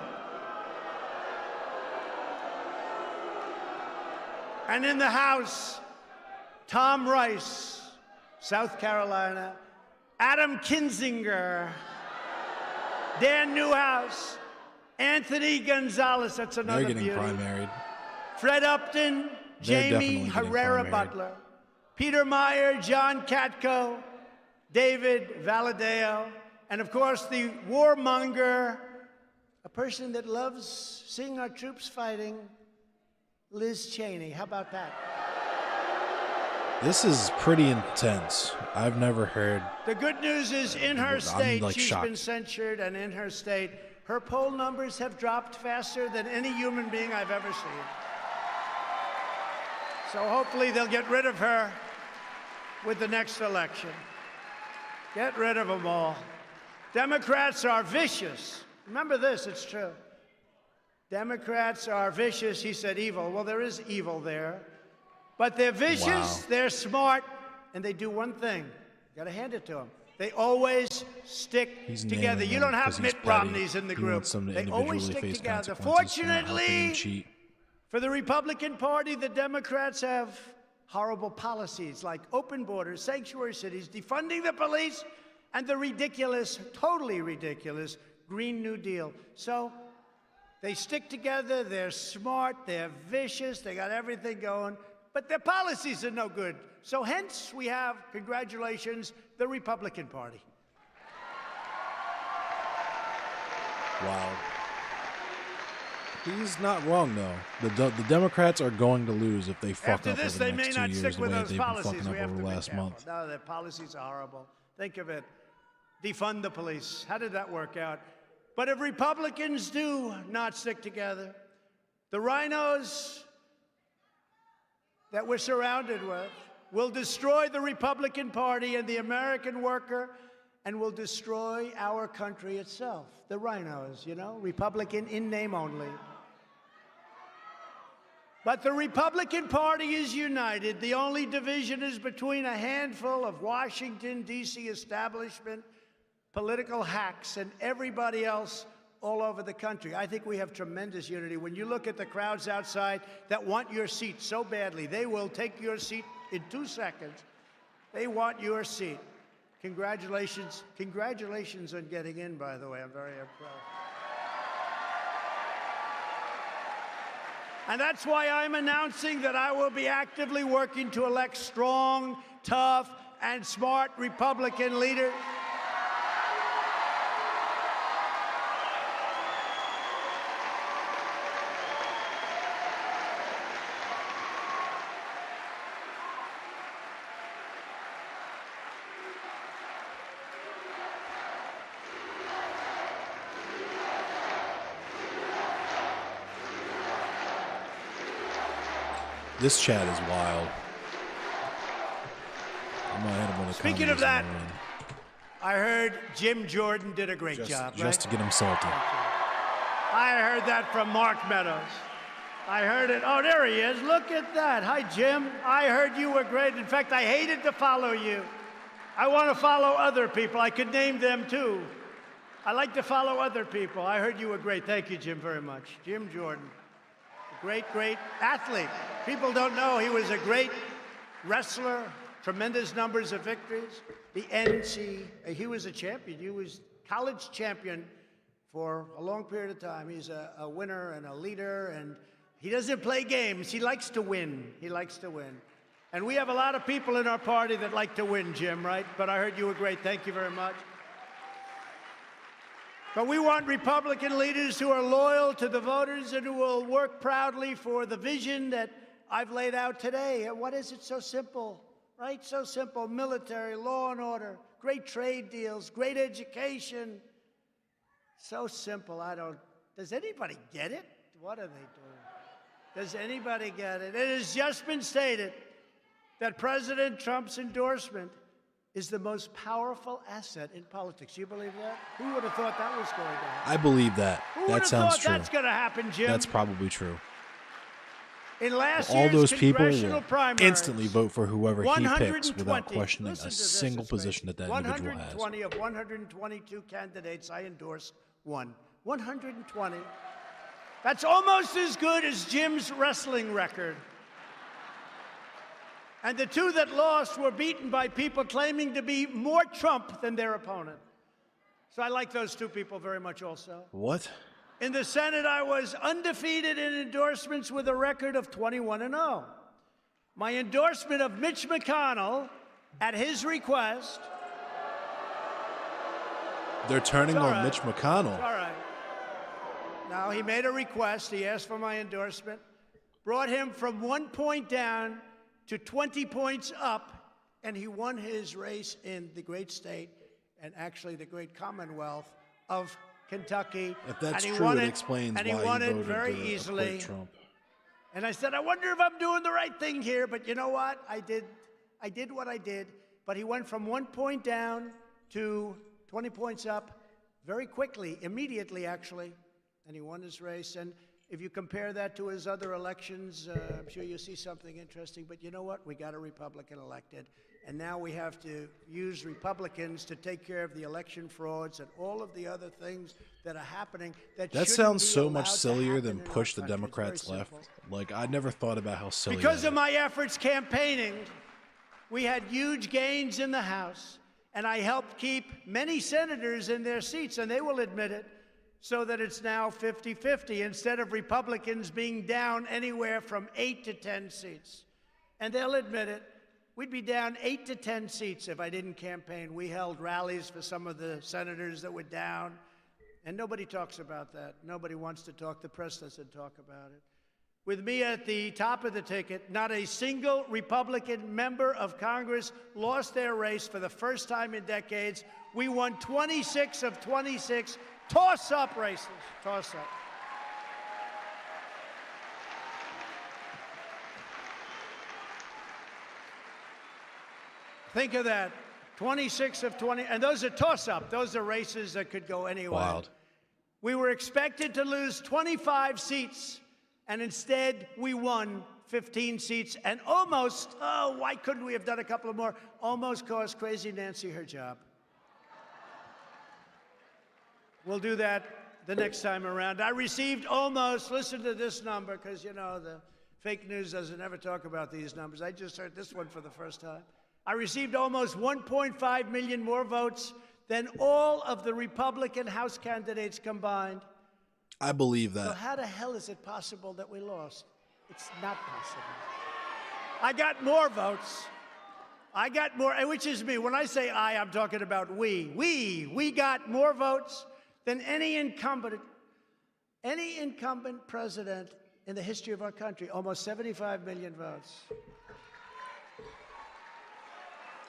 And in the House, Tom Rice, South Carolina, Adam Kinzinger, Dan Newhouse, Anthony Gonzalez, that's another They're getting beauty. primaried. Fred Upton, They're Jamie definitely getting Herrera primaried. Butler, Peter Meyer, John Katko, David Valadeo, and of course the warmonger, a person that loves seeing our troops fighting, Liz Cheney. How about that? This is pretty intense. I've never heard. The good news is in her I'm, state, like, she's shocked. been censured, and in her state, her poll numbers have dropped faster than any human being I've ever seen. So hopefully they'll get rid of her with the next election. Get rid of them all. Democrats are vicious. Remember this, it's true. Democrats are vicious. He said evil. Well, there is evil there. But they're vicious, Wow. they're smart, and they do one thing. Got to hand it to them. They always stick He's together. naming You them don't have 'cause he's Mitt petty. Romneys in the He group. wants them to They always individually stick face together. consequences for not helping him Fortunately, cheat. for the Republican Party, the Democrats have horrible policies like open borders, sanctuary cities, defunding the police, and the ridiculous, totally ridiculous, Green New Deal. So they stick together, they're smart, they're vicious, they got everything going, but their policies are no good. So hence we have, congratulations, the Republican Party. Wow. He's not wrong, though. The Democrats are going to lose if they fuck After up this, over they the may next not 2 years stick the with way those they've been policies. fucking We up have over to the be last careful. month. No, their policies are horrible. Think of it. Defund the police. How did that work out? But if Republicans do not stick together, the rhinos that we're surrounded with will destroy the Republican Party and the American worker and will destroy our country itself. The rhinos, you know, Republican in name only. But the Republican Party is united. The only division is between a handful of Washington, D.C. establishment political hacks and everybody else all over the country. I think we have tremendous unity. When you look at the crowds outside that want your seat so badly, they will take your seat in 2 seconds. They want your seat. Congratulations. Congratulations on getting in, by the way. I'm very impressed. And that's why I'm announcing that I will be actively working to elect strong, tough, and smart Republican leaders. This chat is wild. I'm gonna hit him with a Speaking of communism that, win. I heard Jim Jordan did a great job, Just to right? get him salty. I heard that from Mark Meadows. I heard it. Oh, there he is. Look at that. Hi, Jim. I heard you were great. In fact, I hated to follow you. I want to follow other people. I could name them, too. I like to follow other people. I heard you were great. Thank you, Jim, very much. Jim Jordan. Great, great athlete. People don't know he was a great wrestler, tremendous numbers of victories. The NC, he was a champion. He was college champion for a long period of time. He's a winner and a leader, and he doesn't play games. He likes to win. He likes to win. And we have a lot of people in our party that like to win, Jim, right? But I heard you were great. Thank you very much. But we want Republican leaders who are loyal to the voters and who will work proudly for the vision that I've laid out today. And what is it? So simple, right? So simple. Military, law and order, great trade deals, great education. So simple. Does anybody get it? What are they doing? Does anybody get it? It has just been stated that President Trump's endorsement is the most powerful asset in politics. You believe that? Who would have thought that was going to happen? I believe that. Who would That have sounds thought true. that's going to happen, Jim? That's probably true. In last All year's those people congressional will primaries, instantly vote for whoever he picks 120 without questioning listen a to this, single it's position that amazing. individual has. 120 of 122 candidates I endorsed won. 120. That's almost as good as Jim's wrestling record. And the two that lost were beaten by people claiming to be more Trump than their opponent. So I like those two people very much also. What? In the Senate, I was undefeated in endorsements with a record of 21-0. My endorsement of Mitch McConnell, at his request. They're turning It's all on right. Mitch McConnell. It's all right. Now, he made a request. He asked for my endorsement. Brought him from 1 point down to 20 points up, and he won his race in the great state and actually the great Commonwealth of Kentucky. If that's and he true, won it explains and why he won he it voted very to easily. acquit Trump. And I said, I wonder if I'm doing the right thing here, but you know what? I did what I did. But he went from 1 point down to 20 points up very quickly, immediately actually, and he won his race. And if you compare that to his other elections, I'm sure you'll see something interesting. But you know what? We got a Republican elected. And now we have to use Republicans to take care of the election frauds and all of the other things that are happening. That sounds so much sillier than push the Democrats left. Like, I never thought about how silly Because that of my efforts campaigning, we had huge gains in the House, and I helped keep many senators in their seats, and they will admit it, so that it's now 50-50 instead of Republicans being down anywhere from 8 to 10 seats. And they'll admit it. We'd be down 8 to 10 seats if I didn't campaign. We held rallies for some of the senators that were down, and nobody talks about that. Nobody wants to talk. The press doesn't talk about it. With me at the top of the ticket, not a single Republican member of Congress lost their race for the first time in decades. We won 26 of 26 toss-up races. Toss-up. Think of that, 26 of 20, and those are toss-up. Those are races that could go anywhere. Wild. We were expected to lose 25 seats, and instead we won 15 seats, and almost, oh, why couldn't we have done a couple of more? Almost cost Crazy Nancy her job. We'll do that the next time around. I received almost, listen to this number, because, you know, the fake news doesn't ever talk about these numbers. I just heard this one for the first time. I received almost 1.5 million more votes than all of the Republican House candidates combined. I believe that. So how the hell is it possible that we lost? It's not possible. I got more votes. I got more, which is me. When I say I, I'm talking about we. We got more votes than any incumbent president in the history of our country. Almost 75 million votes.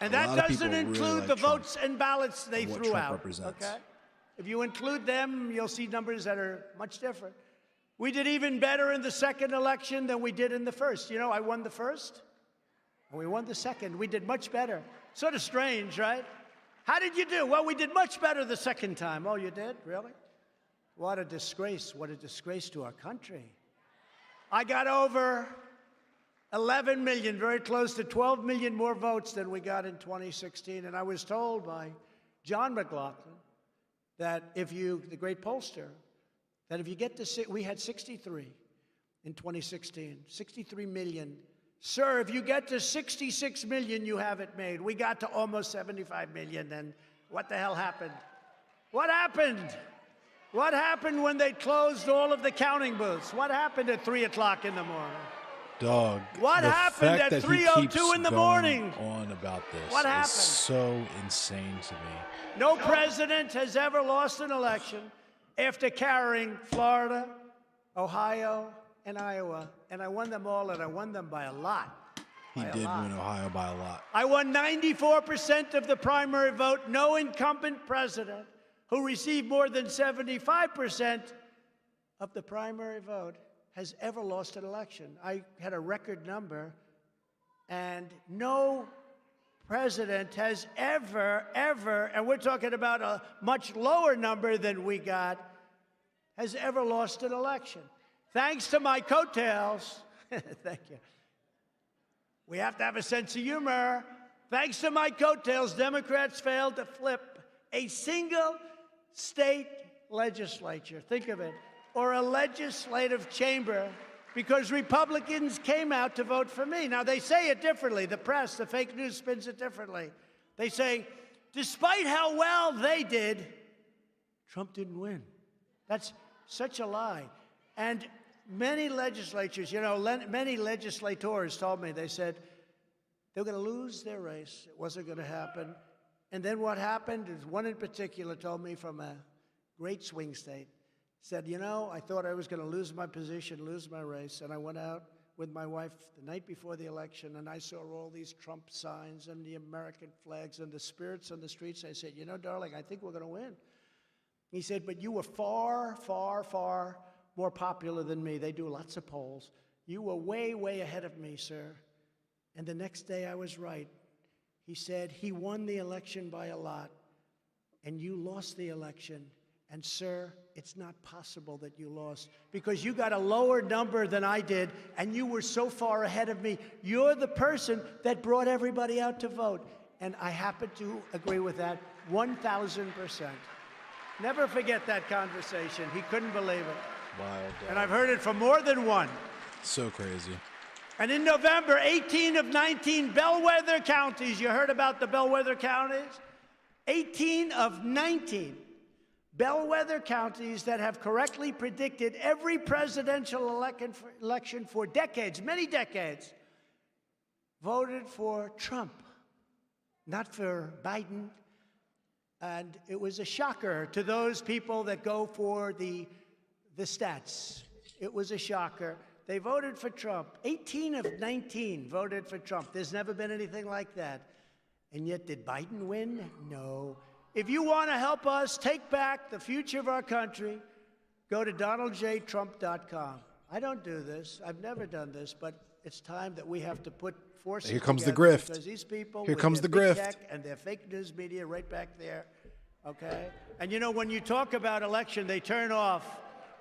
And that doesn't include the votes and ballots they threw out. Okay? If you include them, you'll see numbers that are much different. We did even better in the second election than we did in the first. You know, I won the first, and we won the second. We did much better. Sort of strange, right? How did you do? Well, we did much better the second time. Oh, you did? Really? What a disgrace. What a disgrace to our country. I got over 11 million, very close to 12 million more votes than we got in 2016. And I was told by John McLaughlin that if you, the great pollster, that if you get to, we had 63 in 2016, 63 million. Sir, if you get to 66 million, you have it made. We got to almost 75 million, and what the hell happened? What happened? What happened when they closed all of the counting booths? What happened at 3 o'clock in the morning? Dog. What happened at 3:02 in the morning? On about this. What happened? Is so insane to me. No president has ever lost an election after carrying Florida, Ohio, and Iowa, and I won them all, and I won them by a lot. He did win Ohio by a lot. I won 94% of the primary vote. No incumbent president who received more than 75% of the primary vote has ever lost an election. I had a record number, and no president has ever, and we're talking about a much lower number than we got, has ever lost an election. Thanks to my coattails, thank you. We have to have a sense of humor. Thanks to my coattails, Democrats failed to flip a single state legislature. Think of it. Or a legislative chamber, because Republicans came out to vote for me. Now, they say it differently. The press, the fake news spins it differently. They say, despite how well they did, Trump didn't win. That's such a lie. And many legislatures, you know, many legislators told me, they said they were going to lose their race. It wasn't going to happen. And then what happened is one in particular told me from a great swing state, said, you know, I thought I was going to lose my position, lose my race, and I went out with my wife the night before the election, and I saw all these Trump signs and the American flags and the spirits on the streets. I said, you know, darling, I think we're going to win. He said, but you were far, far, far more popular than me. They do lots of polls. You were way, way ahead of me, sir. And the next day I was right. He said, he won the election by a lot, and you lost the election. And sir, it's not possible that you lost because you got a lower number than I did and you were so far ahead of me. You're the person that brought everybody out to vote. And I happen to agree with that 1,000%. Never forget that conversation. He couldn't believe it. Wild. And I've heard it from more than one. So crazy. And in November, 18 of 19 bellwether counties, you heard about the bellwether counties? 18 of 19 bellwether counties that have correctly predicted every presidential election for decades, many decades, voted for Trump, not for Biden. And it was a shocker to those people that go for the stats. It was a shocker. They voted for Trump. 18 of 19 voted for Trump. There's never been anything like that. And yet, did Biden win? No. If you want to help us take back the future of our country, go to DonaldJTrump.com. I don't do this. I've never done this, but it's time that we have to put forces Here comes the together grift. because these people, Here with comes their the big grift. tech and their fake news media right back there, okay? And you know, when you talk about election, they turn off.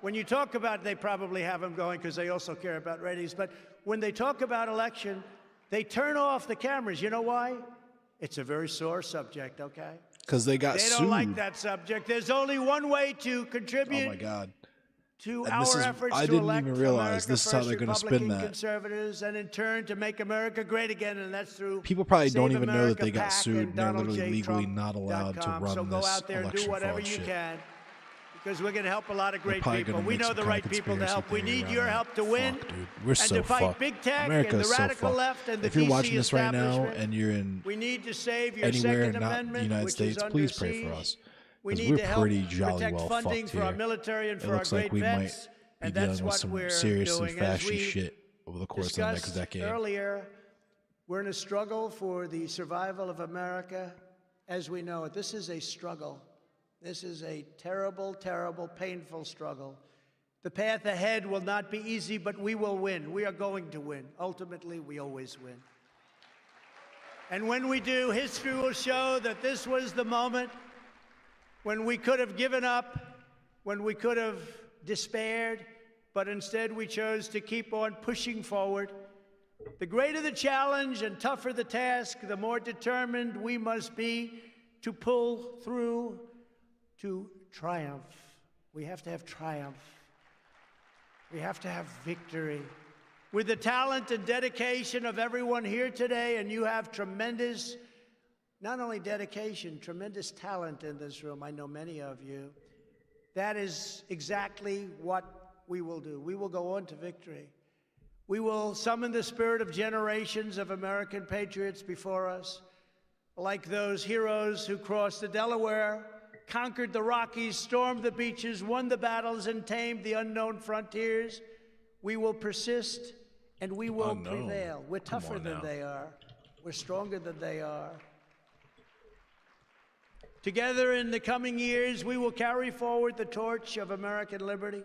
When you talk about, they probably have them going because they also care about ratings, but when they talk about election, they turn off the cameras. You know why? It's a very sore subject, okay? Because they got They sued. don't like that subject. There's only one way to contribute Oh my God. to And our this is- efforts I to didn't elect even realize America this is how First they're gonna spin Republican that. conservatives, and in turn to make America great again, and that's through People probably don't Save even know that they America got PAC sued and and they're literally legally DonaldJTrump.com. not allowed to run So go this out there and do election whatever fraud you shit. can, because we're going to help a lot of They're great probably people. gonna We make know some the kind right of people to conspiracy help. We theory need around your that. help to win. Fuck, dude. We're and so to fight fucked. big tech America and is the so radical fucked. left and the If you're DC watching this right now establishment. and you're in We need to save your anywhere Second not the Amendment, United which States, is under please pray for siege. us. We Because need we're to help pretty jolly protect well funding fucked for our here. military and It for our looks like great we might vets, be and dealing that's with what some we're seriously doing. As fashy we shit over the course of the next discussed decade. earlier, we're in a struggle for the survival of America as we know it. This is a struggle. This is a terrible, terrible, painful struggle. The path ahead will not be easy, but we will win. We are going to win. Ultimately, we always win. And when we do, history will show that this was the moment when we could have given up, when we could have despaired, but instead we chose to keep on pushing forward. The greater the challenge and tougher the task, the more determined we must be to pull through to triumph. We have to have triumph. We have to have victory. With the talent and dedication of everyone here today, and you have tremendous, not only dedication, tremendous talent in this room. I know many of you. That is exactly what we will do. We will go on to victory. We will summon the spirit of generations of American patriots before us, like those heroes who crossed the Delaware, conquered the Rockies, stormed the beaches, won the battles, and tamed the unknown frontiers. We will persist, and we will prevail. We're tougher than they are. We're stronger than they are. Together in the coming years, we will carry forward the torch of American liberty.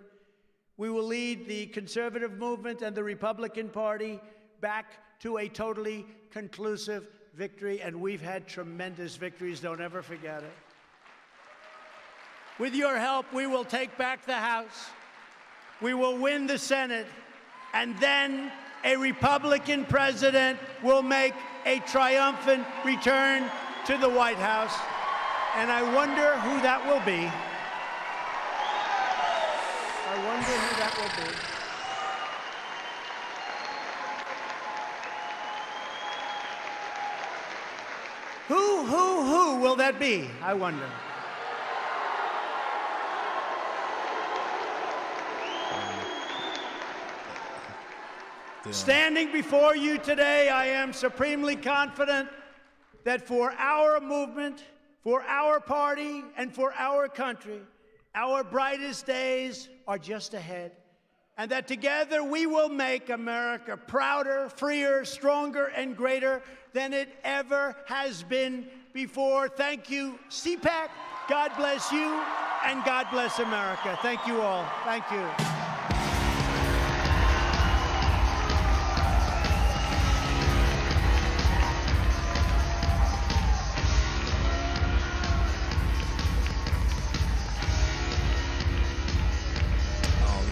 We will lead the conservative movement and the Republican Party back to a totally conclusive victory, and we've had tremendous victories. Don't ever forget it. With your help, we will take back the House. We will win the Senate, and then a Republican president will make a triumphant return to the White House. And I wonder who that will be. I wonder who that will be. Who will that be? I wonder. Standing before you today, I am supremely confident that for our movement, for our party, and for our country, our brightest days are just ahead, and that together we will make America prouder, freer, stronger, and greater than it ever has been before. Thank you, CPAC. God bless you, and God bless America. Thank you all. Thank you.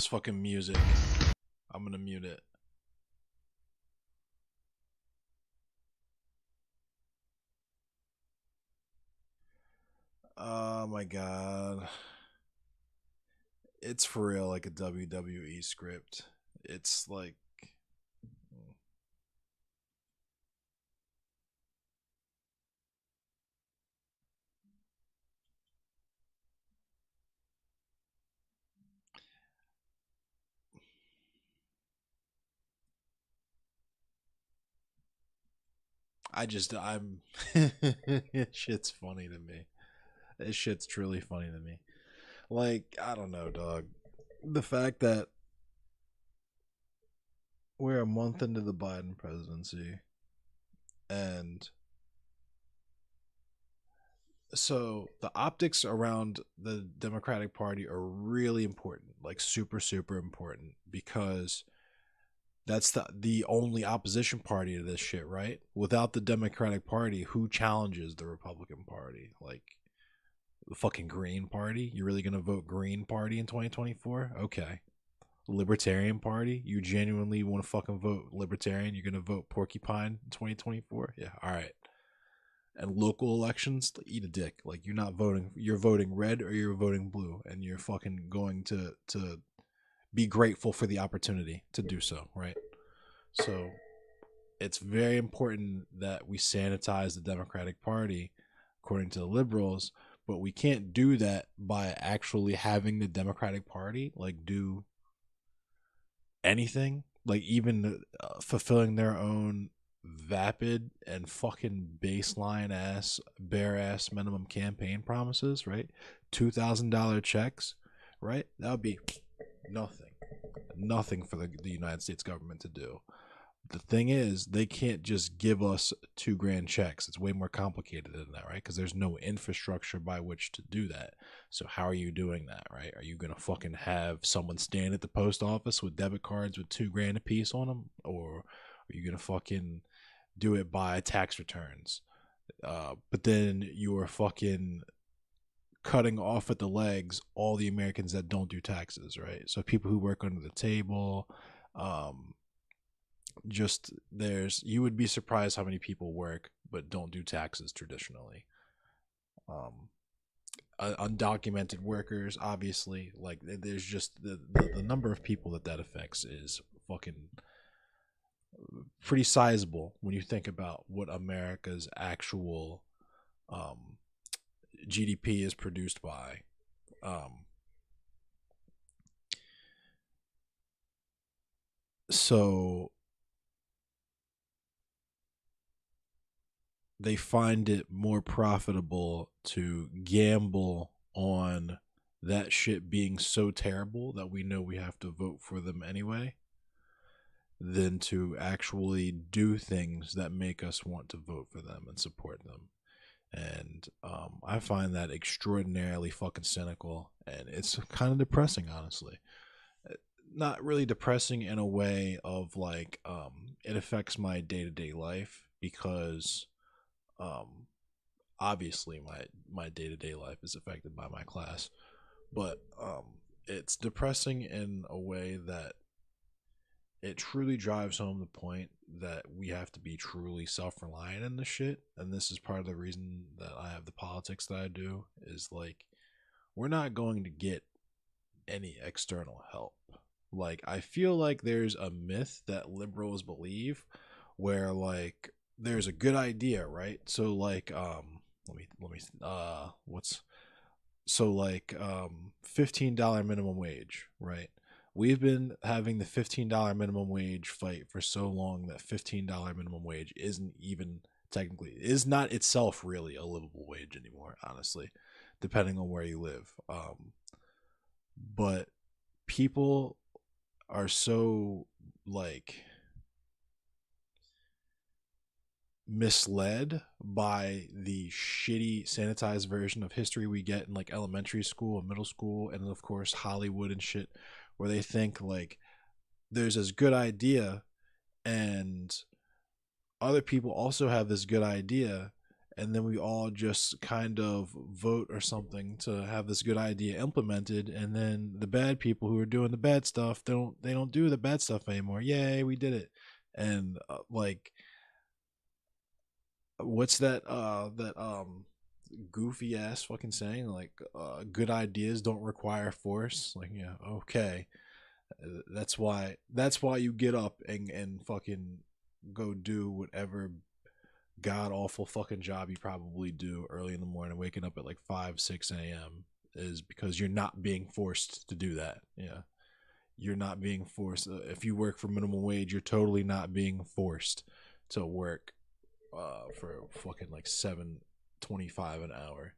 fucking music. I'm gonna mute it. Oh my god. It's for real like a WWE script. It's like I'm shit's funny to me. This shit's truly funny to me. Like, I don't know, dog. The fact that we're a month into the Biden presidency, and so the optics around the Democratic Party are really important, like super, super important, because that's the only opposition party to this shit, right? Without the Democratic Party, who challenges the Republican Party? Like, the fucking Green Party? You're really gonna vote Green Party in 2024? Okay. Libertarian Party? You genuinely want to fucking vote Libertarian? You're gonna vote Porcupine in 2024? Yeah, alright. And local elections, eat a dick. Like, you're not voting, you're voting red or you're voting blue, and you're fucking going to be grateful for the opportunity to do so, right? So it's very important that we sanitize the Democratic Party, according to the liberals, but we can't do that by actually having the Democratic Party like do anything, like even fulfilling their own vapid and fucking baseline ass bare ass minimum campaign promises, right? $2,000 checks, right? That would be nothing for the United States government to do. The thing is, they can't just give us $2,000 checks. It's way more complicated than that, right? Because there's no infrastructure by which to do that. So how are you doing that, right? Are you gonna fucking have someone stand at the post office with debit cards with $2,000 a piece on them, or are you gonna fucking do it by tax returns? But then you are fucking cutting off at the legs all the Americans that don't do taxes, right? So people who work under the table, just you would be surprised how many people work but don't do taxes traditionally. Undocumented workers, obviously, like there's just the number of people that affects is fucking pretty sizable when you think about what America's actual GDP is produced by. So they find it more profitable to gamble on that shit being so terrible that we know we have to vote for them anyway, than to actually do things that make us want to vote for them and support them. And I find that extraordinarily fucking cynical, and it's kind of depressing, honestly. Not really depressing in a way of like it affects my day-to-day life, because obviously my day-to-day life is affected by my class, but it's depressing in a way that it truly drives home the point that we have to be truly self-reliant in this shit. And this is part of the reason that I have the politics that I do, is like, we're not going to get any external help. Like, I feel like there's a myth that liberals believe where like there's a good idea, right? So like $15 minimum wage, right? We've been having the $15 minimum wage fight for so long that $15 minimum wage isn't even technically, is not itself really a livable wage anymore, honestly, depending on where you live. But people are so like misled by the shitty sanitized version of history we get in like elementary school and middle school, and of course Hollywood and shit, where they think like there's this good idea and other people also have this good idea, and then we all just kind of vote or something to have this good idea implemented, and then the bad people who are doing the bad stuff, they don't do the bad stuff anymore. Yay, we did it. And like, what's that goofy ass fucking saying, like, good ideas don't require force? Like, yeah, okay. That's why you get up and fucking go do whatever god awful fucking job you probably do early in the morning, waking up at like 5-6 a.m. is because you're not being forced to do that. Yeah, you're not being forced. If you work for minimum wage, you're totally not being forced to work for fucking like $7.25 an hour.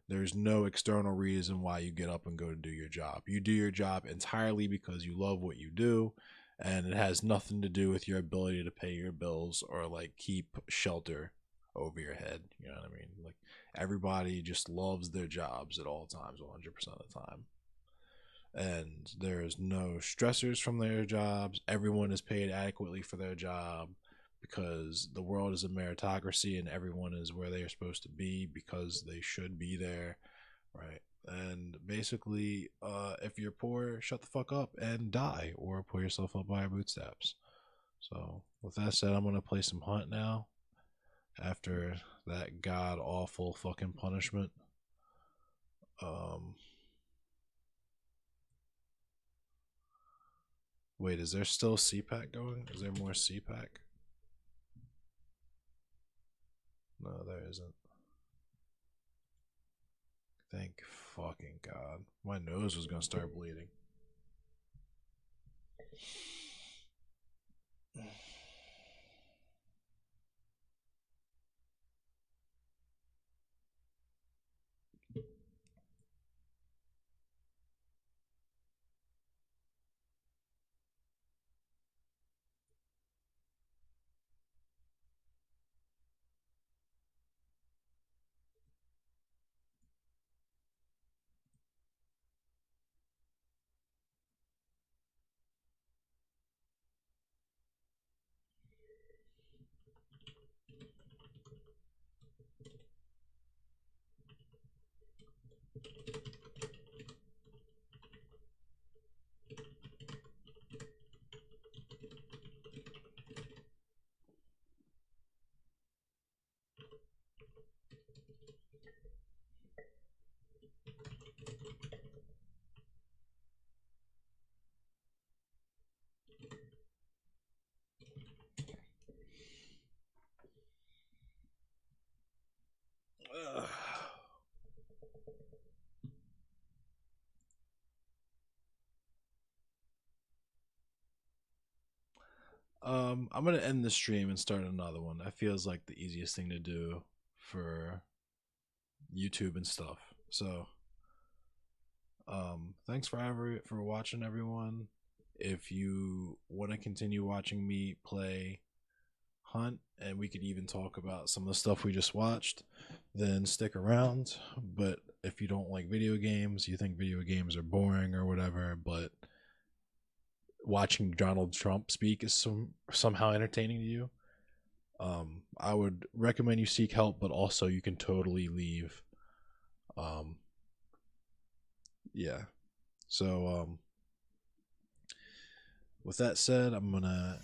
There's no external reason why you get up and go to do your job. You do your job entirely because you love what you do, and it has nothing to do with your ability to pay your bills or like keep shelter over your head. You know what I mean? Like, everybody just loves their jobs at all times, 100% of the time. And there's no stressors from their jobs. Everyone is paid adequately for their job because the world is a meritocracy and everyone is where they are supposed to be because they should be there, right? And basically, if you're poor, shut the fuck up and die, or pull yourself up by your bootstraps. So with that said, I'm gonna play some Hunt now after that god awful fucking punishment. Wait, is there still CPAC going? Is there more CPAC? No, there isn't. Thank fucking God. My nose was gonna start bleeding. I'm gonna end the stream and start another one. That feels like the easiest thing to do for YouTube and stuff. So, thanks for watching, everyone. If you want to continue watching me play Hunt, and we could even talk about some of the stuff we just watched, then stick around. But if you don't like video games, you think video games are boring or whatever, but watching Donald Trump speak is somehow entertaining to you, I would recommend you seek help, but also you can totally leave. Yeah. So with that said, I'm gonna